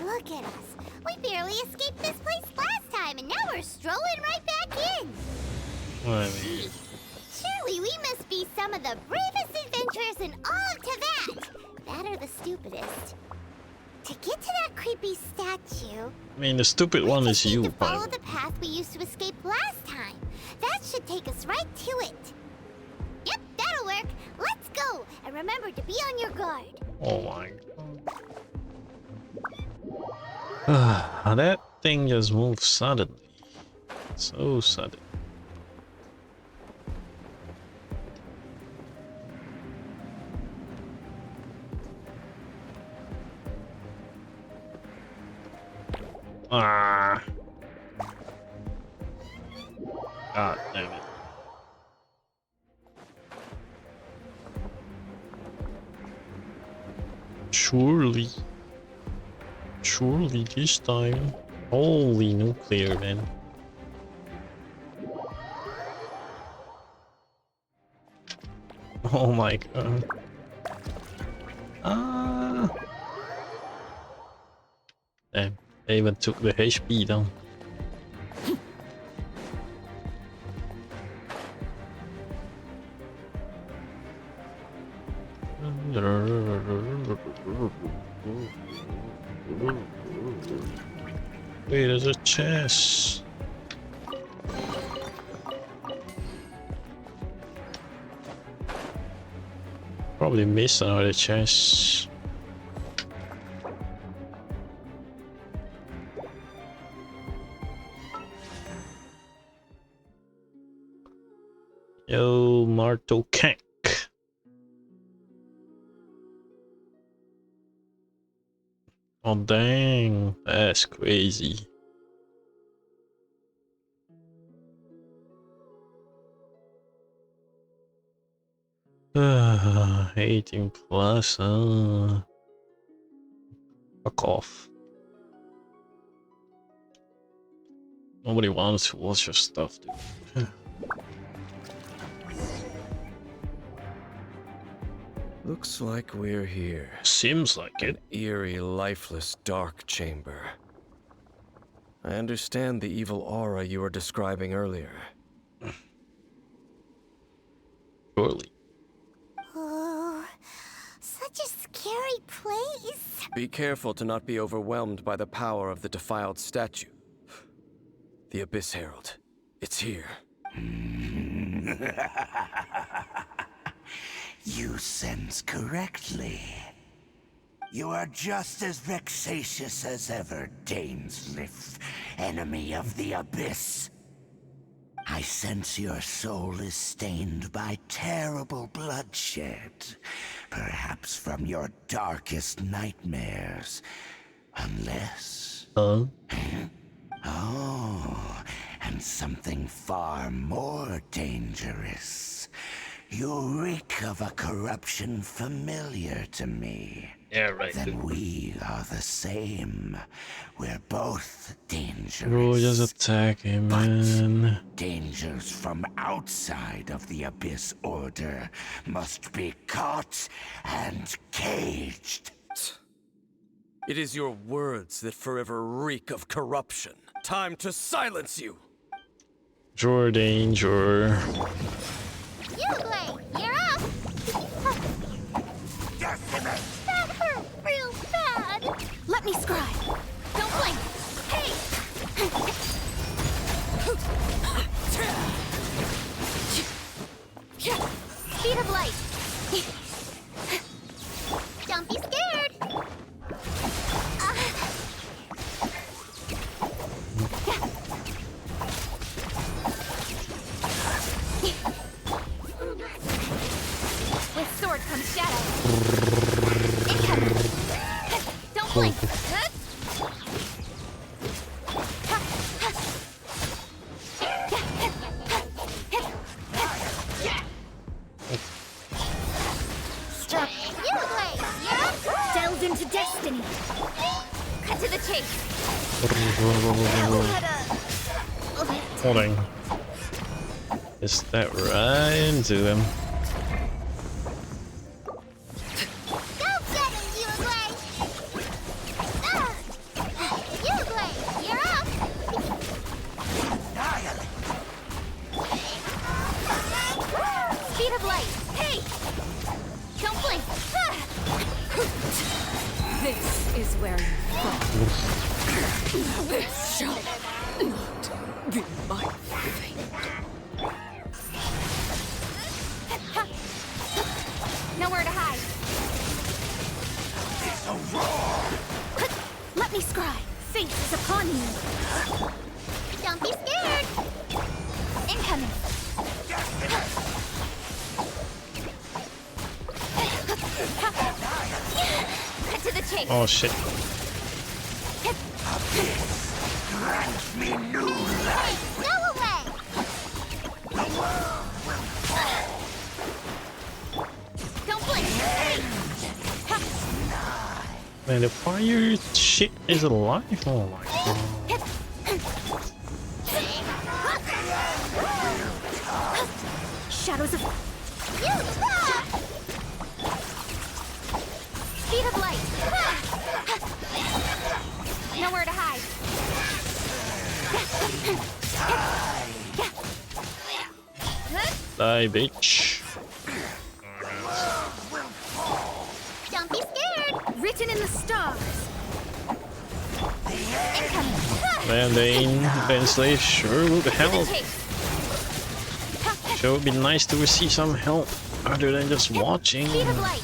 Look at us. We barely escaped this place last time, and now we're strolling right back in. Surely we must be some of the bravest adventurers in all of Teyvat. That or the stupidest. To get to that creepy statue...
I mean, the stupid one is you,
follow the path we used to escape last time. That should take us right to it. Yep, that'll work. Let's go. And remember to be on your guard.
Oh my god. That thing just moved suddenly. So sudden. Ah. God damn it. Surely this time. Holy nuclear, man. Oh my god. Ah. Damn, they even took the HP down. Wait, there's a chest. Probably missed another chest. Yo, Marto Kank. Oh dang, that's crazy. Ah, 18 plus, fuck off. Nobody wants to watch your stuff, dude.
Looks like we're here.
Seems like it.
An eerie, lifeless, dark chamber. I understand the evil aura you were describing earlier.
Surely.
Oh, such a scary place.
Be careful to not be overwhelmed by the power of the defiled statue. The Abyss Herald. It's here.
You sense correctly. You are just as vexatious as ever, dainslef, enemy of the Abyss. I sense your soul is stained by terrible bloodshed, perhaps from your darkest nightmares, unless...
Huh?
Oh, and something far more dangerous. You reek of a corruption familiar to me.
Yeah, right.
Then we are the same. We're both dangerous.
Bro, just attack him, man.
Dangers from outside of the Abyss Order must be caught and caged.
It is your words that forever reek of corruption. Time to silence you!
Draw danger.
Xianglin, you're up! That hurt real bad!
Let me scribe! Don't blink! Hey!
Speed of light! Don't be scared!
With sword comes shadow. Don't blink.
to the chase.
Holding. Just that right into him.
Go get him, Xianglin! Xianglin, you're up!
Speed of light. Hey! Don't blink.
This is where you fall. This shall not be my fate.
Nowhere to hide. Let me scry. Fate is upon you.
Don't be scared!
Incoming. Cut to the chase.
Oh shit.
Grant me new
Hey, go away!
Don't blink.
Man, the fire shit is alive. Oh my god.
Shadows of... Speed of light. Nowhere to hide.
Die, bitch.
Don't be scared!
Written in the stars.
Man, dainslef sure would help. Sure would be nice to receive some help other than just watching.
Speed of light.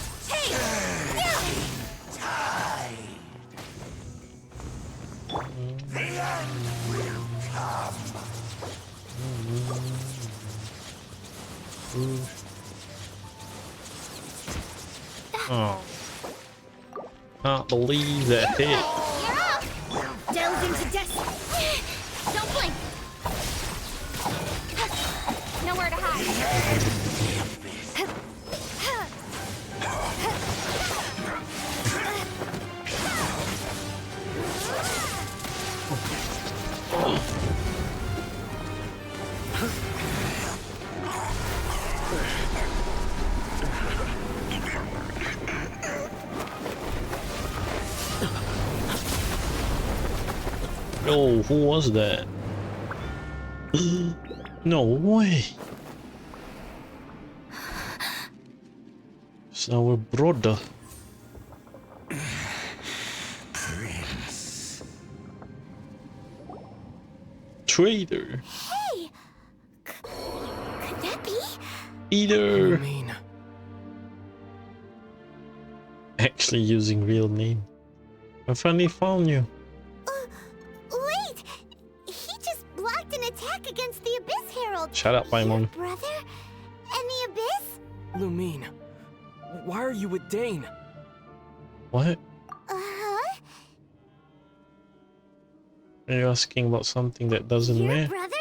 Oh. Can't believe that hit.
You're up. Delve into destiny. Don't blink. Nowhere to hide.
Oh, who was that? No way. It's our brother.
Prince.
Traitor.
Hey! Could that be?
Either.
Mean.
Actually using real name. I finally found you.
Wait! He just blocked an attack against the Abyss Herald.
Shut up, Paimon.
Your brother? And the Abyss?
Lumine, why are you with Dane?
What?
Uh-huh.
Are you asking about something that doesn't
Your
matter?
brother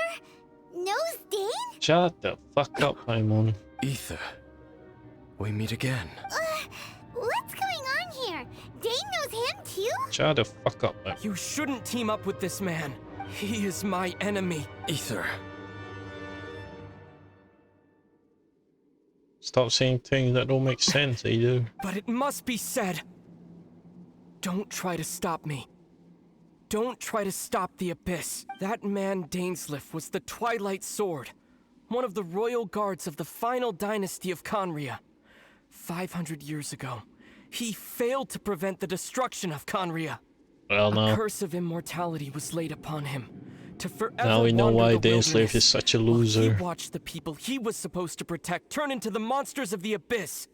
knows Dane?
Shut the fuck up, Paimon.
Ether. We meet again.
What's going on here? Dane knows him too?
Shut the fuck up, man.
You shouldn't team up with this man. He is my enemy.
Ether.
Stop saying things that don't make sense, either.
But it must be said. Don't try to stop me. Don't try to stop the Abyss. That man dainslef was the Twilight Sword, one of the royal guards of the final dynasty of Khaenri'ah. 500 years ago, he failed to prevent the destruction of Khaenri'ah.
Well, no.
A curse of immortality was laid upon him, to forever
Now we know
wander
why
the
dainslef
wilderness,
is such a
while
loser.
He watched the people he was supposed to protect turn into the monsters of the Abyss.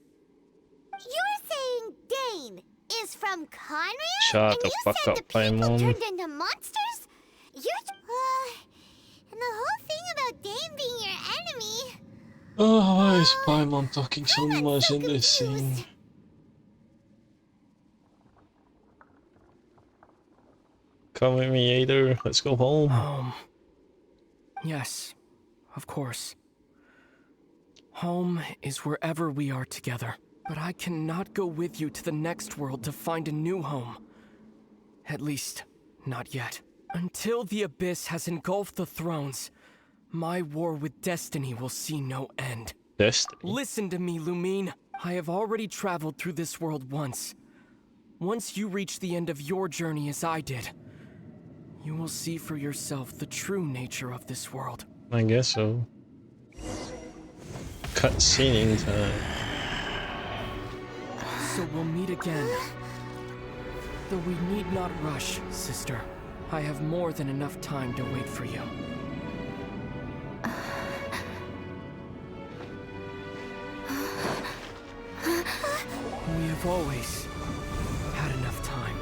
You're saying Dane is from Khaenri'ah?
Shut
and
the
you
fuck
said
up,
the people
Paimon.
turned into monsters? You're... and the whole thing about Dane being your enemy...
Oh, why is Paimon talking so much in this scene? Come with me, Ader. Let's go home.
Yes, of course. Home is wherever we are together. But I cannot go with you to the next world to find a new home. At least, not yet. Until the Abyss has engulfed the thrones, my war with destiny will see no end.
Destiny?
Listen to me, Lumine. I have already traveled through this world once. Once you reach the end of your journey as I did, you will see for yourself the true nature of this world.
I guess so. Cutscene time.
So we'll meet again. Though we need not rush, sister. I have more than enough time to wait for you. We have always had enough time.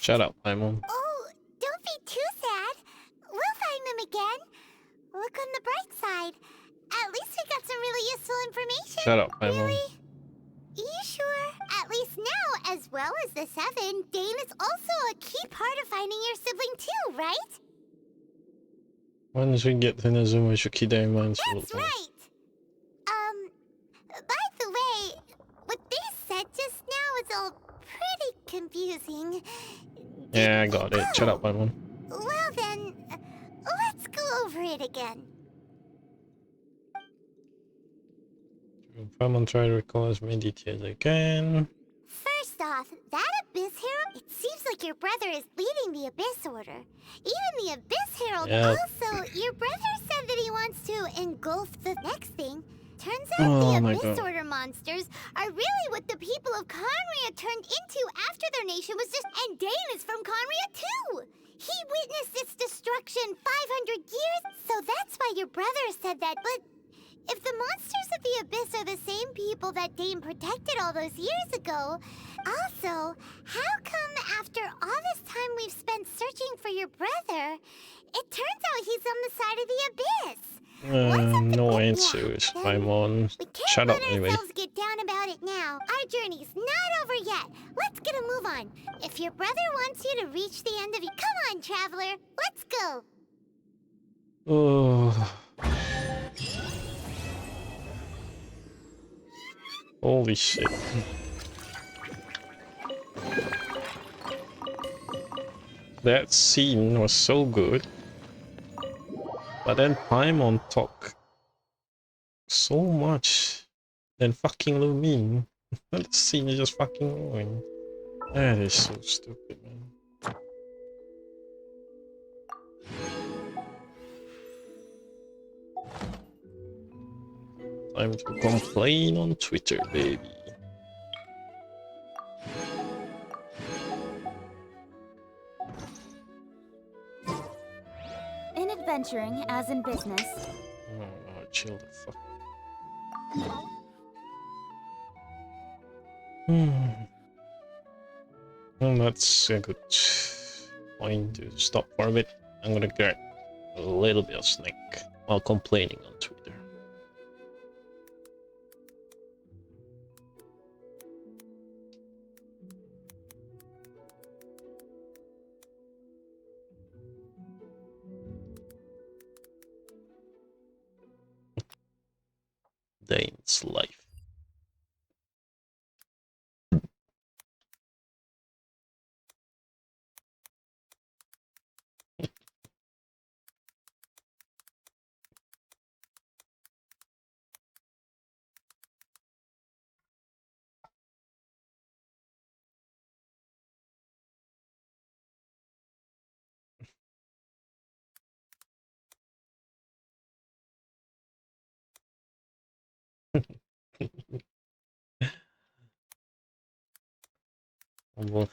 Shut up, Paimon.
Oh, don't be too sad. We'll find them again. Look on the bright side. At least we got some really useful information.
Shut up, Paimon.
Really? You sure? At least now, as well as the Seven, Dane is also a key part of finding your sibling too, right?
Once we get to Nazuma Shukidai,
That's right. By the way, what they said just now is all pretty confusing.
Yeah, I got it. Shut up, Paimon.
Well then, let's go over it again.
Paimon, try to recall as many details as I can.
First off, that Abyss Herald, it seems like your brother is leading the Abyss Order. Even the Abyss Herald also, your brother said that he wants to engulf the next thing. Turns out the Abyss Order monsters are really what the people of Conria turned into after their nation was just... And Dane is from Conria too! He witnessed its destruction 500 years, so that's why your brother said that, but... If the monsters of the Abyss are the same people that Dane protected all those years ago, also, how come after all this time we've spent searching for your brother, it turns out he's on the side of the Abyss?
No answers, Paimon. Shut up, anyway.
Let's get down about it now. Our journey's not over yet. Let's get a move on. If your brother wants you to reach the end of you, come on, traveler. Let's go.
Oh. Holy shit. That scene was so good. But then Paimon talk so much. Then fucking Lumine. That scene is just fucking ruined. That is so stupid, man. Time to complain on Twitter, baby.
In adventuring, as in business.
Oh, chill the fuck. Well, that's a good point to stop for a bit. I'm gonna get a little bit of snack while complaining on Twitter. dainslef. Well,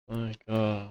My God.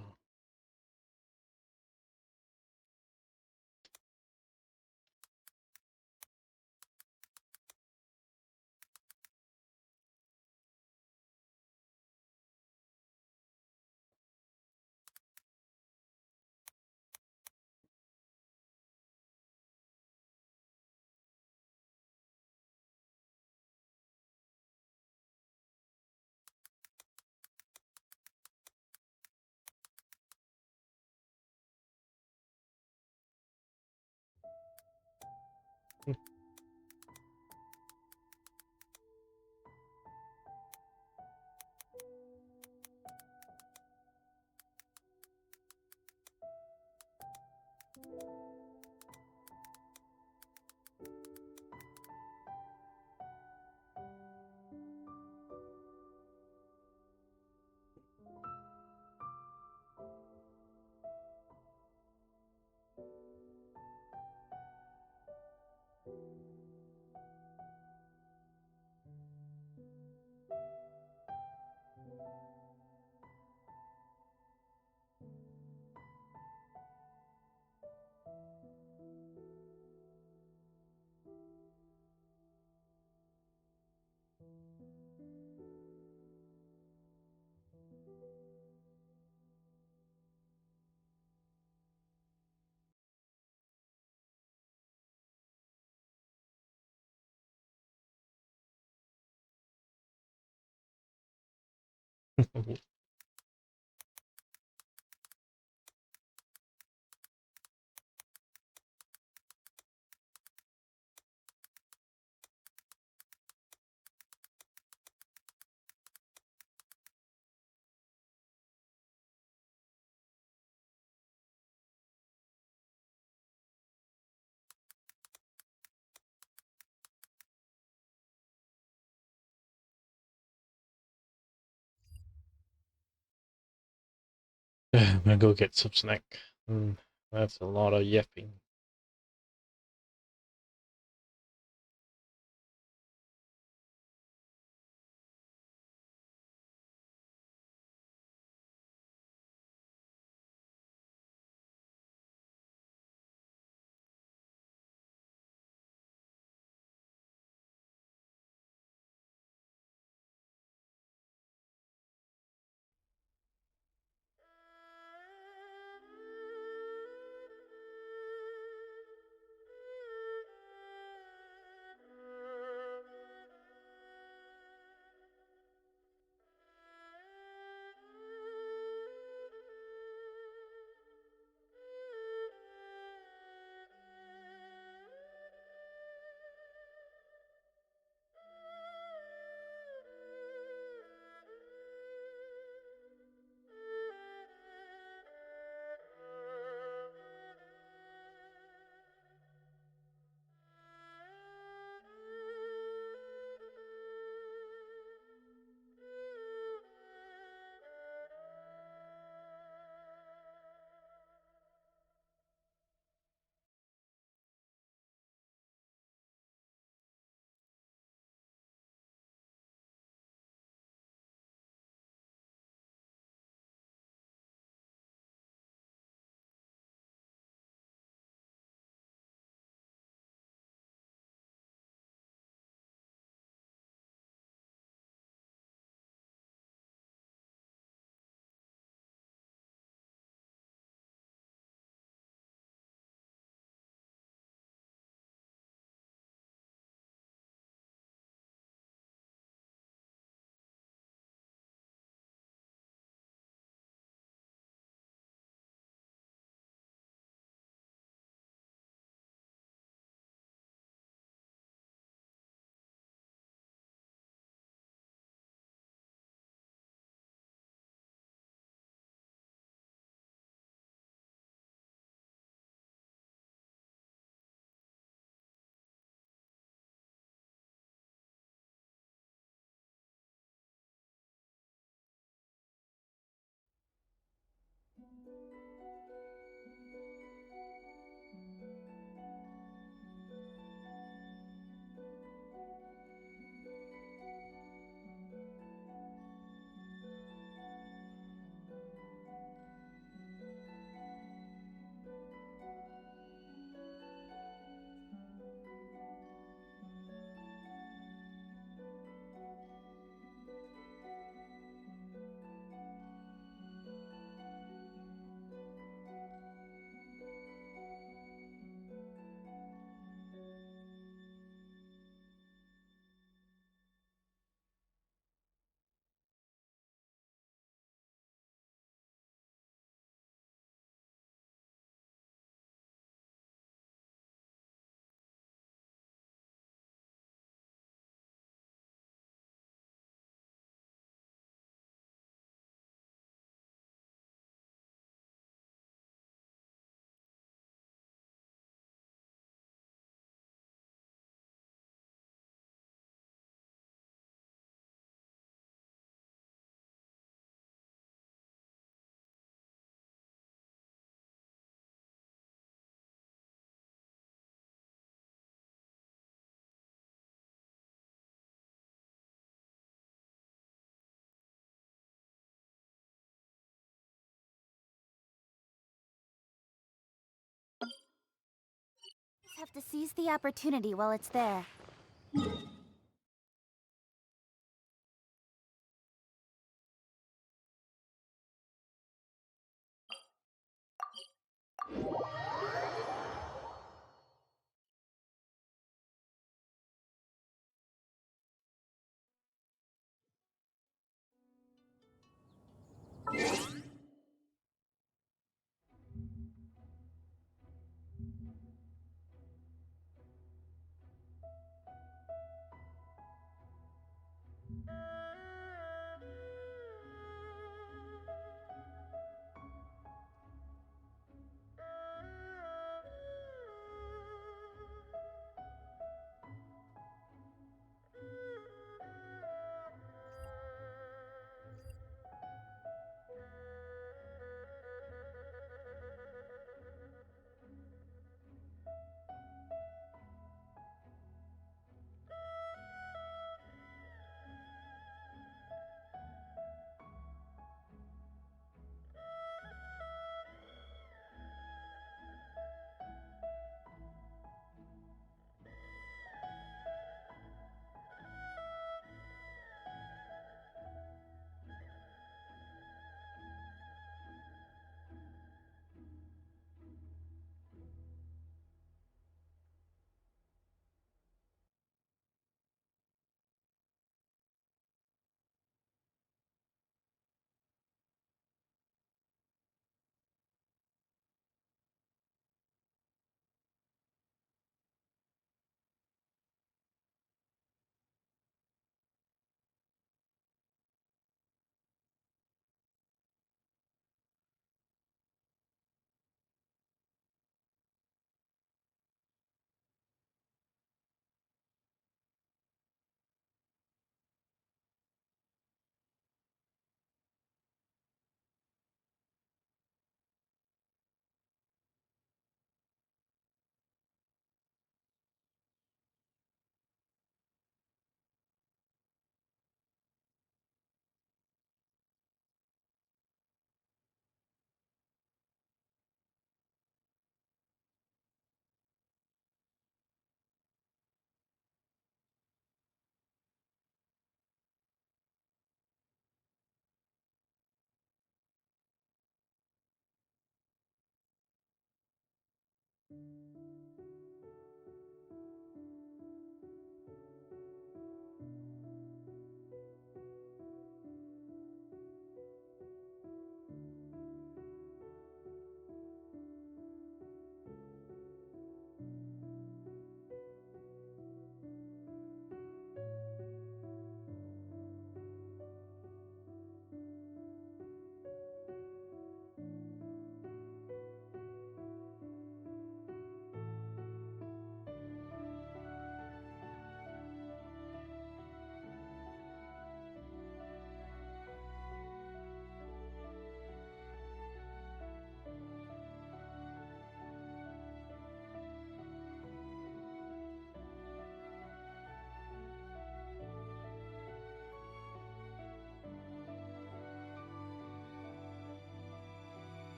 I'm gonna go get some snack. That's a lot of yapping.
have to seize the opportunity while it's there.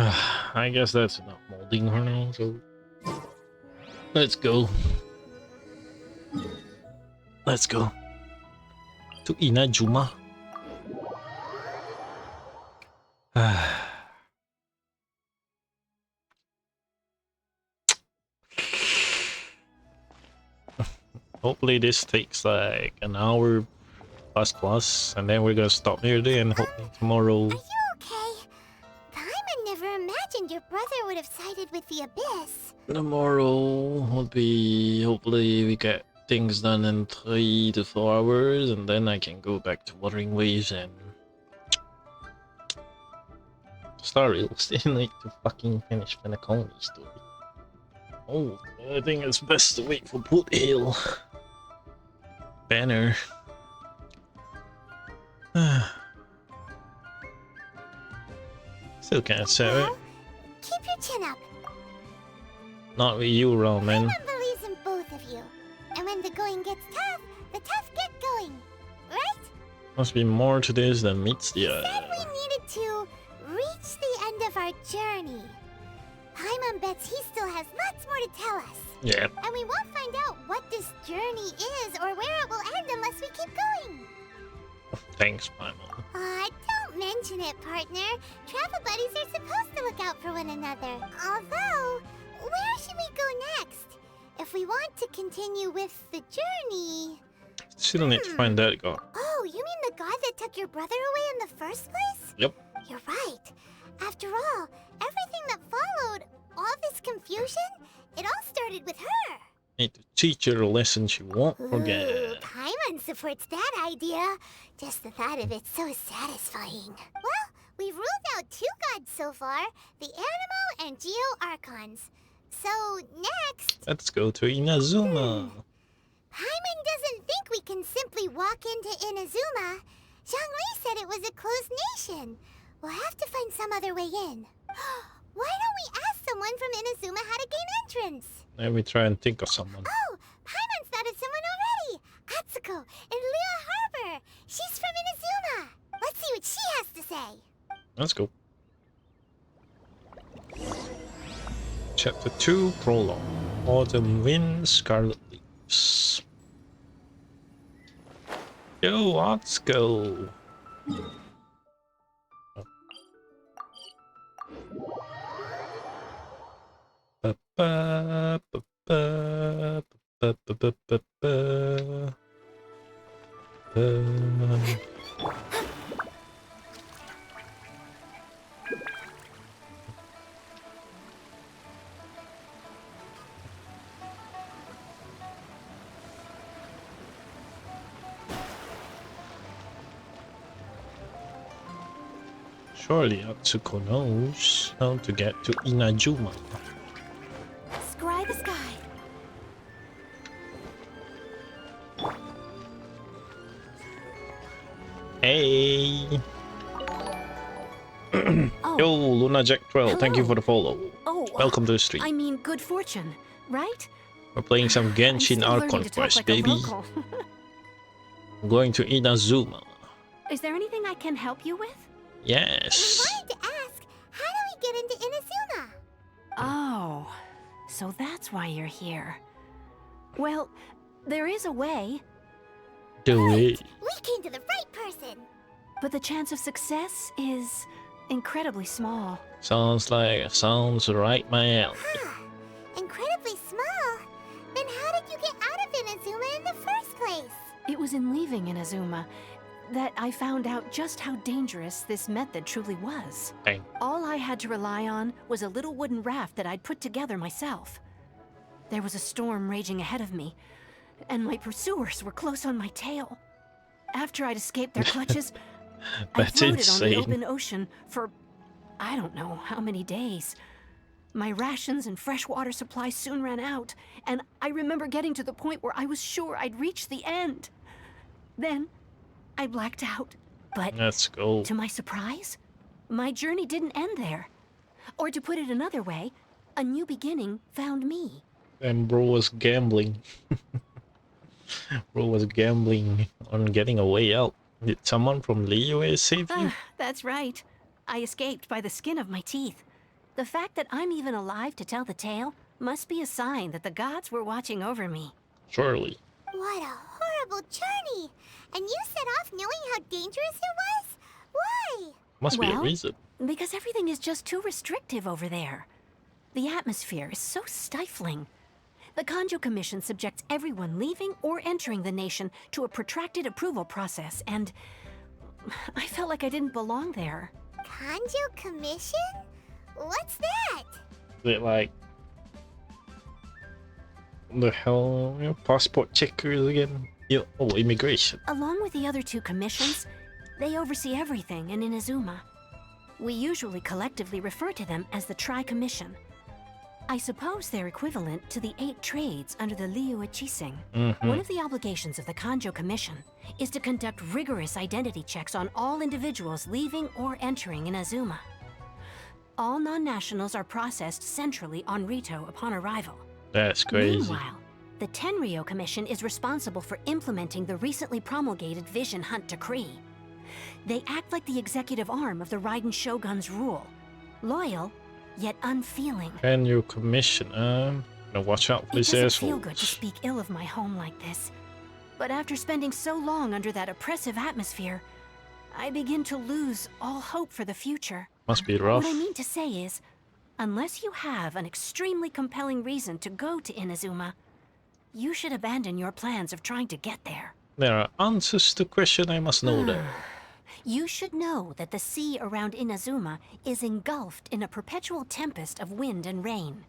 I guess that's enough molding for now, so let's go. Let's go to Inajuma. Hopefully this takes like an hour plus, and then we're gonna stop here today, and hopefully tomorrow.
Are you okay? Paimon never imagined your brother would have sided with the Abyss.
Tomorrow will be, hopefully we get things done in 3 to 4 hours, and then I can go back to Wuthering Waves and Star Rail. Still need to fucking finish Penacony story. Oh, I think it's best to wait for Boot Hill banner. Still can't say it.
Keep your chin up.
Not with you around, man.
Paimon believes in both of you. And when the going gets tough, the tough get going. Right?
Must be more to this than meets the eye.
Said we needed to reach the end of our journey. Paimon bets he still has lots more to tell us.
Yeah.
And we won't find out what this journey is or where it will end unless we keep going.
Thanks, Paimon.
Don't mention it, partner. Travel buddies are supposed to look out for one another. Although, where should we go next? If we want to continue with the journey...
Still need to find that god.
Oh, you mean the god that took your brother away in the first place?
Yep.
You're right. After all, everything that followed, all this confusion, it all started with her.
Need to teach her a lesson she won't forget.
Ooh, Paimon supports that idea. Just the thought of it's so satisfying. Well, we've ruled out 2 gods so far, the Animo and Geo Archons. So, next...
Let's go to Inazuma.
Paimon doesn't think we can simply walk into Inazuma. Xianglin said it was a closed nation. We'll have to find some other way in. Why don't we ask someone from Inazuma how to gain entrance?
Let me try and think of someone.
Oh, Paimon's thought of someone already. Atsuko in Liyue Harbor. She's from Inazuma. Let's see what she has to say.
Let's go. Chapter 2, Prologue. Autumn Wind, Scarlet Leaves. Yo, let's go. Surely Atsuko knows how to get to Inajuma.
Scry the sky.
Hey! Yo, Luna Jack 12, thank you for the follow.
Oh,
welcome to the stream.
I mean, good fortune, right?
We're playing some Genshin Archon Quest, baby. I'm going to Inazuma.
Is there anything I can help you with?
Yes.
I wanted to ask, how do we get into Inazuma?
Oh, so that's why you're here. Well, there is a way.
Do it.
We came to the right person.
But the chance of success is incredibly small.
Sounds right, my alley.
Incredibly small? Then how did you get out of Inazuma in the first place?
It was in leaving Inazuma that I found out just how dangerous this method truly was.
Dang.
All I had to rely on was a little wooden raft that I'd put together myself. There was a storm raging ahead of me, and my pursuers were close on my tail. After I'd escaped their clutches, I floated on the open ocean for I don't know how many days. My rations and freshwater supply soon ran out, and I remember getting to the point where I was sure I'd reached the end. Then I blacked out, but
let's go.
To my surprise, my journey didn't end there. Or to put it another way, a new beginning found me.
And bro was gambling. Bro was gambling on getting a way out. Did someone from Liyue save you?
That's right. I escaped by the skin of my teeth.
The fact that I'm even alive to tell the tale must be a sign that the gods were watching over me.
Surely.
What a horrible journey! And you set off knowing how dangerous it was? Why?
Must be a
Well,
reason.
because everything is just too restrictive over there. The atmosphere is so stifling. The Kanjo Commission subjects everyone leaving or entering the nation to a protracted approval process, and I felt like I didn't belong there.
Kanjo Commission? What's that?
Is it like the hell, you know, passport checkers again? Yeah, oh, immigration.
Along with the other two commissions, they oversee everything in Inazuma. We usually collectively refer to them as the Tri-Commission. I suppose they're equivalent to the 8 trades under the Liu Ichising. One of the obligations of the Kanjo Commission is to conduct rigorous identity checks on all individuals leaving or entering Inazuma. All non-nationals are processed centrally on Rito upon arrival.
That's crazy.
Meanwhile, the Tenryo Commission is responsible for implementing the recently promulgated Vision Hunt Decree. They act like the executive arm of the Raiden Shogun's rule. Loyal, yet unfeeling.
And your commission, now watch out for
It
these
doesn't
assholes.
feel good to speak ill of my home like this. But after spending so long under that oppressive atmosphere, I begin to lose all hope for the future.
Must be rough.
What I mean to say is, unless you have an extremely compelling reason to go to Inazuma, you should abandon your plans of trying to get there.
There are answers to question I must know there.
You should know that the sea around Inazuma is engulfed in a perpetual tempest of wind and rain.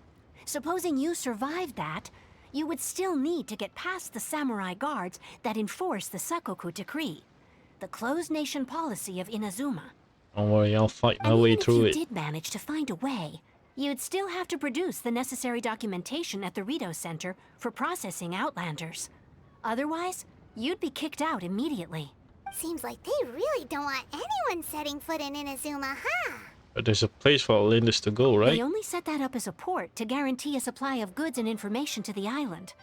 Supposing you survived that, you would still need to get past the samurai guards that enforce the Sakoku Decree, the closed nation policy of Inazuma.
Don't worry, I'll fight my
And
way
even
through
if
it.
you did manage to find a way, you'd still have to produce the necessary documentation at the Rito Center for processing Outlanders. Otherwise, you'd be kicked out immediately.
Seems like they really don't want anyone setting foot in Inazuma, huh?
But there's a place for Outlanders to go, right?
They only set that up as a port to guarantee a supply of goods and information to the island.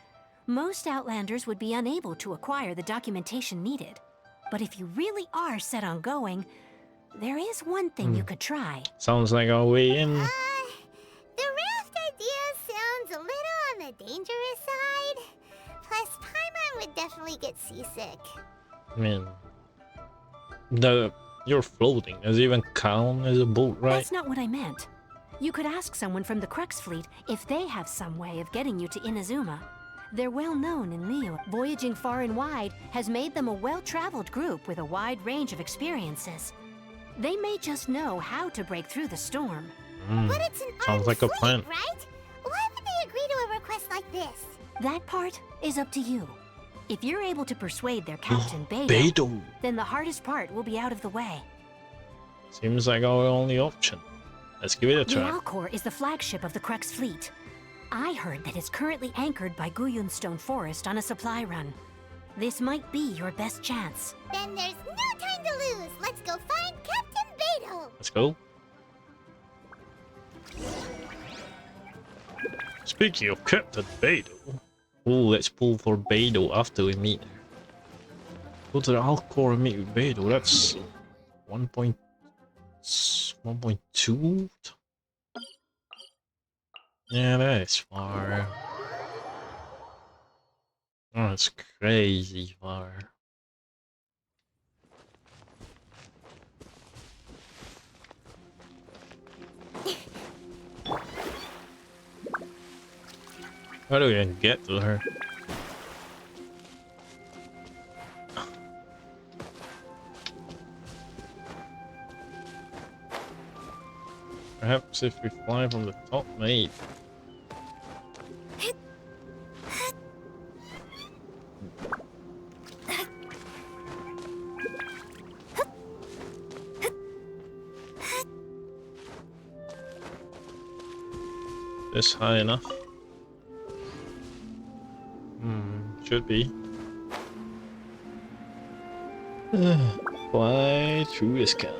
Most Outlanders would be unable to acquire the documentation needed. But if you really are set on going, there is one thing you could try.
Sounds like our way in.
The raft idea sounds a little on the dangerous side. Plus, Paimon would definitely get seasick.
I mean, you're floating. Does it even count as a boat, right?
That's not what I meant. You could ask someone from the Crux fleet if they have some way of getting you to Inazuma. They're well known in Liyue. Voyaging far and wide has made them a well-traveled group with a wide range of experiences. They may just know how to break through the storm.
But it's an
Sounds
armed
like a
fleet,
plan.
right? Why would they agree to a request like this?
That part is up to you. If you're able to persuade their captain, Beidou,
Beidou.
then the hardest part will be out of the way.
Seems like our only option. Let's give it a
The
try.
Alcor is the flagship of the Crux fleet. I heard that it's currently anchored by Guyunstone Forest on a supply run. This might be your best chance.
Then there's no time to lose. Let's go find Captain Beidou.
Let's go. Speaking of Captain Beidou, let's pull for Beidou after we meet her. Go to the Alcor and meet with Beidou. That's 1.2. Yeah, that is far. Oh, it's crazy far. How do we even get to her? Perhaps if we fly from the top, maybe. This high enough? Should be. Fly through this camp.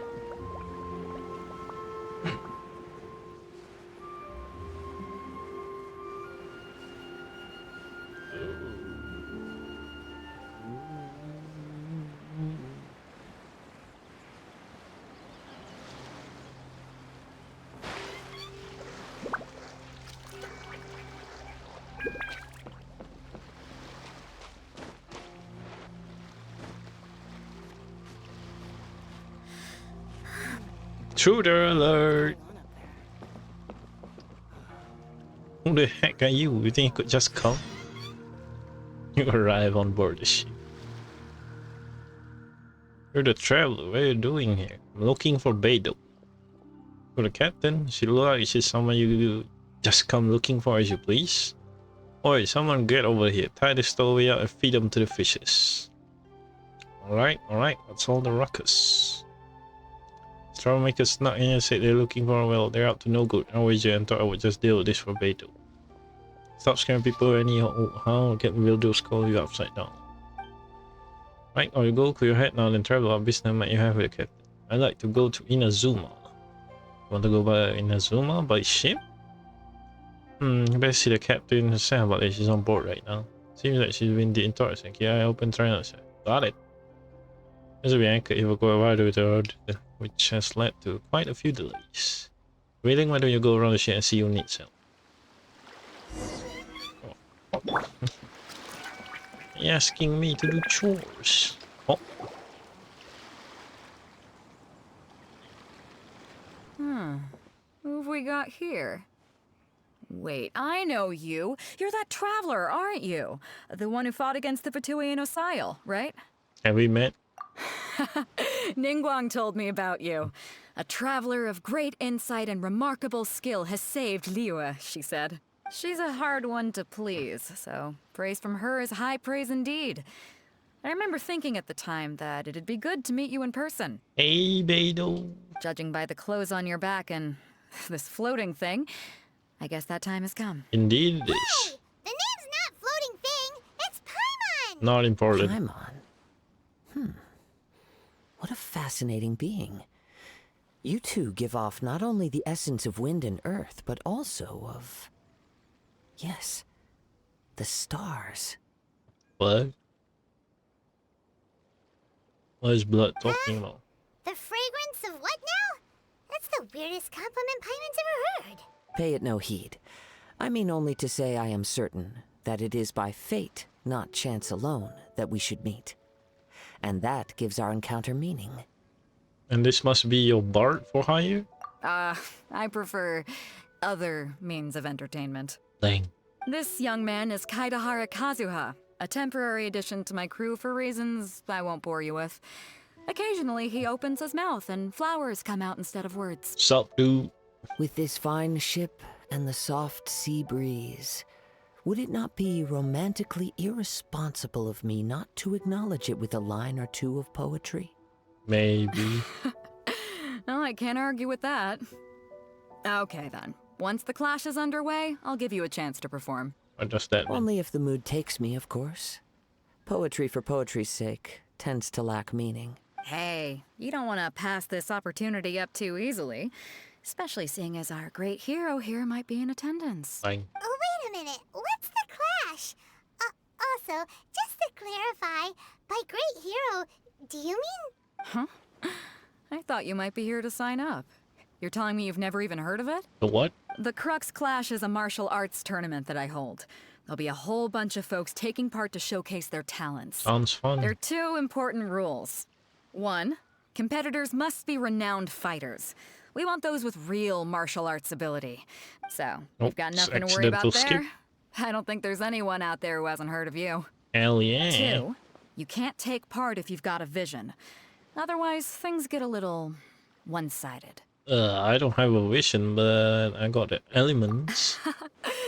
Intruder alert! Who the heck are you? You think you could just come? You arrive on board the ship. You're the traveler. What are you doing here? I'm looking for Beidou. For the captain? She look like she's someone you just come looking for as you please. Oi, someone get over here. Tie the stowaway out and feed them to the fishes. Alright, what's all the ruckus? Troublemakers snuck in and said they're looking for well, they're up to no good. I was and thought I would just deal with this for Beidou. Stop scaring people anyhow, get Wildo's call you upside down. Right, or you go clear your head now and travel. What business might you have with the captain? I'd like to go to Inazuma. Want to go by Inazuma by ship? You better see the captain herself, but she's on board right now. Seems like she's been in touch. Yeah, I open train. Got it. This will be anchored if we go wide with the road, which has led to quite a few delays. Waiting, why don't you go around the ship and see who needs help? Oh. You're asking me to do chores. Oh.
Who have we got here? Wait, I know you. You're that traveler, aren't you? The one who fought against the Fatui and Osile, right?
Have we met?
Ningguang told me about you. A traveler of great insight and remarkable skill has saved Liyue, she said. She's a hard one to please, so praise from her is high praise indeed. I remember thinking at the time that it'd be good to meet you in person.
Hey, Beidou.
Judging by the clothes on your back and this floating thing, I guess that time has come.
Indeed it is.
Hey! The name's not Floating Thing, it's Paimon!
Not important.
Paimon? What a fascinating being. You two give off not only the essence of wind and earth, but also of... yes, the stars.
What? What is Blood talking about?
The fragrance of what now? That's the weirdest compliment Paimon's ever heard.
Pay it no heed. I mean only to say I am certain that it is by fate, not chance alone, that we should meet. And that gives our encounter meaning.
And this must be your Bard for hire?
I prefer other means of entertainment.
Dang.
This young man is Kaidahara Kazuha, a temporary addition to my crew for reasons I won't bore you with. Occasionally he opens his mouth and flowers come out instead of words.
Sup, dude?
With this fine ship and the soft sea breeze, would it not be romantically irresponsible of me not to acknowledge it with a line or two of poetry?
Maybe.
Well, I can't argue with that. Okay then. Once the clash is underway, I'll give you a chance to perform.
What does that mean?
Only if the mood takes me, of course. Poetry for poetry's sake tends to lack meaning.
Hey, you don't want to pass this opportunity up too easily. Especially seeing as our great hero here might be in attendance.
Fine.
Oh, wait a minute. What's the clash? Also, just to clarify, by great hero, do you mean...
Huh? I thought you might be here to sign up. You're telling me you've never even heard of it?
The what?
The Crux Clash is a martial arts tournament that I hold. There'll be a whole bunch of folks taking part to showcase their talents.
Sounds fun.
There are 2 important rules. 1, competitors must be renowned fighters. We want those with real martial arts ability. So, you've got nothing to worry about there.
Skip.
I don't think there's anyone out there who hasn't heard of you.
Hell yeah.
2, you can't take part if you've got a vision. Otherwise, things get a little one-sided.
I don't have a vision, but I got the elements.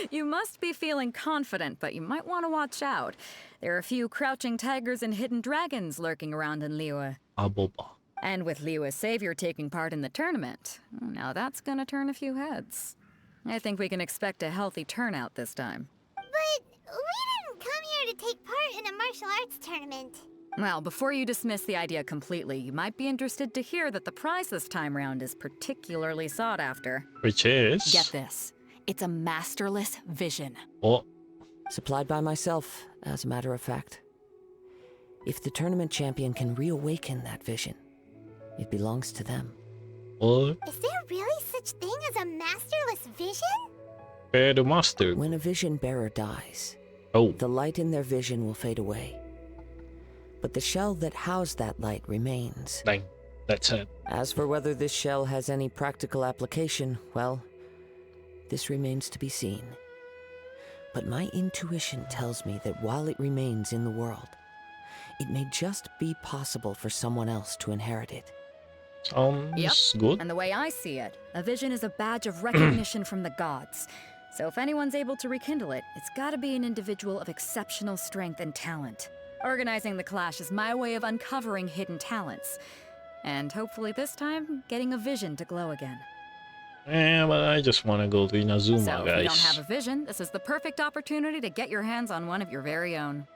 You must be feeling confident, but you might want to watch out. There are a few crouching tigers and hidden dragons lurking around in Liyue.
Aboba.
And with Liyue's savior taking part in the tournament, now that's gonna turn a few heads. I think we can expect a healthy turnout this time.
But we didn't come here to take part in a martial arts tournament.
Well, before you dismiss the idea completely, you might be interested to hear that the prize this time round is particularly sought after.
Which is?
Get this. It's a masterless vision.
What?
Supplied by myself, as a matter of fact. If the tournament champion can reawaken that vision, it belongs to them.
What?
Is there really such thing as a masterless vision?
Bear the master.
When a vision bearer dies, the light in their vision will fade away. But the shell that housed that light remains.
Dang. That's it.
As for whether this shell has any practical application, well, this remains to be seen. But my intuition tells me that while it remains in the world, it may just be possible for someone else to inherit it.
Sounds good.
And the way I see it, a vision is a badge of recognition from the gods. So if anyone's able to rekindle it, it's gotta be an individual of exceptional strength and talent. Organizing the clash is my way of uncovering hidden talents. And hopefully this time, getting a vision to glow again.
Yeah, but I just want to go to Inazuma,
So
guys.
if you don't have a vision, this is the perfect opportunity to get your hands on one of your very own.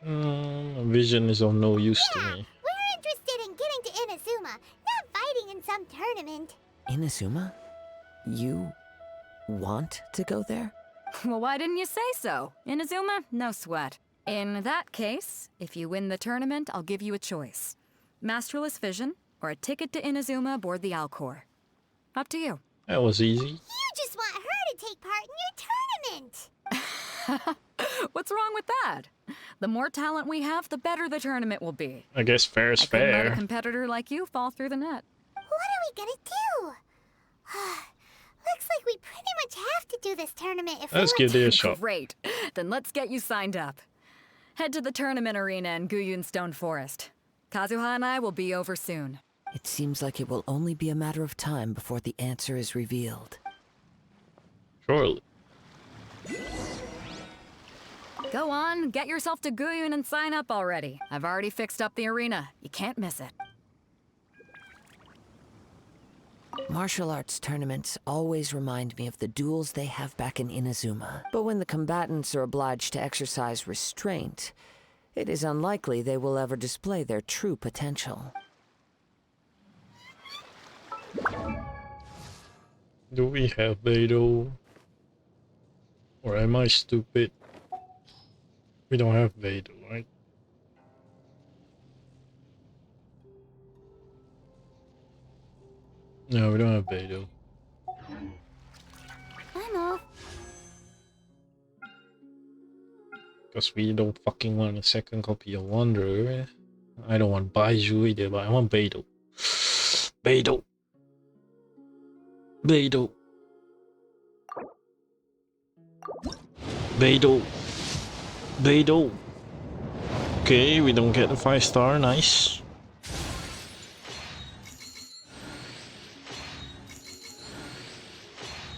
A vision is of no use to me.
We're interested in getting to Inazuma, not fighting in some tournament.
Inazuma? You want to go there?
Well, why didn't you say so? Inazuma, no sweat. In that case, if you win the tournament, I'll give you a choice. Masterless vision, or a ticket to Inazuma aboard the Alcor. Up to you.
That was easy.
You just want her to take part in your tournament.
What's wrong with that? The more talent we have, the better the tournament will be.
I guess fair is
I couldn't let a
fair.
competitor like you fall through the net.
What are we gonna do? Looks like we pretty much have to do this tournament if
Let's
we
give it a shot.
Great. Then let's get you signed up. Head to the tournament arena in Guyun Stone Forest. Kazuha and I will be over soon.
It seems like it will only be a matter of time before the answer is revealed.
Surely.
Go on, get yourself to Guyun and sign up already. I've already fixed up the arena. You can't miss it.
Martial arts tournaments always remind me of the duels they have back in Inazuma. But when the combatants are obliged to exercise restraint, it is unlikely they will ever display their true potential.
Do we have Beidou? Or am I stupid? We don't have Beidou, right? No, we don't have Beidou.
I know.
Because we don't fucking want a second copy of Wanderer. I don't want Baiju either, but I want Beidou. Beidou. Beidou. Beidou. Beidou. Okay, we don't get the 5-star, nice.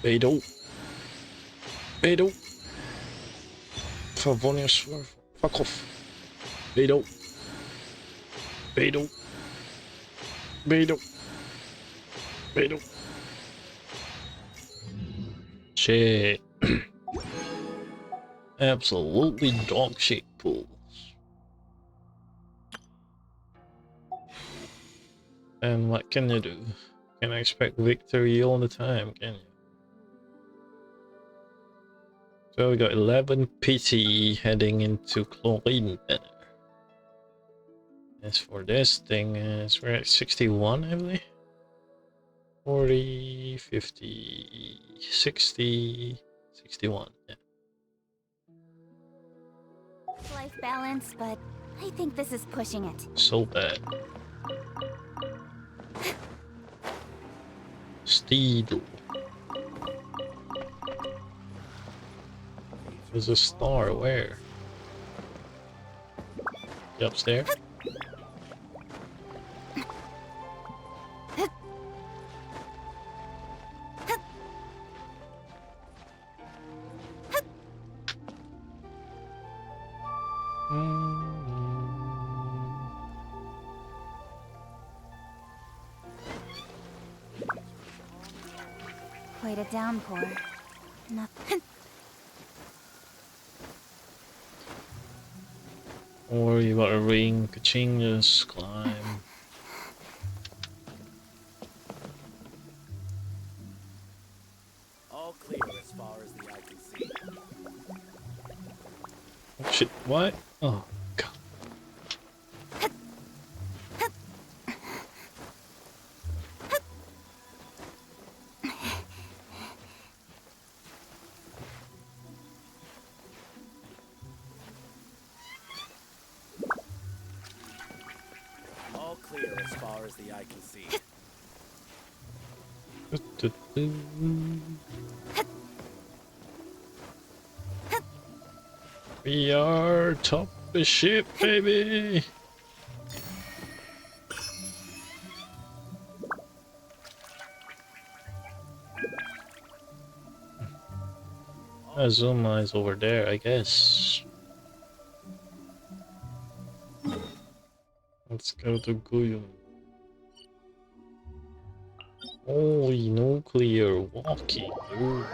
Beidou. Beidou. Favonius Swerve. Fuck off. Beidou. Beidou. Beidou. Beidou. Shit. Absolutely dog shit pools. And what can you do? Can't expect victory all the time, can you? So we got 11 PT heading into chlorine better. As for this thing, we're at 61, I believe. 40, 50, 60, 61, yeah.
Life balance, but I think this is pushing it.
So bad. Steedle. There's a star, where? You upstairs?
Quite a downpour. Nothing.
Or you got a ring, ka-ching, just climb.
All clear as far as the eye can see.
Oh shit, what? Oh god.
All Clear as far as the eye can see.
We are top of the ship, baby. Azuma is over there, I guess. Let's go to Guyun. Holy nuclear walking. Ooh.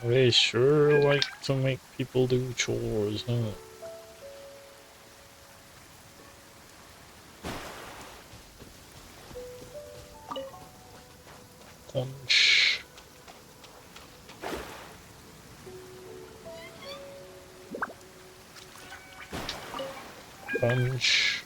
They sure like to make people do chores, huh? Punch. Punch.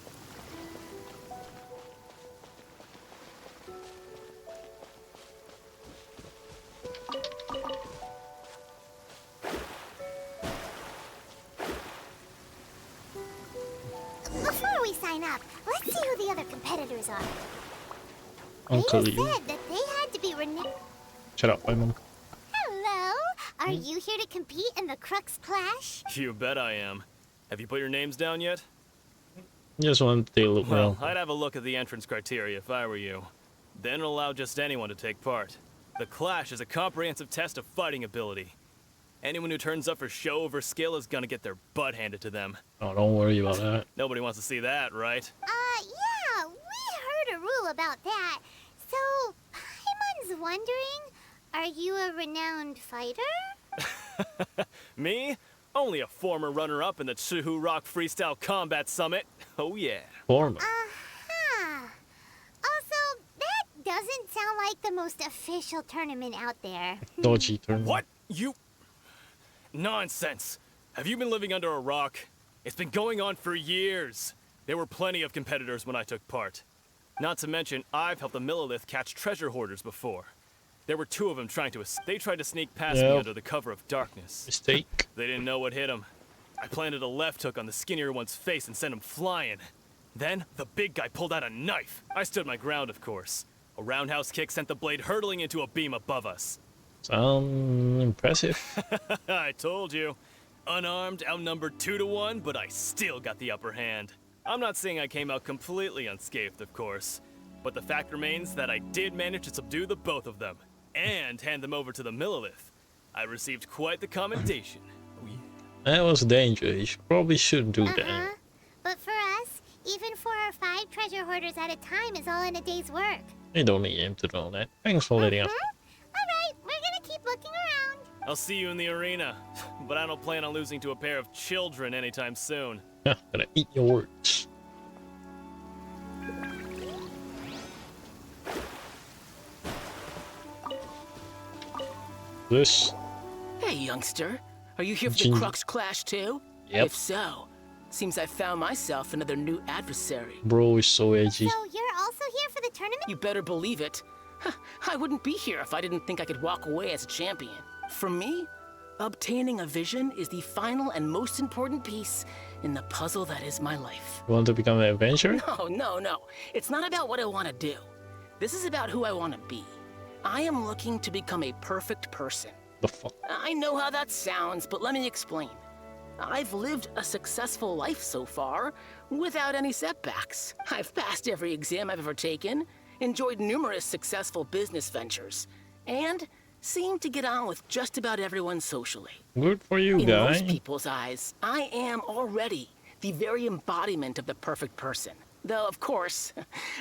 Before we sign up, let's see who the other competitors are.
Uncle
They
you.
said that they had to be renowned.
Shut up, my mom.
Hello, are you here to compete in the Crux Clash?
You bet I am. Have you put your names down yet?
Just want to look
Well,
well.
I'd have a look at the entrance criteria if I were you. Then allow just anyone to take part. The Clash is a comprehensive test of fighting ability. Anyone who turns up for show over skill is gonna get their butt handed to them.
Oh, don't worry about that.
Nobody wants to see that, right?
Yeah, we heard a rule about that. So, Paimon's wondering, are you a renowned fighter?
Me? Only a former runner-up in the Chihu Rock Freestyle Combat Summit. Oh yeah.
Former.
Huh. Also, that doesn't sound like the most official tournament out there.
Dodgy tournament.
What? You... Nonsense. Have you been living under a rock? It's been going on for years. There were plenty of competitors when I took part. Not to mention, I've helped the Millilith catch treasure hoarders before. There were two of them trying to... They tried to sneak past me under the cover of darkness.
Mistake.
They didn't know what hit them. I planted a left hook on the skinnier one's face and sent him flying. Then, the big guy pulled out a knife. I stood my ground, of course. A roundhouse kick sent the blade hurtling into a beam above us.
Sound impressive.
I told you. Unarmed, outnumbered 2-1, but I still got the upper hand. I'm not saying I came out completely unscathed, of course. But the fact remains that I did manage to subdue the both of them. And hand them over to the Millilith. I received quite the commendation. Oh, yeah.
That was dangerous. You probably shouldn't do that.
But for us, even 4 or 5 treasure hoarders at a time is all in a day's work.
You don't need him to know that. Thanks for letting us.
Alright, we're gonna keep looking around.
I'll see you in the arena. But I don't plan on losing to a pair of children anytime soon.
Yeah, gonna eat your words. This.
Hey, youngster. Are you here for the Crux Clash too?
Yep.
If so, seems I found myself another new adversary.
Bro is so edgy.
So you're also here for the tournament?
You better believe it. I wouldn't be here if I didn't think I could walk away as a champion. For me, obtaining a vision is the final and most important piece in the puzzle that is my life.
You want to become an adventurer?
No. It's not about what I want to do. This is about who I want to be. I am looking to become a perfect person.
The fuck?
I know how that sounds, but let me explain. I've lived a successful life so far, without any setbacks. I've passed every exam I've ever taken, enjoyed numerous successful business ventures, and seem to get on with just about everyone socially.
Good for you,
In
guy.
most people's eyes, I am already the very embodiment of the perfect person. Though, of course,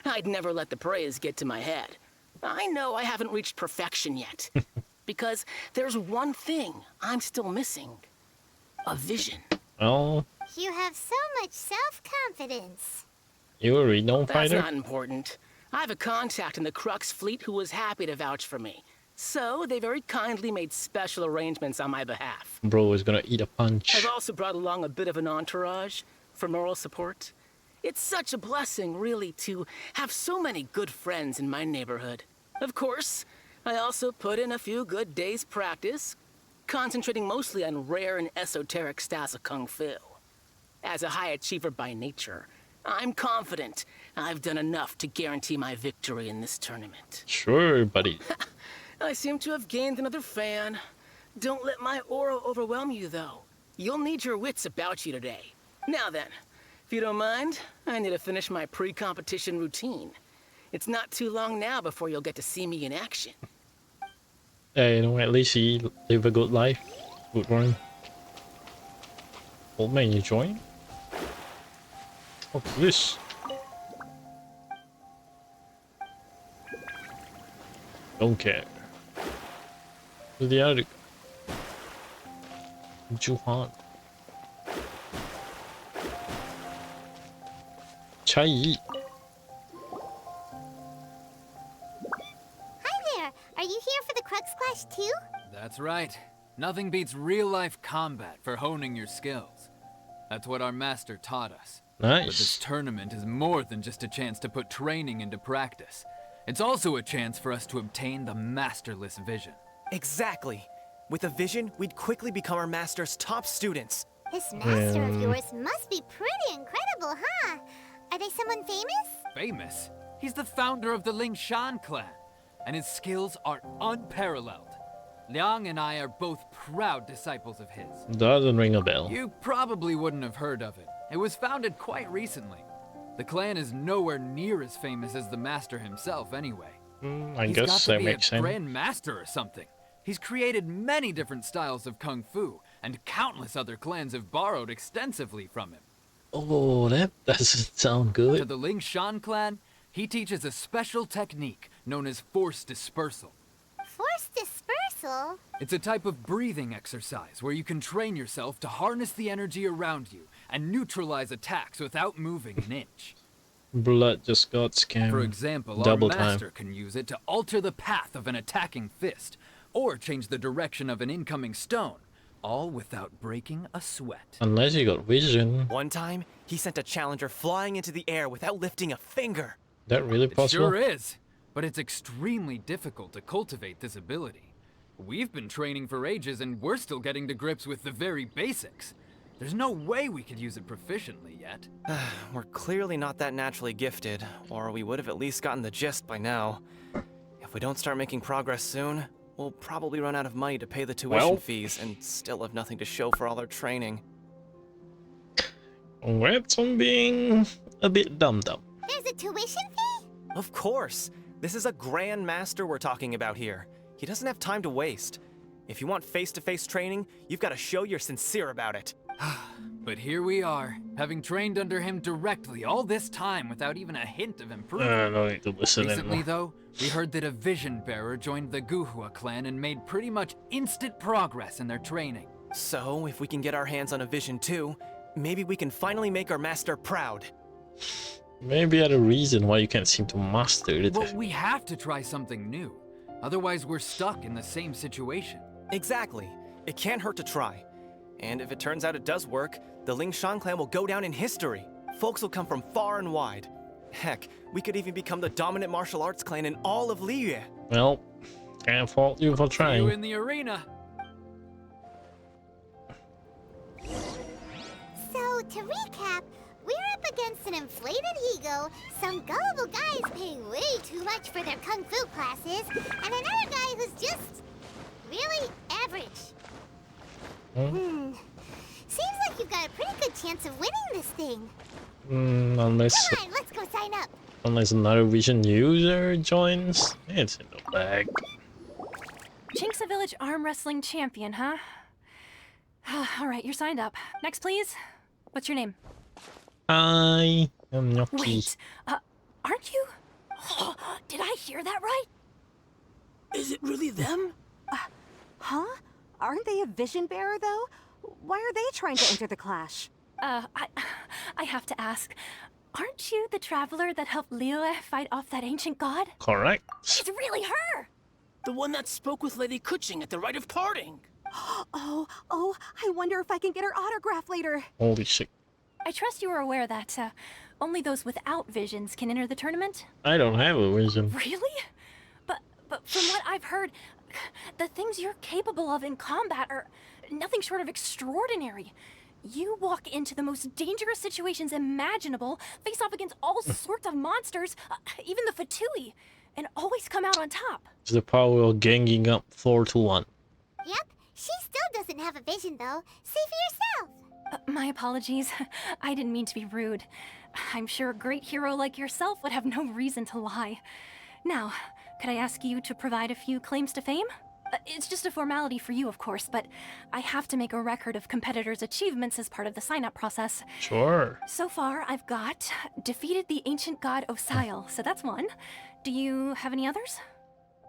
I'd never let the praise get to my head. I know I haven't reached perfection yet, because there's one thing I'm still missing. A vision.
Oh,
You have so much self-confidence.
you're a renowned
That's
fighter?
not important. I have a contact in the Crux fleet who was happy to vouch for me. So they very kindly made special arrangements on my behalf.
Bro is gonna eat a punch.
I've also brought along a bit of an entourage for moral support. It's such a blessing, really, to have so many good friends in my neighborhood. Of course, I also put in a few good days' practice, concentrating mostly on rare and esoteric styles of Kung Fu. As a high achiever by nature, I'm confident I've done enough to guarantee my victory in this tournament.
Sure, buddy.
I seem to have gained another fan. Don't let my aura overwhelm you, though. You'll need your wits about you today. Now then, if you don't mind, I need to finish my pre-competition routine. It's not too long now before you'll get to see me in action.
You know, at least he live a good life. Good run. Old man, you join? What's this? Don't care. Who's the other? Juhan. Chai Yi.
Hi there. Are you here for the Crux Clash too?
That's right. Nothing beats real-life combat for honing your skills. That's what our master taught us.
Nice.
But this tournament is more than just a chance to put training into practice. It's also a chance for us to obtain the masterless vision.
Exactly. With a vision, we'd quickly become our master's top students.
This master of yours must be pretty incredible, huh? Are they someone famous?
Famous? He's the founder of the Lingshan clan, and his skills are unparalleled. Liang and I are both proud disciples of his.
Doesn't ring a bell.
You probably wouldn't have heard of it. It was founded quite recently. The clan is nowhere near as famous as the master himself anyway.
I guess that makes sense.
He's got to be a grand master or something. He's created many different styles of kung fu, and countless other clans have borrowed extensively from him.
Oh, that doesn't sound good.
To the Lingshan clan, he teaches a special technique known as force dispersal.
Force dispersal?
It's a type of breathing exercise where you can train yourself to harness the energy around you and neutralize attacks without moving an inch.
Blood just got scammed.
For example,
Double
our master
time.
can use it to alter the path of an attacking fist, or change the direction of an incoming stone, all without breaking a sweat.
Unless you got vision.
One time, he sent a challenger flying into the air without lifting a finger.
That really possible?
It sure is, but it's extremely difficult to cultivate this ability. We've been training for ages and we're still getting to grips with the very basics. There's no way we could use it proficiently yet.
We're clearly not that naturally gifted, or we would have at least gotten the gist by now. If we don't start making progress soon, we'll probably run out of money to pay the tuition fees and still have nothing to show for all our training.
Congrats on being a bit dumb.
There's a tuition fee?
Of course. This is a grand master we're talking about here. He doesn't have time to waste. If you want face-to-face training, you've got to show you're sincere about it.
But here we are, having trained under him directly all this time without even a hint of improvement.
No need to listen
Recently,
anymore.
though, we heard that a vision bearer joined the Guhua clan and made pretty much instant progress in their training.
So, if we can get our hands on a vision too, maybe we can finally make our master proud.
Maybe a reason why you can't seem to master it.
Well, we have to try something new. Otherwise, we're stuck in the same situation.
Exactly. It can't hurt to try. And if it turns out it does work, the Lingshan clan will go down in history. Folks will come from far and wide. Heck, we could even become the dominant martial arts clan in all of Liyue.
Well, can't fault you for
See
trying.
you in the arena.
So, to recap, we're up against an inflated ego, some gullible guys paying way too much for their kung fu classes, and another guy who's just really average. Seems like you've got a pretty good chance of winning this thing.
Unless
Come on, let's go sign up.
unless another vision user joins, it's in the bag.
Chinksa Village arm wrestling champion, huh? All right, you're signed up. Next, please. What's your name?
I am Gnocchi.
Wait, aren't you? Did I hear that right?
Is it really them?
Huh? Aren't they a vision bearer, though? Why are they trying to enter the clash?
I have to ask. Aren't you the traveler that helped Liyue fight off that ancient god?
Correct.
It's really her!
The one that spoke with Lady Kuching at the rite of parting.
Oh, I wonder if I can get her autograph later.
Holy shit.
I trust you are aware that only those without visions can enter the tournament?
I don't have a vision.
Really? But from what I've heard, the things you're capable of in combat are nothing short of extraordinary. You walk into the most dangerous situations imaginable, face off against all sorts of monsters, even the Fatui, and always come out on top.
It's the power of ganging up 4-1.
Yep, she still doesn't have a vision though. Say for yourself.
My apologies. I didn't mean to be rude. I'm sure a great hero like yourself would have no reason to lie. Now, could I ask you to provide a few claims to fame? It's just a formality for you, of course, but I have to make a record of competitors' achievements as part of the sign-up process.
Sure.
So far, I've got defeated the ancient god Osile, so that's one. Do you have any others?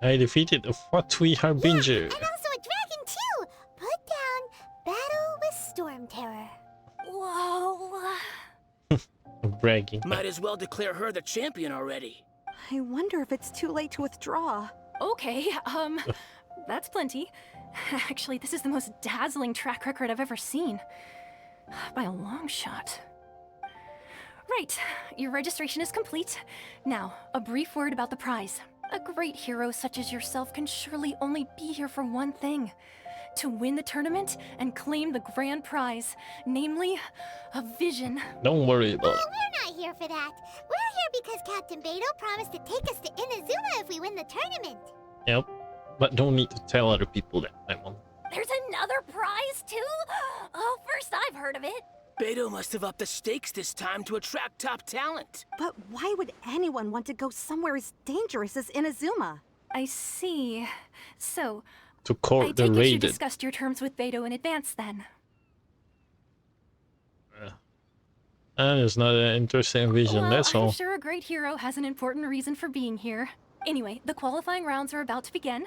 I defeated a Fatui Harbinger.
And also a dragon too! Put down Battle with Storm Terror.
Whoa.
Bragging.
Might as well declare her the champion already.
I wonder if it's too late to withdraw.
Okay, that's plenty. Actually, this is the most dazzling track record I've ever seen. By a long shot. Right, your registration is complete. Now, a brief word about the prize. A great hero such as yourself can surely only be here for one thing. To win the tournament and claim the grand prize, namely, a vision.
Don't worry about it.
We're not here for that. We're here because Captain Beto promised to take us to Inazuma if we win the tournament.
Yep. But don't need to tell other people that I won.
There's another prize, too? Oh, first I've heard of it.
Beto must have upped the stakes this time to attract top talent.
But why would anyone want to go somewhere as dangerous as Inazuma?
I see. So,
to court
I
the
take it you
raided.
discussed your terms with Beto in advance, then.
And it's not an interesting vision,
Well,
that's
I'm
all.
sure a great hero has an important reason for being here. Anyway, the qualifying rounds are about to begin.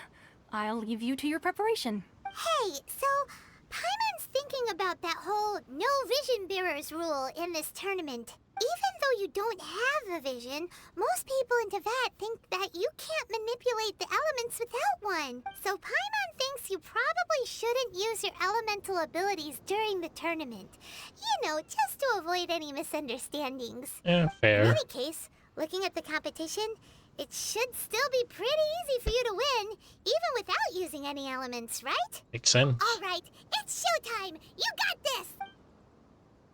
I'll leave you to your preparation.
Hey, so Paimon's thinking about that whole no vision bearers rule in this tournament. Even though you don't have a vision, most people in Teyvat think that you can't manipulate the elements without one. So Paimon thinks you probably shouldn't use your elemental abilities during the tournament. You know, just to avoid any misunderstandings.
Yeah, fair.
In any case, looking at the competition, it should still be pretty easy for you to win, even without using any elements, right?
Makes sense.
All right, it's showtime! You got this!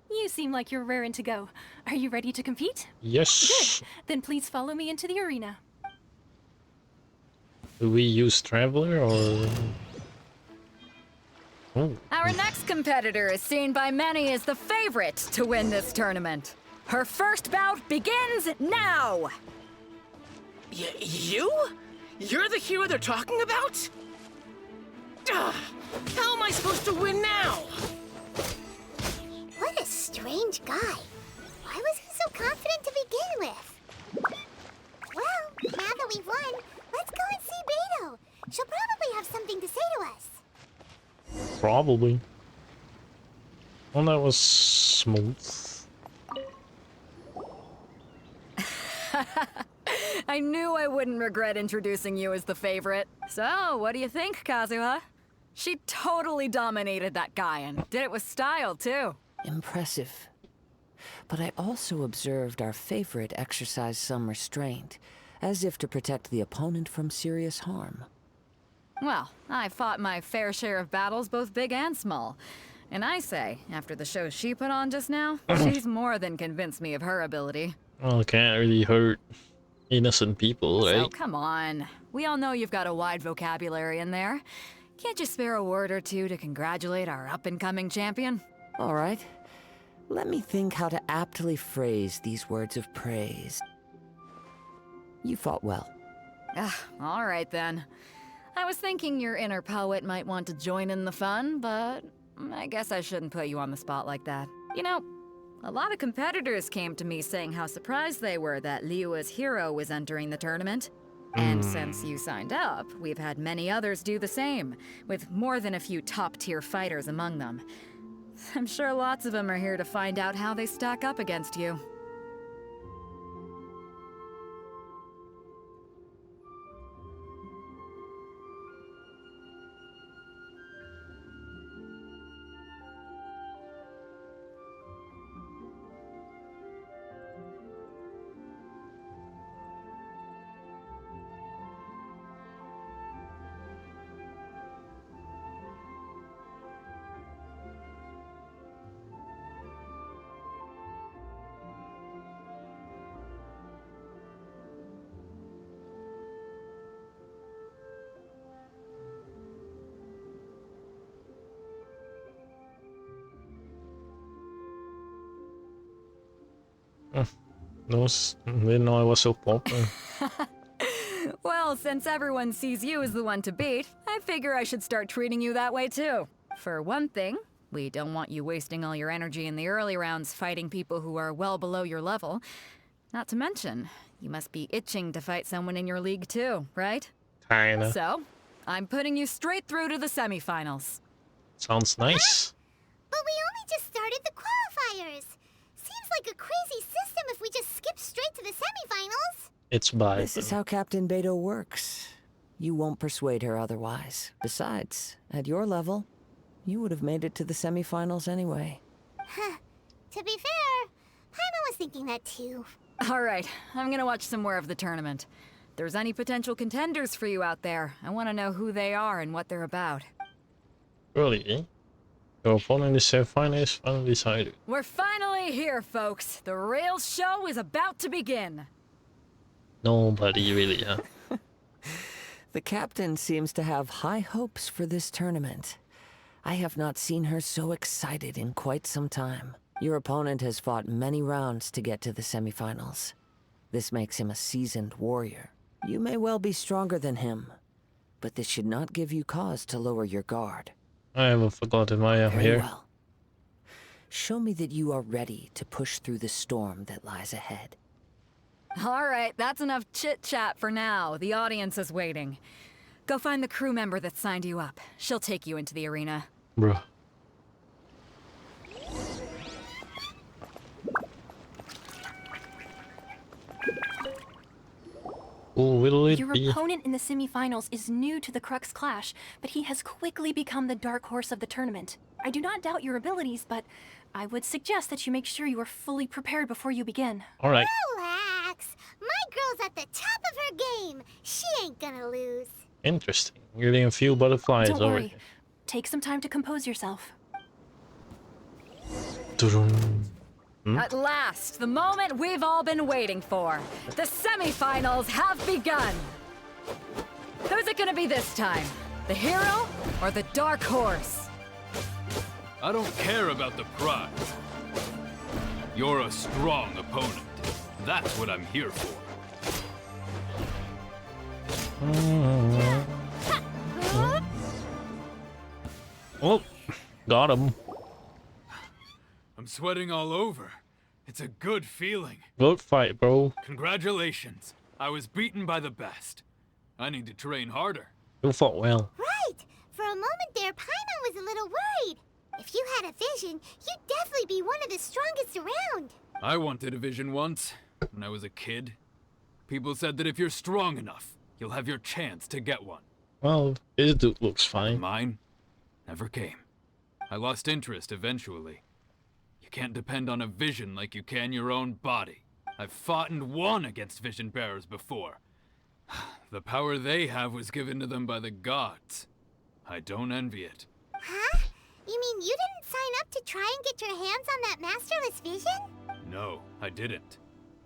You seem like you're raring to go. Are you ready to compete?
Yes.
Good. Then please follow me into the arena.
Do we use Traveler or... Oh.
Our next competitor is seen by many as the favorite to win this tournament. Her first bout begins now!
You? You're the hero they're talking about? Ugh, how am I supposed to win now?
What a strange guy. Why was he so confident to begin with? Well, now that we've won, let's go and see Beto. She'll probably have something to say to us.
Probably. Well, that was smooth.
I knew I wouldn't regret introducing you as the favorite. So, what do you think, Kazuha? She totally dominated that guy and did it with style, too.
Impressive. But I also observed our favorite exercise some restraint, as if to protect the opponent from serious harm.
Well, I fought my fair share of battles, both big and small. And I say, after the show she put on just now, she's more than convinced me of her ability.
Well, can't really hurt innocent people, right?
So, come on. We all know you've got a wide vocabulary in there. Can't you spare a word or two to congratulate our up-and-coming champion?
All right. Let me think how to aptly phrase these words of praise. You fought well.
All right, then. I was thinking your inner poet might want to join in the fun, but I guess I shouldn't put you on the spot like that. You know, a lot of competitors came to me saying how surprised they were that Liyue's hero was entering the tournament. And since you signed up, we've had many others do the same, with more than a few top-tier fighters among them. I'm sure lots of them are here to find out how they stack up against you.
No, didn't know I was so popular.
Well, since everyone sees you as the one to beat, I figure I should start treating you that way too. For one thing, we don't want you wasting all your energy in the early rounds fighting people who are well below your level. Not to mention, you must be itching to fight someone in your league too, right?
Kinda.
So, I'm putting you straight through to the semifinals.
Sounds nice.
But we only just started the qualifiers. Seems like a crazy system if we just skip straight to the semifinals.
It's by
This is how Captain Beto works. You won't persuade her otherwise. Besides, at your level, you would have made it to the semifinals anyway.
To be fair, Paimon was thinking that too.
Alright, I'm gonna watch some more of the tournament. If there's any potential contenders for you out there, I want to know who they are and what they're about.
Really? Your opponent in the semi-final is finally decided.
We're finally here, folks. The real show is about to begin.
Nobody really, huh?
The captain seems to have high hopes for this tournament. I have not seen her so excited in quite some time. Your opponent has fought many rounds to get to the semifinals. This makes him a seasoned warrior. You may well be stronger than him, but this should not give you cause to lower your guard.
I haven't forgotten why I'm
Very
here.
well. Show me that you are ready to push through the storm that lies ahead.
Alright, that's enough chit-chat for now. The audience is waiting. Go find the crew member that signed you up. She'll take you into the arena.
Bruh. Who will it
Your
be?
opponent in the semifinals is new to the Crux Clash, but he has quickly become the dark horse of the tournament. I do not doubt your abilities, but I would suggest that you make sure you are fully prepared before you begin.
Alright.
Relax. My girl's at the top of her game. She ain't gonna lose.
Interesting. Getting a few butterflies
Don't
over
worry.
here.
Take some time to compose yourself.
At last, the moment we've all been waiting for. The semifinals have begun. Who's it gonna be this time? The hero or the dark horse?
I don't care about the prize. You're a strong opponent. That's what I'm here for.
Oh, got him.
I'm sweating all over. It's a good feeling.
Good fight, bro.
Congratulations. I was beaten by the best. I need to train harder.
You fought well.
Right. For a moment there, Paimon was a little worried. If you had a vision, you'd definitely be one of the strongest around.
I wanted a vision once, when I was a kid. People said that if you're strong enough, you'll have your chance to get one.
Well, his dude looks fine.
Mine never came. I lost interest eventually. You can't depend on a vision like you can your own body. I've fought and won against vision bearers before. The power they have was given to them by the gods. I don't envy it.
Huh? You mean you didn't sign up to try and get your hands on that masterless vision?
No, I didn't.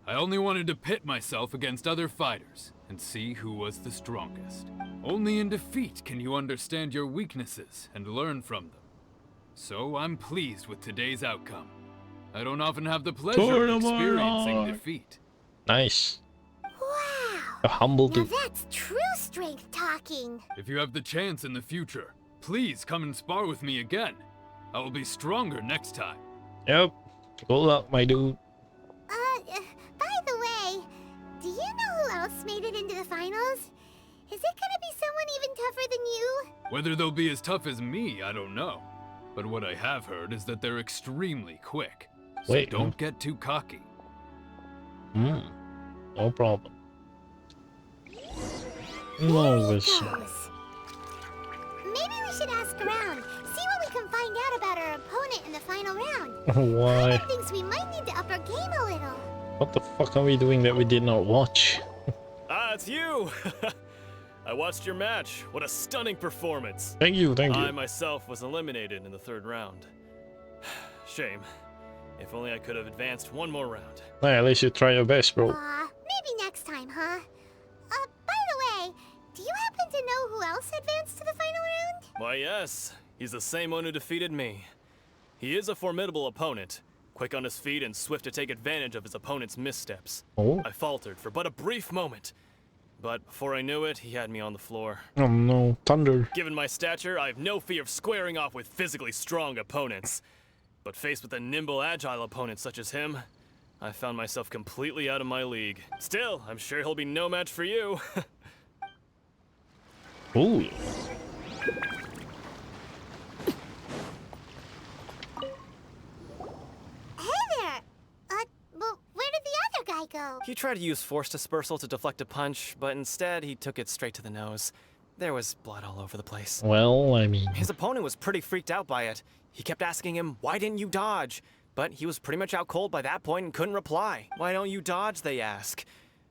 I only wanted to pit myself against other fighters and see who was the strongest. Only in defeat can you understand your weaknesses and learn from them. So I'm pleased with today's outcome. I don't often have the pleasure of experiencing defeat.
Nice.
Wow.
A humble
Now
dude.
that's true strength talking.
If you have the chance in the future, please come and spar with me again. I will be stronger next time.
Yep. Good luck, my dude.
By the way, do you know who else made it into the finals? Is it gonna be someone even tougher than you?
Whether they'll be as tough as me, I don't know. But what I have heard is that they're extremely quick. So
Wait,
don't get too cocky.
No problem.
Goes. Maybe we should ask around, see what we can find out about our opponent in the final round.
Why?
Paimon thinks we might need to up our game a little.
What the fuck are we doing that we did not watch?
Ah, it's you! I watched your match. What a stunning performance.
Thank you, thank you.
I myself was eliminated in the third round. Shame. If only I could have advanced one more round.
Hey, at least you try your best, bro.
Maybe next time, huh? By the way, do you happen to know who else advanced to the final round?
Why, yes. He's the same one who defeated me. He is a formidable opponent. quick on his feet and swift to take advantage of his opponent's missteps.
Oh.
I faltered for but a brief moment, but before I knew it, he had me on the floor.
Oh no, thunder.
Given my stature, I have no fear of squaring off with physically strong opponents. But faced with a nimble, agile opponent such as him, I found myself completely out of my league. Still, I'm sure he'll be no match for you.
Ooh.
Hey there! Well, where did the other guy go?
He tried to use force dispersal to deflect a punch, but instead he took it straight to the nose. There was blood all over the place.
Well, I mean...
His opponent was pretty freaked out by it. He kept asking him, why didn't you dodge? But he was pretty much out cold by that point and couldn't reply. Why don't you dodge, they ask.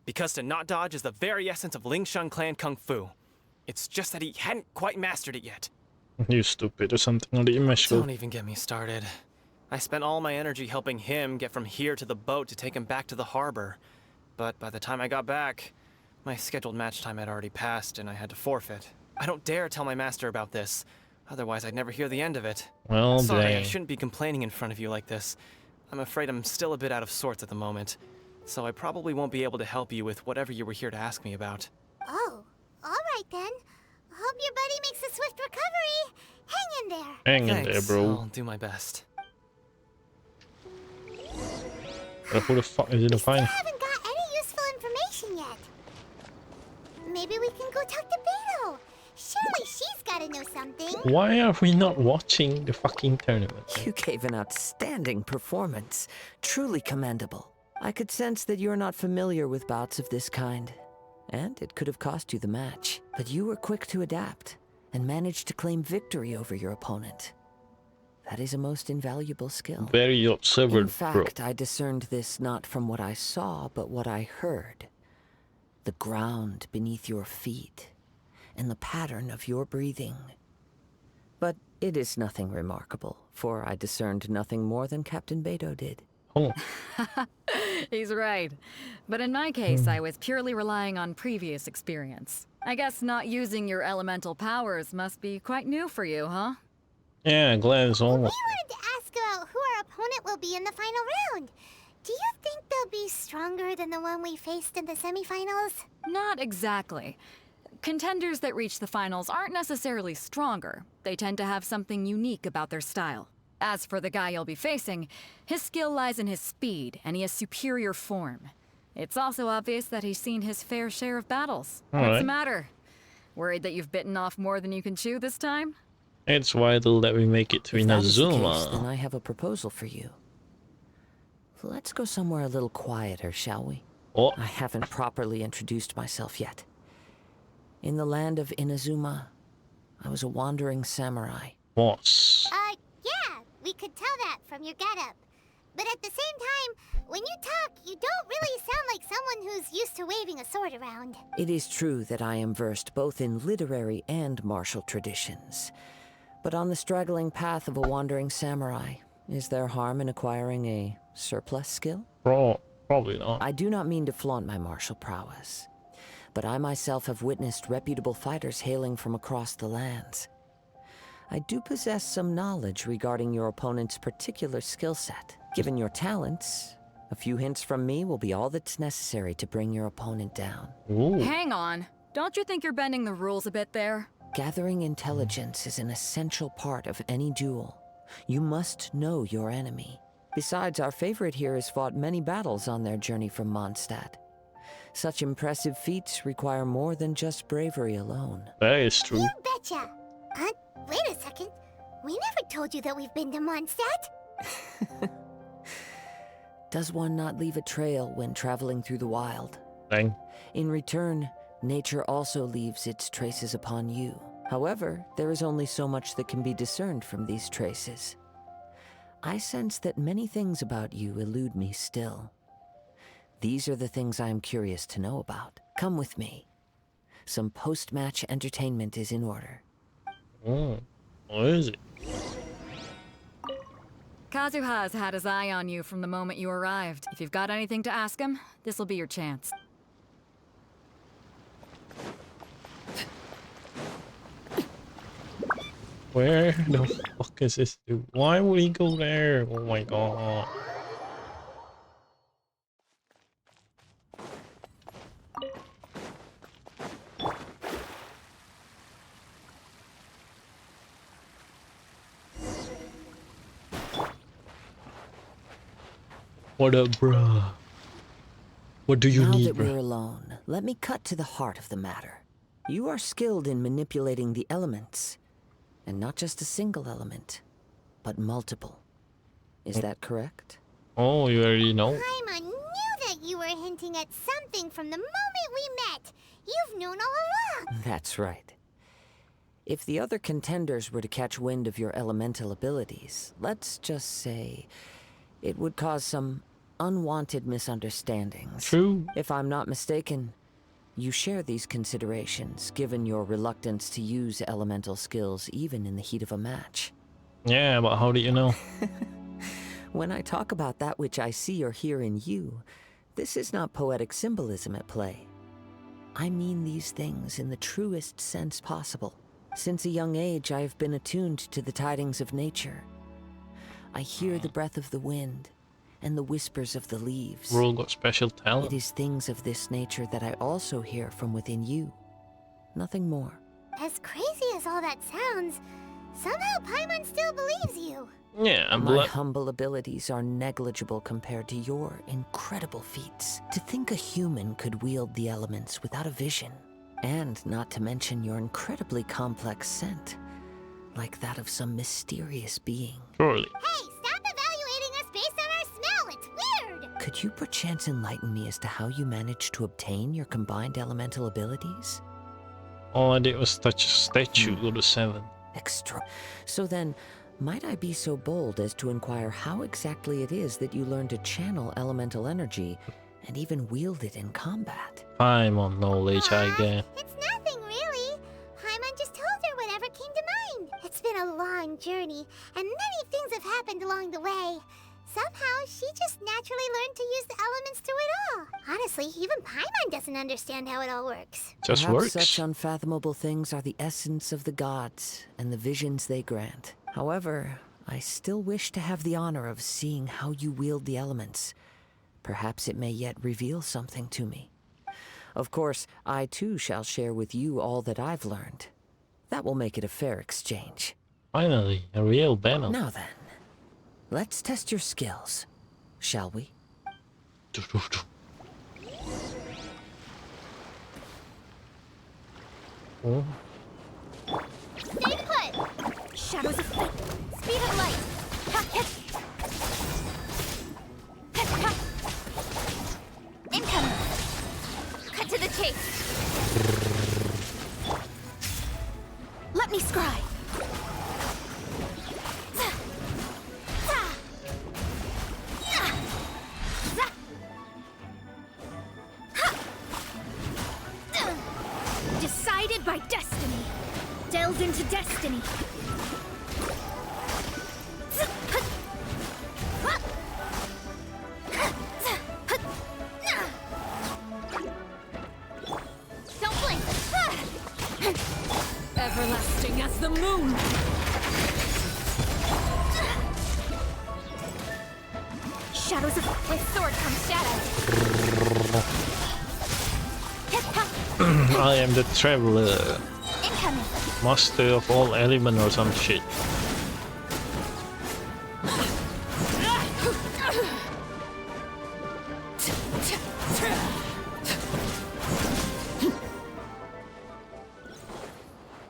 Because to not dodge is the very essence of Lingshan clan kung fu. It's just that he hadn't quite mastered it yet.
You stupid or something on the image.
Don't even get me started. I spent all my energy helping him get from here to the boat to take him back to the harbor. But by the time I got back, my scheduled match time had already passed and I had to forfeit. I don't dare tell my master about this. Otherwise, I'd never hear the end of it.
Well,
sorry,
dang.
I shouldn't be complaining in front of you like this. I'm afraid I'm still a bit out of sorts at the moment. So I probably won't be able to help you with whatever you were here to ask me about.
Oh, all right then. Hope your buddy makes a swift recovery. Hang in there.
Hang in
Thanks,
there, bro.
I'll do my best.
But who the fuck is it to find?
I haven't got any useful information yet. Maybe we can go talk to Beto. Surely she's gotta know something.
Why are we not watching the fucking tournament?
You gave an outstanding performance. Truly commendable. I could sense that you're not familiar with bouts of this kind. And it could have cost you the match. But you were quick to adapt and managed to claim victory over your opponent. That is a most invaluable skill.
Very observant,
In fact, I discerned this not from what I saw, but what I heard. The ground beneath your feet and the pattern of your breathing. But it is nothing remarkable, for I discerned nothing more than Captain Beto did.
Oh.
He's right. But in my case, I was purely relying on previous experience. I guess not using your elemental powers must be quite new for you, huh?
Yeah, Glenn's
We
almost.
wanted to ask about who our opponent will be in the final round. Do you think they'll be stronger than the one we faced in the semifinals?
Not exactly. Contenders that reach the finals aren't necessarily stronger. They tend to have something unique about their style. As for the guy you'll be facing, his skill lies in his speed, and he has superior form. It's also obvious that he's seen his fair share of battles. What's the matter? Worried that you've bitten off more than you can chew this time?
It's vital that we make it to
If that is the case, then
Inazuma.
I have a proposal for you. Let's go somewhere a little quieter, shall we?
Oh.
I haven't properly introduced myself yet. In the land of Inazuma, I was a wandering samurai.
Boss.
Yeah, we could tell that from your getup. But at the same time, when you talk, you don't really sound like someone who's used to waving a sword around.
It is true that I am versed both in literary and martial traditions. But on the straggling path of a wandering samurai, is there harm in acquiring a surplus skill?
Probably not.
I do not mean to flaunt my martial prowess, but I myself have witnessed reputable fighters hailing from across the lands. I do possess some knowledge regarding your opponent's particular skill set. Given your talents, a few hints from me will be all that's necessary to bring your opponent down.
Ooh.
Hang on. Don't you think you're bending the rules a bit there?
Gathering intelligence is an essential part of any duel. You must know your enemy. Besides, our favorite here has fought many battles on their journey from Mondstadt. Such impressive feats require more than just bravery alone.
That is true.
You betcha! Wait a second. We never told you that we've been to Mondstadt.
Does one not leave a trail when traveling through the wild?
Dang.
In return, nature also leaves its traces upon you. However, there is only so much that can be discerned from these traces. I sense that many things about you elude me still. These are the things I am curious to know about. Come with me. Some post-match entertainment is in order.
Oh, what is it?
Kazuha has had his eye on you from the moment you arrived. If you've got anything to ask him, this'll be your chance.
Where the fuck is this dude? Why would he go there? Oh my god. What up, bruh? What do you
now
need,
that
bruh?
we're alone, let me cut to the heart of the matter. You are skilled in manipulating the elements. And not just a single element, but multiple. Is that correct?
Oh, you already know?
Paimon knew that you were hinting at something from the moment we met. You've known all along.
That's right. If the other contenders were to catch wind of your elemental abilities, let's just say it would cause some unwanted misunderstandings.
True.
If I'm not mistaken, you share these considerations, given your reluctance to use elemental skills even in the heat of a match.
Yeah, but how do you know?
When I talk about that which I see or hear in you, this is not poetic symbolism at play. I mean these things in the truest sense possible. Since a young age, I have been attuned to the tidings of nature. I hear the breath of the wind and the whispers of the leaves.
Rule got special talent.
It is things of this nature that I also hear from within you. Nothing more.
As crazy as all that sounds, somehow Paimon still believes you.
Yeah,
my humble abilities are negligible compared to your incredible feats. To think a human could wield the elements without a vision, and not to mention your incredibly complex scent, like that of some mysterious being.
Surely.
Hey, stop evaluating us based on our smell. It's weird.
Could you perchance enlighten me as to how you managed to obtain your combined elemental abilities?
All I did was touch a statue, go to 7.
So then, might I be so bold as to inquire how exactly it is that you learned to channel elemental energy and even wield it in combat?
Paimon knowledge, I guess.
It's nothing, really. Paimon just told her whatever came to mind. It's been a long journey, and many things have happened along the way. Somehow, she just naturally learned to use the elements through it all. Honestly, even Paimon doesn't understand how it all works.
Perhaps such unfathomable things are the essence of the gods and the visions they grant. However, I still wish to have the honor of seeing how you wield the elements. Perhaps it may yet reveal something to me. Of course, I too shall share with you all that I've learned. That will make it a fair exchange.
Finally, a real battle.
Now then, let's test your skills, shall we?
Oh.
Stay put! Shadows of fate! Speed of light! Ha, hit! Hit, ha! Incoming! Cut to the chase! Let me scry!
Decided by destiny. Delved into destiny.
Don't blink!
Everlasting as the moon.
Shadows of... With sword comes shadow.
I am the traveler.
Incoming.
Master of all element or some shit.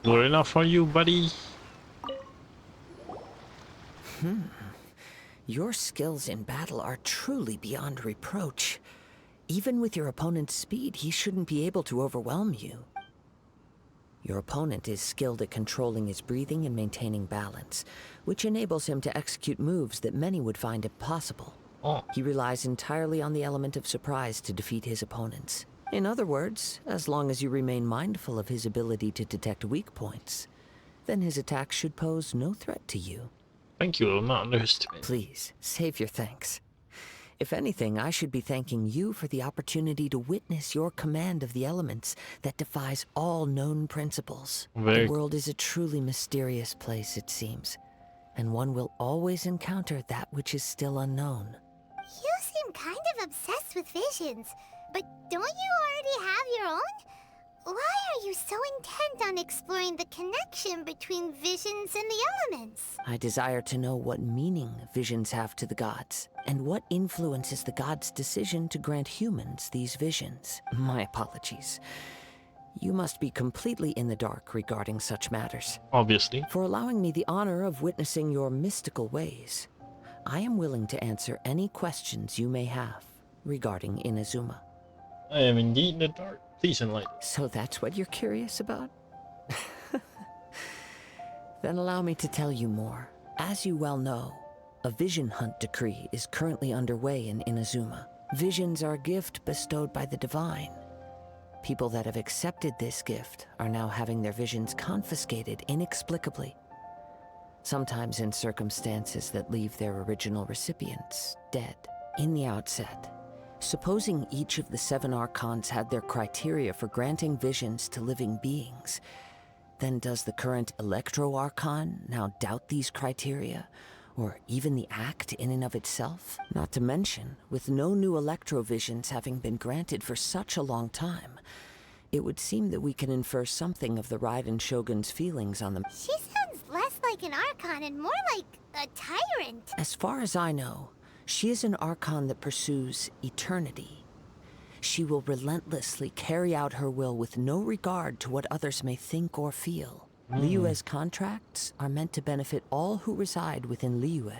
Good enough for you, buddy?
Your skills in battle are truly beyond reproach. Even with your opponent's speed, he shouldn't be able to overwhelm you. Your opponent is skilled at controlling his breathing and maintaining balance, which enables him to execute moves that many would find impossible.
Oh.
He relies entirely on the element of surprise to defeat his opponents. In other words, as long as you remain mindful of his ability to detect weak points, then his attacks should pose no threat to you.
Thank you, I'm not underestimating.
Please, save your thanks. If anything, I should be thanking you for the opportunity to witness your command of the elements that defies all known principles. The world is a truly mysterious place, it seems, and one will always encounter that which is still unknown.
You seem kind of obsessed with visions, but don't you already have your own? Why are you so intent on exploring the connection between visions and the elements?
I desire to know what meaning visions have to the gods, and what influences the gods' decision to grant humans these visions. My apologies. You must be completely in the dark regarding such matters.
Obviously.
For allowing me the honor of witnessing your mystical ways, I am willing to answer any questions you may have regarding Inazuma.
I am indeed in the dark. Please enlighten.
So that's what you're curious about? Then allow me to tell you more. As you well know, a vision hunt decree is currently underway in Inazuma. Visions are a gift bestowed by the divine. People that have accepted this gift are now having their visions confiscated inexplicably. Sometimes in circumstances that leave their original recipients dead. In the outset, supposing each of the 7 archons had their criteria for granting visions to living beings, then does the current Electro-Archon now doubt these criteria, or even the act in and of itself? Not to mention, with no new Electro-visions having been granted for such a long time, it would seem that we can infer something of the Raiden Shogun's feelings on them.
She sounds less like an Archon and more like a tyrant.
As far as I know, she is an Archon that pursues eternity. She will relentlessly carry out her will with no regard to what others may think or feel. Liyue's contracts are meant to benefit all who reside within Liyue.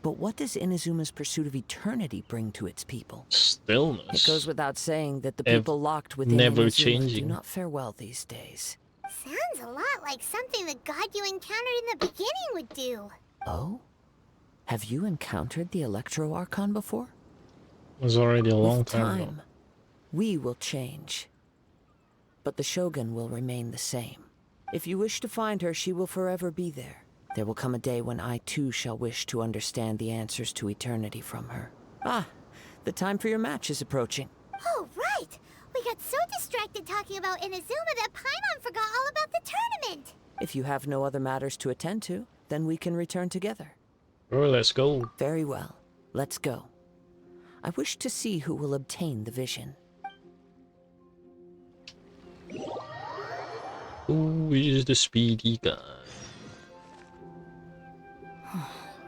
But what does Inazuma's pursuit of eternity bring to its people?
Stillness.
It goes without saying that the people locked within
never
Inazuma
changing.
do not fare well these days.
Sounds a lot like something the god you encountered in the beginning would do.
Oh? Have you encountered the Electro-Archon before?
It was already a long
With
time ago.
we will change. But the Shogun will remain the same. If you wish to find her, she will forever be there. There will come a day when I too shall wish to understand the answers to eternity from her. Ah, the time for your match is approaching.
Oh, right! We got so distracted talking about Inazuma that Paimon forgot all about the tournament!
If you have no other matters to attend to, then we can return together.
Oh, let's go.
Very well. Let's go. I wish to see who will obtain the vision.
Who is the speedy guy?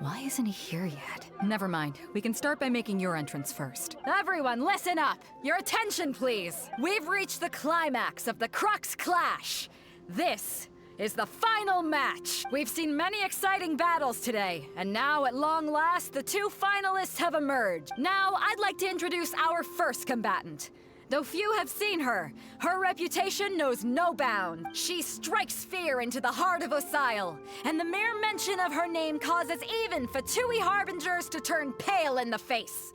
Why isn't he here yet? Never mind. We can start by making your entrance first. Everyone, listen up! Your attention, please! We've reached the climax of the Crux Clash! This is the final match! We've seen many exciting battles today, and now, at long last, the 2 finalists have emerged. Now, I'd like to introduce our first combatant. Though few have seen her, her reputation knows no bounds. She strikes fear into the heart of Osile, and the mere mention of her name causes even Fatui Harbingers to turn pale in the face.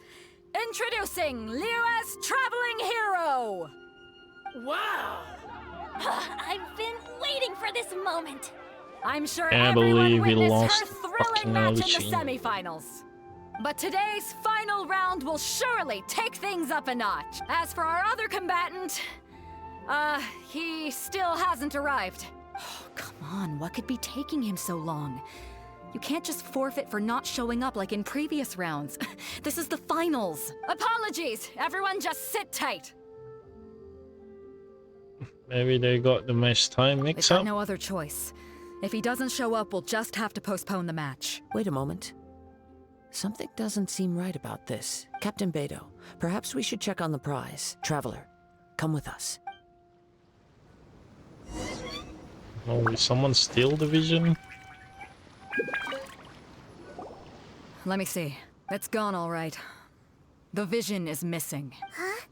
Introducing Liyue's traveling hero!
Wow! I've been waiting for this moment.
I'm sure
I
everyone
believe we
witnessed her
lost
thrilling
fucking
match in the
Alucine.
semifinals. But today's final round will surely take things up a notch. As for our other combatant, he still hasn't arrived. Oh, come on, what could be taking him so long? You can't just forfeit for not showing up like in previous rounds. This is the finals. Apologies, everyone just sit tight.
Maybe they got the match time
We've
mix
got
up.
no other choice. If he doesn't show up, we'll just have to postpone the match.
Wait a moment. Something doesn't seem right about this. Captain Beidou, perhaps we should check on the prize. Traveler, come with us.
Oh, will someone steal the vision?
Let me see. It's gone all right. The vision is missing.
Huh?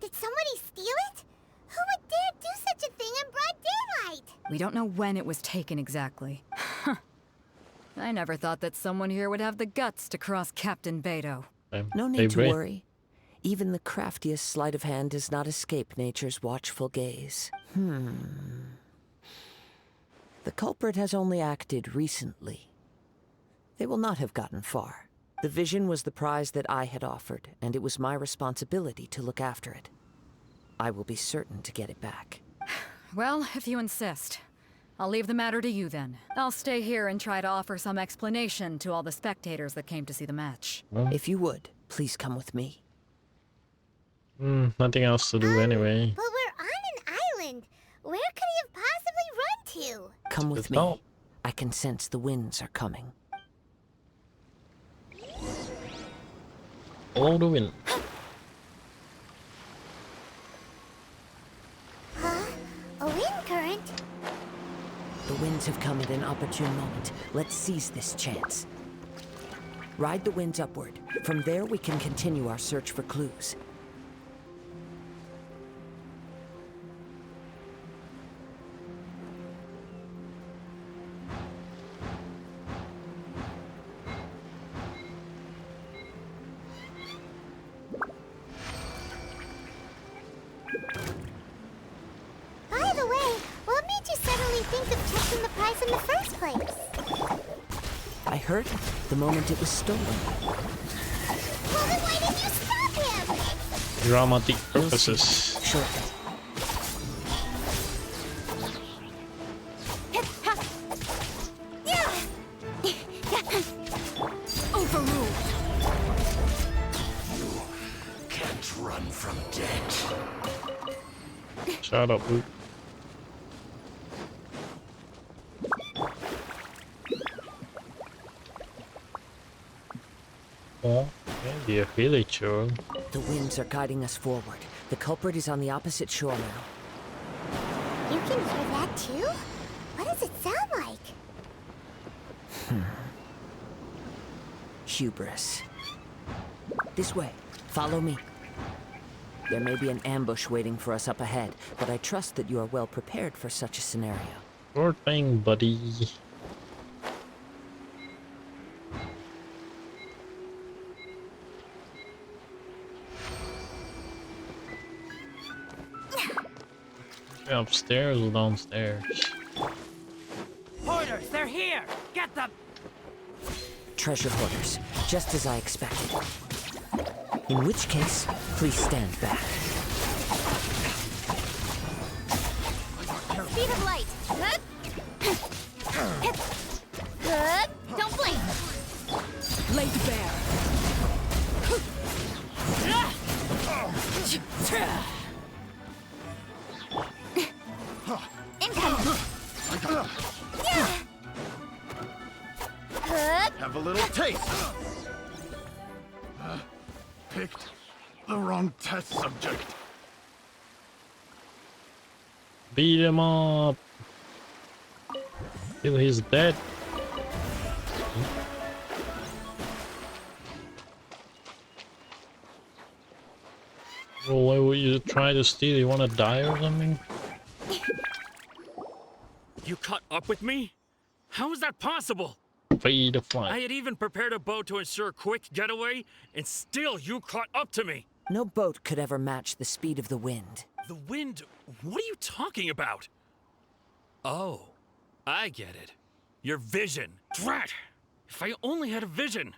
Did somebody steal it? Who would dare do such a thing in broad daylight?
We don't know when it was taken exactly. I never thought that someone here would have the guts to cross Captain Beidou.
No need to worry. Even the craftiest sleight of hand does not escape nature's watchful gaze. The culprit has only acted recently. They will not have gotten far. The vision was the prize that I had offered, and it was my responsibility to look after it. I will be certain to get it back.
Well, if you insist. I'll leave the matter to you then. I'll stay here and try to offer some explanation to all the spectators that came to see the match.
If you would, please come with me.
Nothing else to do anyway.
But we're on an
Come with me. I can sense the winds are coming.
Follow the wind.
Huh? A wind current?
The winds have come at an opportune moment. Let's seize this chance. Ride the winds upward. From there, we can continue our search for clues.
By the way, what made you suddenly think of checking the prize in the first place?
I heard it the moment it was stolen.
Well, then why didn't you stop him?
Dramatic purposes.
Shortly.
Overruled.
You can't run from death.
Shut up, Luke. Oh, maybe a villager.
The winds are guiding us forward. The culprit is on the opposite shore now.
You can hear that too? What does it sound like?
Hubris. This way. Follow me. There may be an ambush waiting for us up ahead, but I trust that you are well prepared for such a scenario.
Sure thing, buddy. Upstairs or downstairs?
Hoarders, they're here! Get them!
Treasure hoarders, just as I expected. In which case, please stand back.
Speed of light. Good. Don't blink.
Laid bare.
Incoming. Yeah. Good.
Have a little taste. Picked the wrong test subject.
Beat him up. Till he's dead. Well, why would you try to steal? You wanna die or something?
You caught up with me? How is that possible?
Fade to fly.
I had even prepared a boat to ensure a quick getaway, and still you caught up to me.
No boat could ever match the speed of the wind.
The wind? What are you talking about? Oh, I get it. Your vision. Drat! If I only had a vision.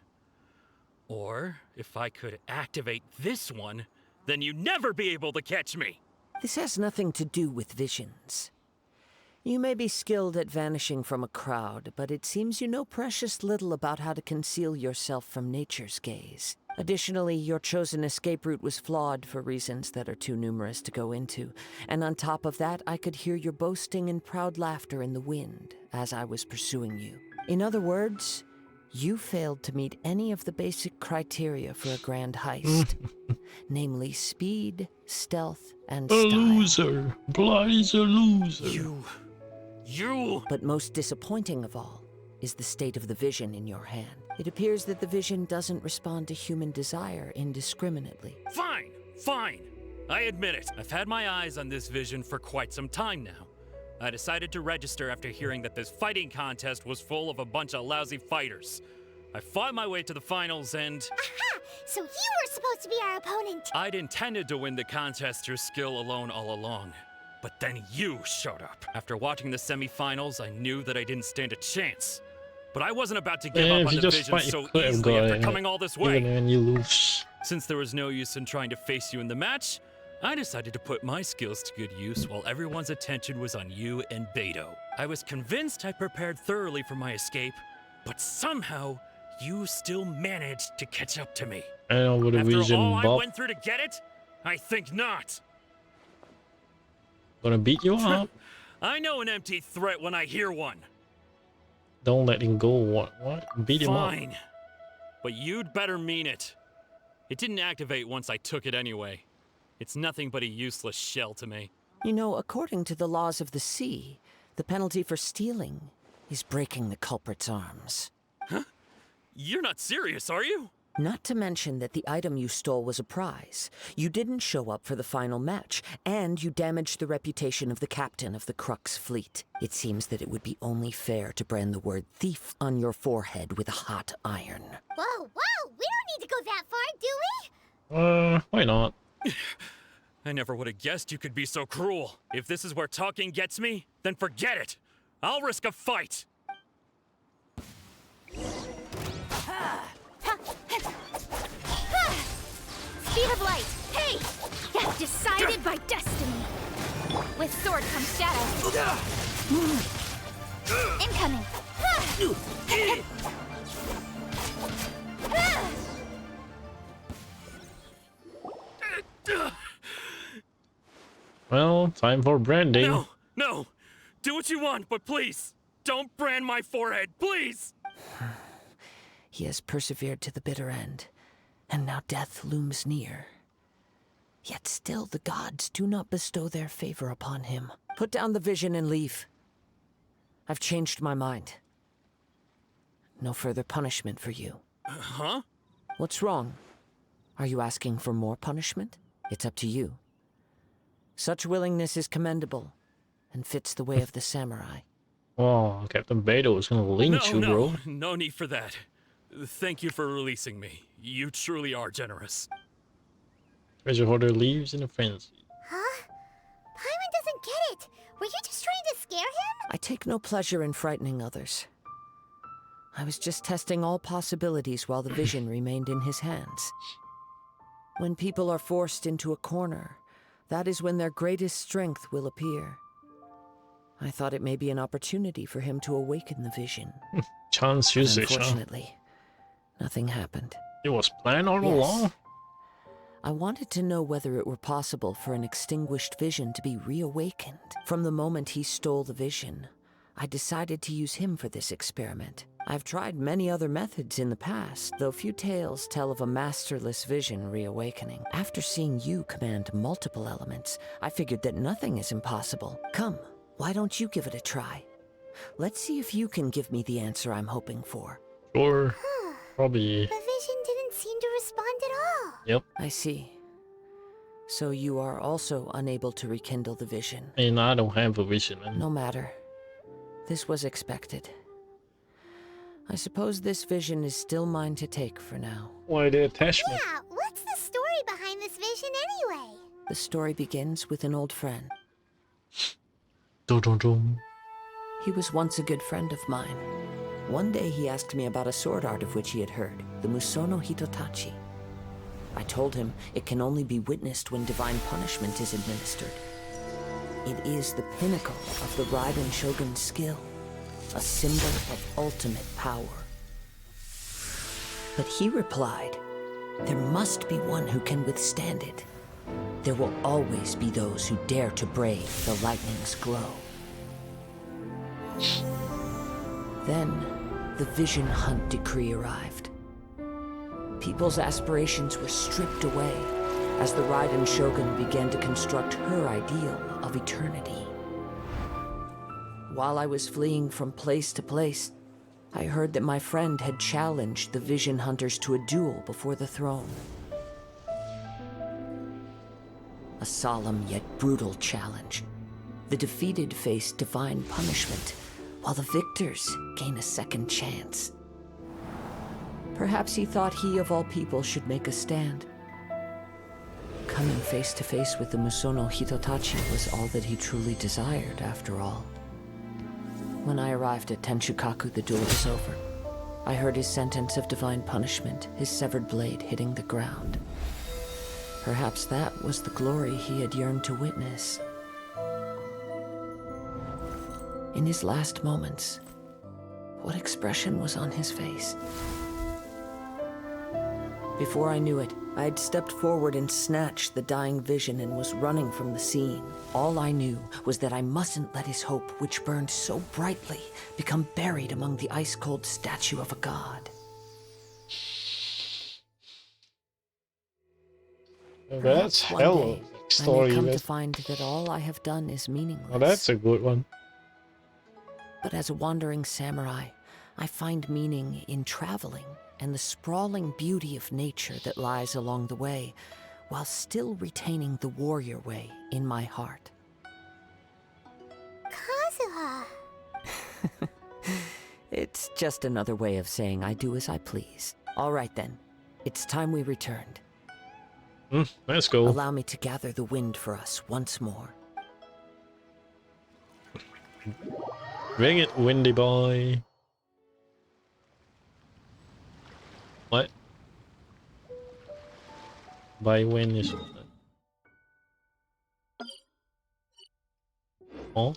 Or if I could activate this one, then you'd never be able to catch me.
This has nothing to do with visions. You may be skilled at vanishing from a crowd, but it seems you know precious little about how to conceal yourself from nature's gaze. Additionally, your chosen escape route was flawed for reasons that are too numerous to go into. And on top of that, I could hear your boasting and proud laughter in the wind as I was pursuing you. In other words, you failed to meet any of the basic criteria for a grand heist. Namely speed, stealth, and
A
style.
loser. Blai's a loser.
You!
But most disappointing of all is the state of the vision in your hand. It appears that the vision doesn't respond to human desire indiscriminately.
Fine, fine. I admit it. I've had my eyes on this vision for quite some time now. I decided to register after hearing that this fighting contest was full of a bunch of lousy fighters. I fought my way to the finals and...
Aha! So you were supposed to be our opponent.
I'd intended to win the contest through skill alone all along. But then you showed up. After watching the semifinals, I knew that I didn't stand a chance. But I wasn't about to give up on the vision so easily after coming all this way.
Even when you lose.
Since there was no use in trying to face you in the match, I decided to put my skills to good use while everyone's attention was on you and Beto. I was convinced I prepared thoroughly for my escape, but somehow you still managed to catch up to me.
I know what a
After
vision
all I
buff.
went through to get it, I think not.
Gonna beat you up.
I know an empty threat when I hear one.
Don't let him go. What? Beat him up.
Fine. But you'd better mean it. It didn't activate once I took it anyway. It's nothing but a useless shell to me.
You know, according to the laws of the sea, the penalty for stealing is breaking the culprit's arms.
Huh? You're not serious, are you?
Not to mention that the item you stole was a prize. You didn't show up for the final match, and you damaged the reputation of the captain of the Crux fleet. It seems that it would be only fair to brand the word thief on your forehead with a hot iron.
Whoa, whoa! We don't need to go that far, do we?
Why not?
I never would have guessed you could be so cruel. If this is where talking gets me, then forget it. I'll risk a fight.
Speed of light! Hey! That's decided by destiny! With sword comes shadow. Incoming!
Well, time for branding.
No, no! Do what you want, but please, don't brand my forehead, please!
He has persevered to the bitter end, and now death looms near. Yet still the gods do not bestow their favor upon him. Put down the vision and leave. I've changed my mind. No further punishment for you.
Huh?
What's wrong? Are you asking for more punishment? It's up to you. Such willingness is commendable, and fits the way of the samurai.
Oh, Captain Beto is gonna lynch you, bro.
No need for that. Thank you for releasing me. You truly are generous.
Treasure hoarder leaves in a frenzy.
Huh? Paimon doesn't get it. Were you just trying to scare him?
I take no pleasure in frightening others. I was just testing all possibilities while the vision remained in his hands. When people are forced into a corner, that is when their greatest strength will appear. I thought it may be an opportunity for him to awaken the vision.
Chance usage,
unfortunately, nothing happened.
It was planned all along?
I wanted to know whether it were possible for an extinguished vision to be reawakened. From the moment he stole the vision, I decided to use him for this experiment. I've tried many other methods in the past, though few tales tell of a masterless vision reawakening. After seeing you command multiple elements, I figured that nothing is impossible. Come, why don't you give it a try? Let's see if you can give me the answer I'm hoping for.
Sure. Probably.
The vision didn't seem to respond at all.
Yep.
I see. So you are also unable to rekindle the vision.
And I don't have a vision.
No matter. This was expected. I suppose this vision is still mine to take for now.
Why the attachment?
Yeah, what's the story behind this vision anyway?
The story begins with an old friend.
Dum dum dum.
He was once a good friend of mine. One day he asked me about a sword art of which he had heard, the Musono Hitotachi. I told him it can only be witnessed when divine punishment is administered. It is the pinnacle of the Raiden Shogun's skill, a symbol of ultimate power. But he replied, there must be one who can withstand it. There will always be those who dare to brave the lightning's glow. Then, the Vision Hunt decree arrived. People's aspirations were stripped away as the Raiden Shogun began to construct her ideal of eternity. While I was fleeing from place to place, I heard that my friend had challenged the Vision Hunters to a duel before the throne. A solemn yet brutal challenge. The defeated face divine punishment, while the victors gain a second chance. Perhaps he thought he of all people should make a stand. Coming face to face with the Musono Hitotachi was all that he truly desired, after all. When I arrived at Tenshukaku, the duel was over. I heard his sentence of divine punishment, his severed blade hitting the ground. Perhaps that was the glory he had yearned to witness. In his last moments, what expression was on his face? Before I knew it, I'd stepped forward and snatched the dying vision and was running from the scene. All I knew was that I mustn't let his hope, which burned so brightly, become buried among the ice-cold statue of a god.
That's hell of a story.
I may come to find that all I have done is meaningless.
Oh, that's a good one.
But as a wandering samurai, I find meaning in traveling and the sprawling beauty of nature that lies along the way, while still retaining the warrior way in my heart.
Kazuha.
It's just another way of saying I do as I please. All right then, it's time we returned.
Let's go.
Allow me to gather the wind for us once more.
Bring it, windy boy. What? By when is it? Oh?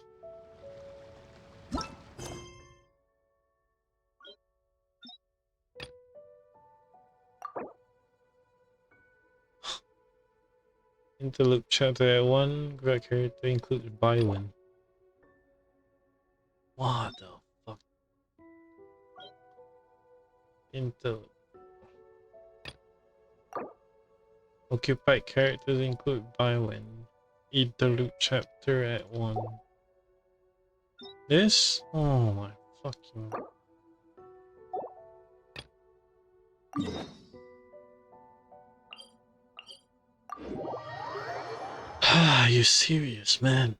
Interloop chapter 1, correct character includes Bywin. What the fuck? Interloop. Occupied characters include Bywin. Interlude chapter at 1. This? Oh my fucking... Are you serious, man?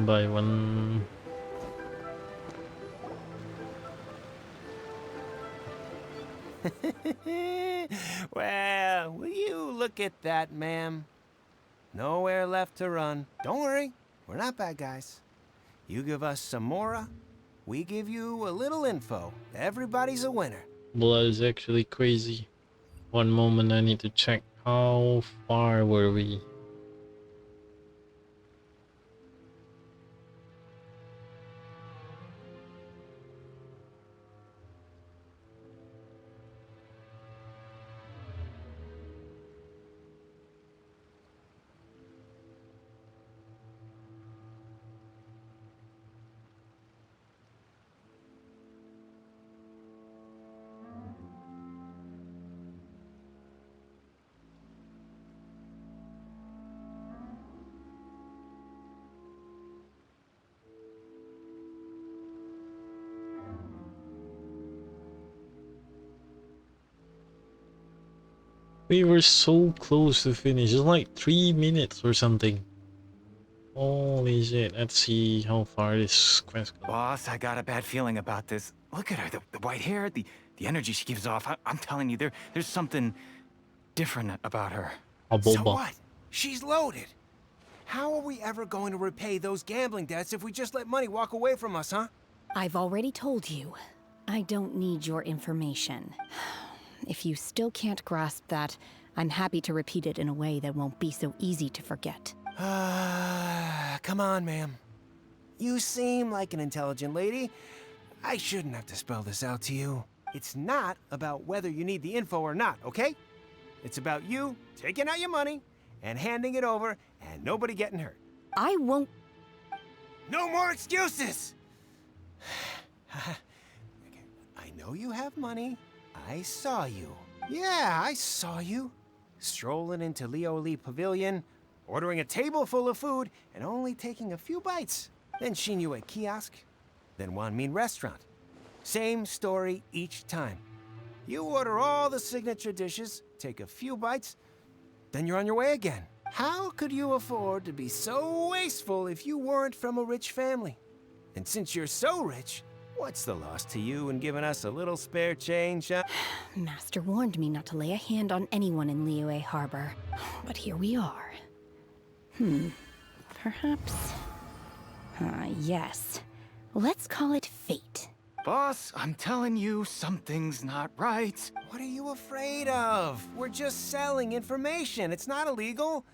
Buy one.
Well, will you look at that, ma'am? Nowhere left to run. Don't worry, we're not bad guys. You give us some mora, we give you a little info. Everybody's a winner.
Blood is actually crazy. One moment, I need to check how far were we. We were so close to finish. It's like 3 minutes or something. Holy shit. Let's see how far this quest goes.
Boss, I got a bad feeling about this. Look at her, the white hair, the energy she gives off. I'm telling you, there's something different about her.
So what? She's loaded. How are we ever going to repay those gambling debts if we just let money walk away from us, huh?
I've already told you. I don't need your information. If you still can't grasp that, I'm happy to repeat it in a way that won't be so easy to forget.
Come on, ma'am. You seem like an intelligent lady. I shouldn't have to spell this out to you. It's not about whether you need the info or not, okay? It's about you taking out your money and handing it over and nobody getting hurt.
I won't...
No more excuses! I know you have money. I saw you. Yeah, I saw you. Strolling into Leo Lee Pavilion, ordering a table full of food, and only taking a few bites. Then Shinyu at kiosk, then Wanmin restaurant. Same story each time. You order all the signature dishes, take a few bites, then you're on your way again. How could you afford to be so wasteful if you weren't from a rich family? And since you're so rich, What's the loss to you in giving us a little spare change, huh?
Master warned me not to lay a hand on anyone in Liyue Harbor. But here we are. Perhaps... yes. Let's call it fate.
Boss, I'm telling you, something's not right.
What are you afraid of? We're just selling information. It's not illegal.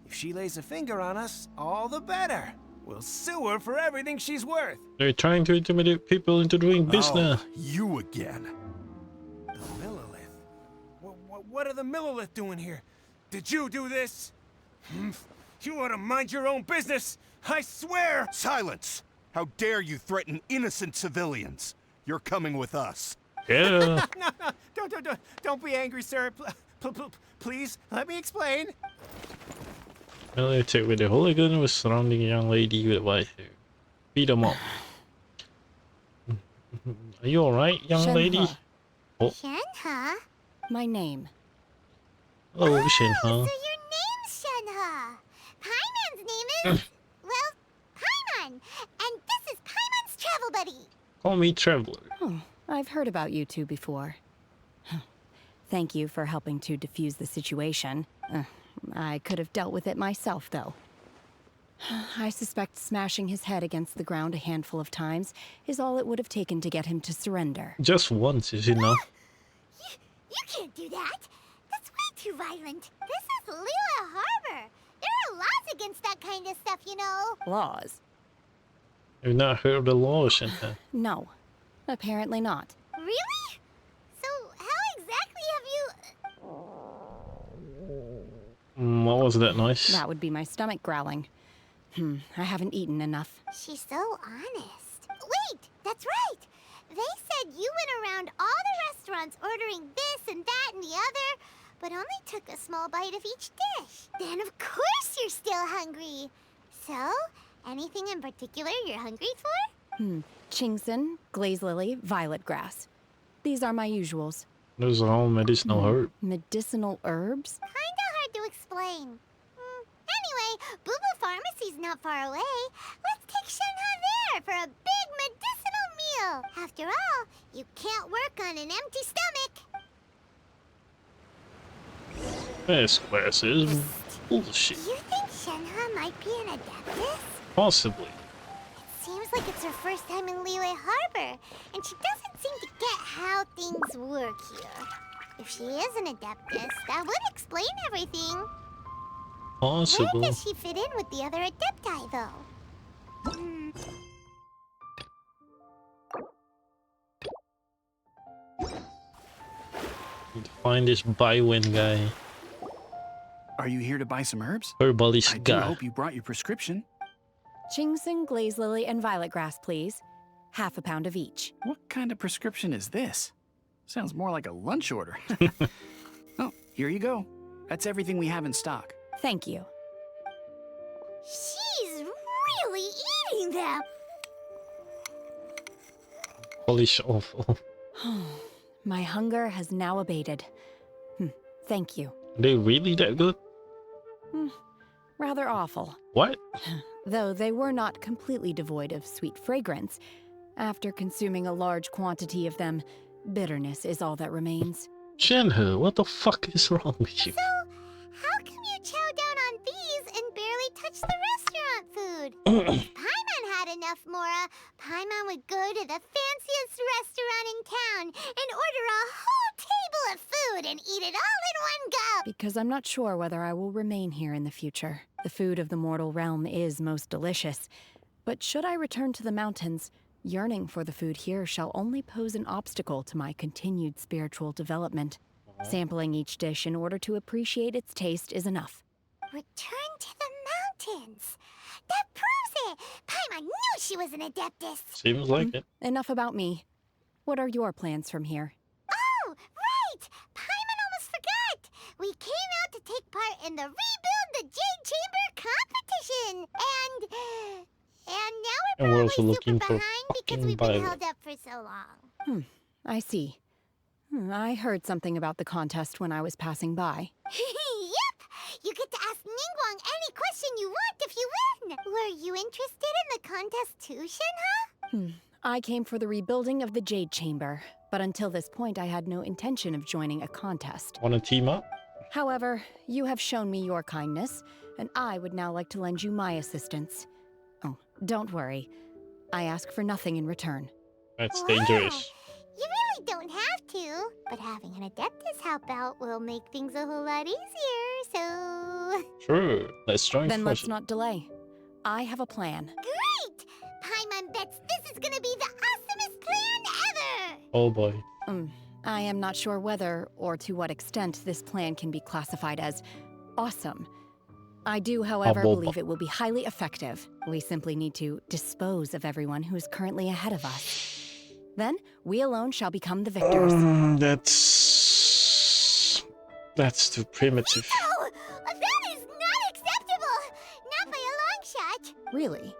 If she lays a finger on us, all the better. We'll sue her for everything she's worth.
They're trying to intimidate people into doing business.
Oh, you again.
The Millilith. What are the Millilith doing here? Did you do this? You ought to mind your own business. I swear!
Silence! How dare you threaten innocent civilians? You're coming with us.
Yeah.
No, don't be angry, sir. Please, let me explain.
Earlier attack with the hooligan was surrounding a young lady with white hair. Beat him up. Are you alright, young
Shenhe.
lady? Oh.
Shenhe?
My name.
Hello, Shenhe.
So your name's Shenhe. Paimon's name is... well, Paimon. And this is Paimon's travel buddy.
Call me Traveler.
Oh, I've heard about you two before. Thank you for helping to defuse the situation. I could have dealt with it myself, though. I suspect smashing his head against the ground a handful of times is all it would have taken to get him to surrender.
Just once is enough.
You can't do that. That's way too violent. This is Liyue Harbor. There are laws against that kind of stuff, you know.
Laws?
You've not heard of the law, Shenhe?
No. Apparently not.
Really? So how exactly have you...
What was that noise?
That would be my stomach growling. I haven't eaten enough.
She's so honest. Wait, that's right. They said you went around all the restaurants ordering this and that and the other, but only took a small bite of each dish. Then of course you're still hungry. So, anything in particular you're hungry for?
Xianglin, glaze lily, violet grass. These are my usuals.
Those are all medicinal herbs.
Medicinal herbs?
Kinda hard to explain. Anyway, Boo Boo Pharmacy's not far away. Let's take Shenhe there for a big medicinal meal. After all, you can't work on an empty stomach.
This class is bullshit.
Do you think Shenhe might be an adeptus?
Possibly.
Seems like it's her first time in Liyue Harbor, and she doesn't seem to get how things work here. If she is an adeptus, that would explain everything.
Possible.
Where does she fit in with the other adepti, though?
Need to find this Bywin guy.
Are you here to buy some herbs?
Herbalist
I do
guy.
hope you brought your prescription.
Xianglin, glaze lily, and violet grass, please. Half a pound of each.
What kind of prescription is this? Sounds more like a lunch order. Oh, here you go. That's everything we have in stock.
Thank you.
She's really eating them.
Polish awful.
My hunger has now abated. Thank you.
Are they really that good?
Rather awful.
What?
Though they were not completely devoid of sweet fragrance. After consuming a large quantity of them, bitterness is all that remains.
Shenhe, what the fuck is wrong with you?
So, how come you chow down on these and barely touch the restaurant food? If Paimon had enough, Mora, Paimon would go to the fanciest restaurant in town and order a whole table of food and eat it all in one go.
Because I'm not sure whether I will remain here in the future. The food of the mortal realm is most delicious. But should I return to the mountains, yearning for the food here shall only pose an obstacle to my continued spiritual development. Sampling each dish in order to appreciate its taste is enough.
Return to the mountains. That proves it. Paimon knew she was an adeptus.
Seems like it.
Enough about me. What are your plans from here?
Oh, right! Paimon almost forgot! We came out to take part in the Rebuild the Jade Chamber competition! And now we're
also
probably
looking
super
for
behind because we've
fucking
been
Violet.
held up for so long.
I see. I heard something about the contest when I was passing by.
Yep! You get to ask Ningguang any question you want if you win! Were you interested in the contest too, Shenhe?
I came for the rebuilding of the Jade Chamber, but until this point I had no intention of joining a contest.
Wanna team up?
However, you have shown me your kindness, and I would now like to lend you my assistance. Oh, don't worry. I ask for nothing in return.
That's dangerous.
You really don't have to, but having an Adeptus help out will make things a whole lot easier, so...
Sure, let's join
Then
forces.
let's not delay. I have a plan.
Great! Paimon bets this is gonna be the awesomest plan ever!
Oh boy.
I am not sure whether, or to what extent, this plan can be classified as awesome. I do, however, believe it will be highly effective. We simply need to dispose of everyone who is currently ahead of us. Then, we alone shall become the victors.
That's too primitive.
No! That is not acceptable! Not by a long shot!
Really?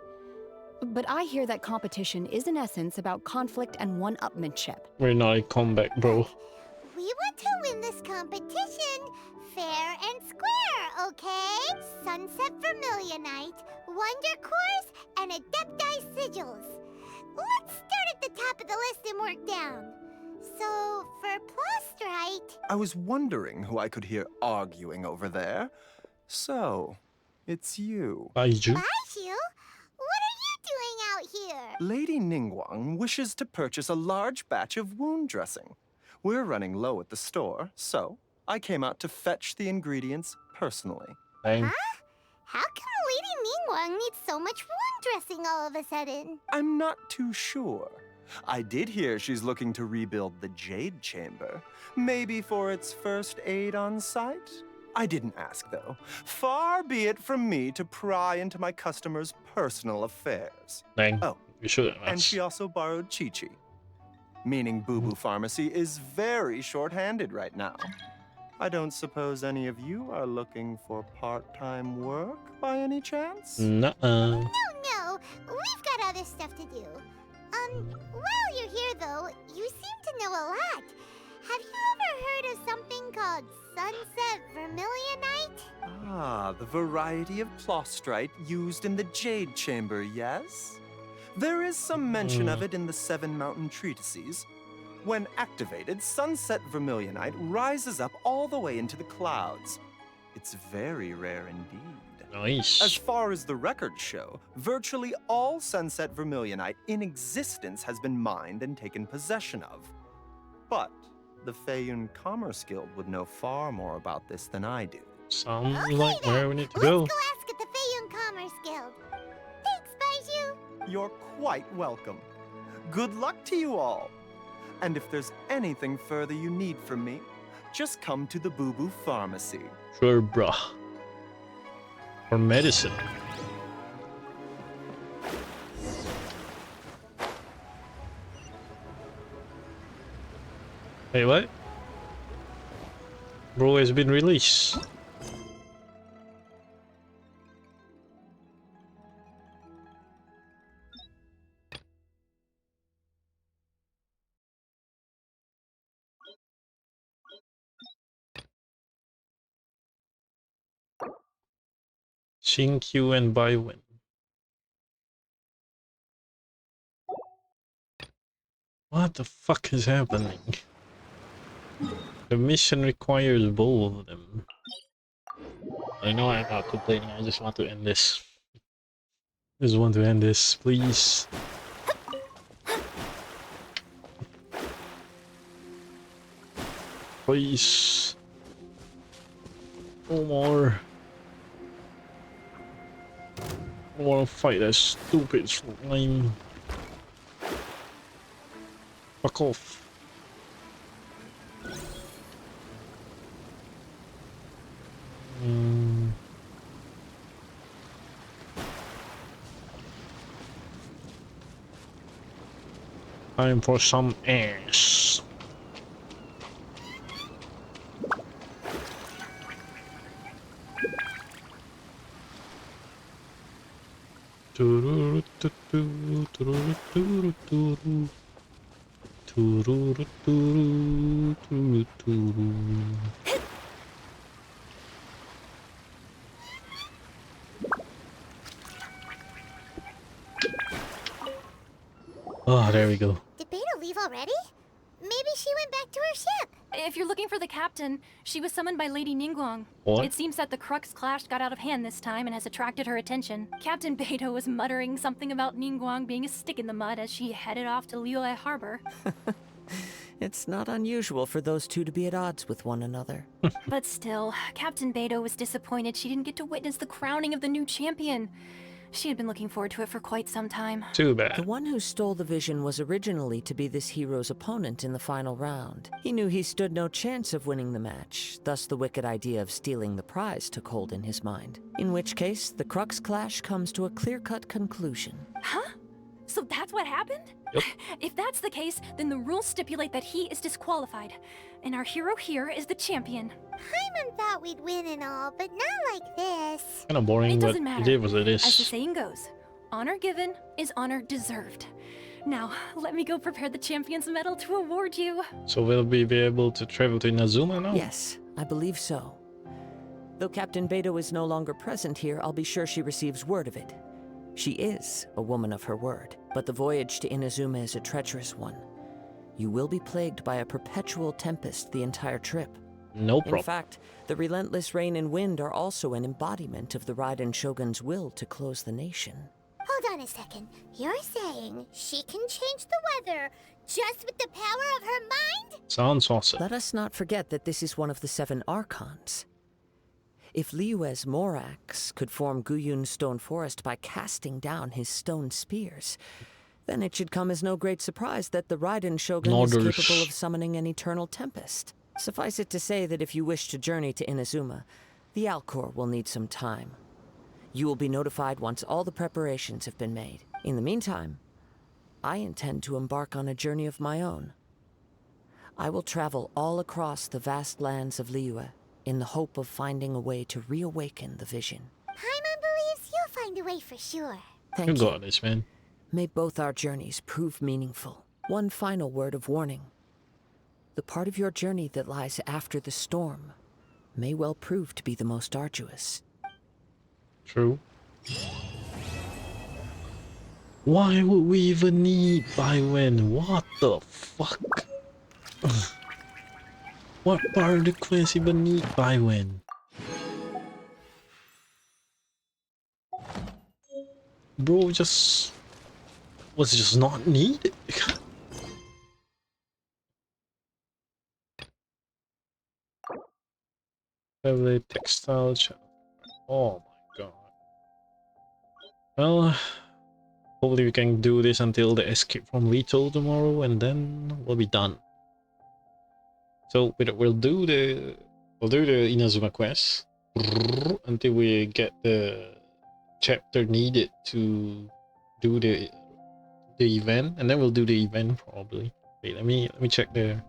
But I hear that competition is in essence about conflict and one-upmanship.
We're not in combat, bro.
We want to win this competition fair and square, okay? Sunset Vermilionite, Wonder Cores, and Adepti Sigils. Let's start at the top of the list and work down. So, for Plostrite...
I was wondering who I could hear arguing over there. So, it's you.
Baiju?
Baiju? What are you doing out here?
Lady Ningguang wishes to purchase a large batch of wound dressing. We're running low at the store, so I came out to fetch the ingredients personally.
Huh? How come Lady Ningguang needs so much wound dressing all of a sudden?
I'm not too sure. I did hear she's looking to rebuild the Jade Chamber. Maybe for its first aid on site? I didn't ask, though. Far be it from me to pry into my customers' personal affairs.
Dang,
oh,
you shouldn't
and
ask.
she also borrowed Chi-Chi. Meaning Boo Boo Pharmacy is very short-handed right now. I don't suppose any of you are looking for part-time work by any chance?
Nuh-uh.
No, we've got other stuff to do. While you're here, though, you seem to know a lot. Have you ever heard of something called Sunset Vermilionite?
Ah, the variety of plostrite used in the Jade Chamber, yes? There is some mention of it in the 7 Mountain Treatises. When activated, Sunset Vermilionite rises up all the way into the clouds. It's very rare indeed.
Nice.
As far as the records show, virtually all Sunset Vermilionite in existence has been mined and taken possession of. But the Feiyun Commerce Guild would know far more about this than I do.
Sounds like where we need to go.
Let's go ask at the Feiyun Commerce Guild. Thanks, Baiju.
You're quite welcome. Good luck to you all. And if there's anything further you need from me, just come to the Boo Boo Pharmacy.
Sure, bruh. For medicine. Hey, what? Bro has been released. Q and Bywin. What the fuck is happening? The mission requires both of them. I know I'm not complaining, I just want to end this. Just want to end this, please. Please. No more. I wanna fight that stupid slime. Fuck off. Time for some ass. Oh, there we go.
Did Beta leave already? Maybe she went back to her ship.
If you're looking for the captain, she was summoned by Lady Ningguang.
What?
It seems that the Crux clash got out of hand this time and has attracted her attention. Captain Beidou was muttering something about Ningguang being a stick in the mud as she headed off to Liyue Harbor.
It's not unusual for those two to be at odds with one another.
But still, Captain Beidou was disappointed she didn't get to witness the crowning of the new champion. She had been looking forward to it for quite some time.
Too bad.
The one who stole the vision was originally to be this hero's opponent in the final round. He knew he stood no chance of winning the match, thus the wicked idea of stealing the prize took hold in his mind. In which case, the Crux clash comes to a clear-cut conclusion.
Huh? So that's what happened?
Yep.
If that's the case, then the rules stipulate that he is disqualified. And our hero here is the champion.
Paimon thought we'd win and all, but not like this.
Kind of boring,
It
but
doesn't matter.
it is what it
As the
is.
saying goes, honor given is honor deserved. Now, let me go prepare the champion's medal to award you.
So will we be able to travel to Inazuma now?
Yes, I believe so. Though Captain Beidou is no longer present here, I'll be sure she receives word of it. She is a woman of her word, but the voyage to Inazuma is a treacherous one. You will be plagued by a perpetual tempest the entire trip.
No problem.
In fact, the relentless rain and wind are also an embodiment of the Raiden Shogun's will to close the nation.
Hold on a second. You're saying she can change the weather just with the power of her mind?
Sounds awesome.
Let us not forget that this is one of the 7 Archons. If Liyue's Morax could form Guyun's stone forest by casting down his stone spears, then it should come as no great surprise that the Raiden Shogun is capable of summoning an eternal tempest. Suffice it to say that if you wish to journey to Inazuma, the Alcor will need some time. You will be notified once all the preparations have been made. In the meantime, I intend to embark on a journey of my own. I will travel all across the vast lands of Liyue in the hope of finding a way to reawaken the vision.
Paimon believes you'll find a way for sure.
Thank
You
you.
got this, man.
May both our journeys prove meaningful. One final word of warning. The part of your journey that lies after the storm may well prove to be the most arduous.
True. Why would we even need by when? What the fuck? What part of the quest even need by when? Bro, was just not needed. Heavily textile channel. Oh my god. Well, hopefully we can do this until the escape from Leto tomorrow, and then we'll be done. So we'll do the Inazuma quest until we get the chapter needed to do the event, and then we'll do the event probably. Wait, let me check the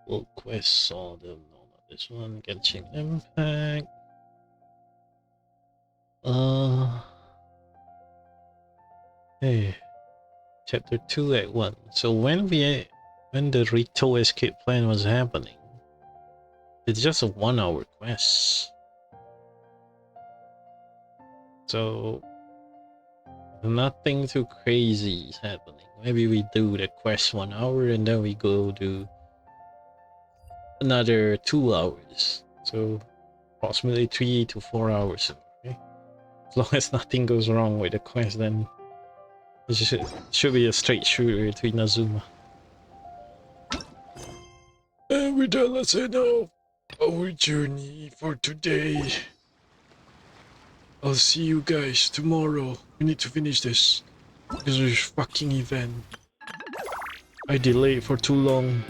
world quest. All the no, not this one. Genshin Impact. Hey. Chapter 2 at 1. So when the Rito escape plan was happening, it's just a 1-hour quest. So nothing too crazy is happening. Maybe we do the quest 1 hour and then we go do another 2 hours. So approximately 3 to 4 hours. Okay? As long as nothing goes wrong with the quest, then it should be a straight shooter to Inazuma. And with that, let's end off our journey for today. I'll see you guys tomorrow. We need to finish this because there's a fucking event. I delayed for too long.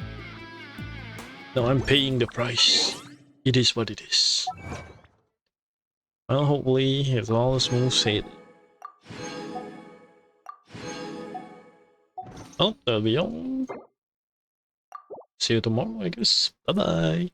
Now I'm paying the price. It is what it is. Well, hopefully it's all smooth sailing. Oh, that'll be all. See you tomorrow, I guess. Bye bye.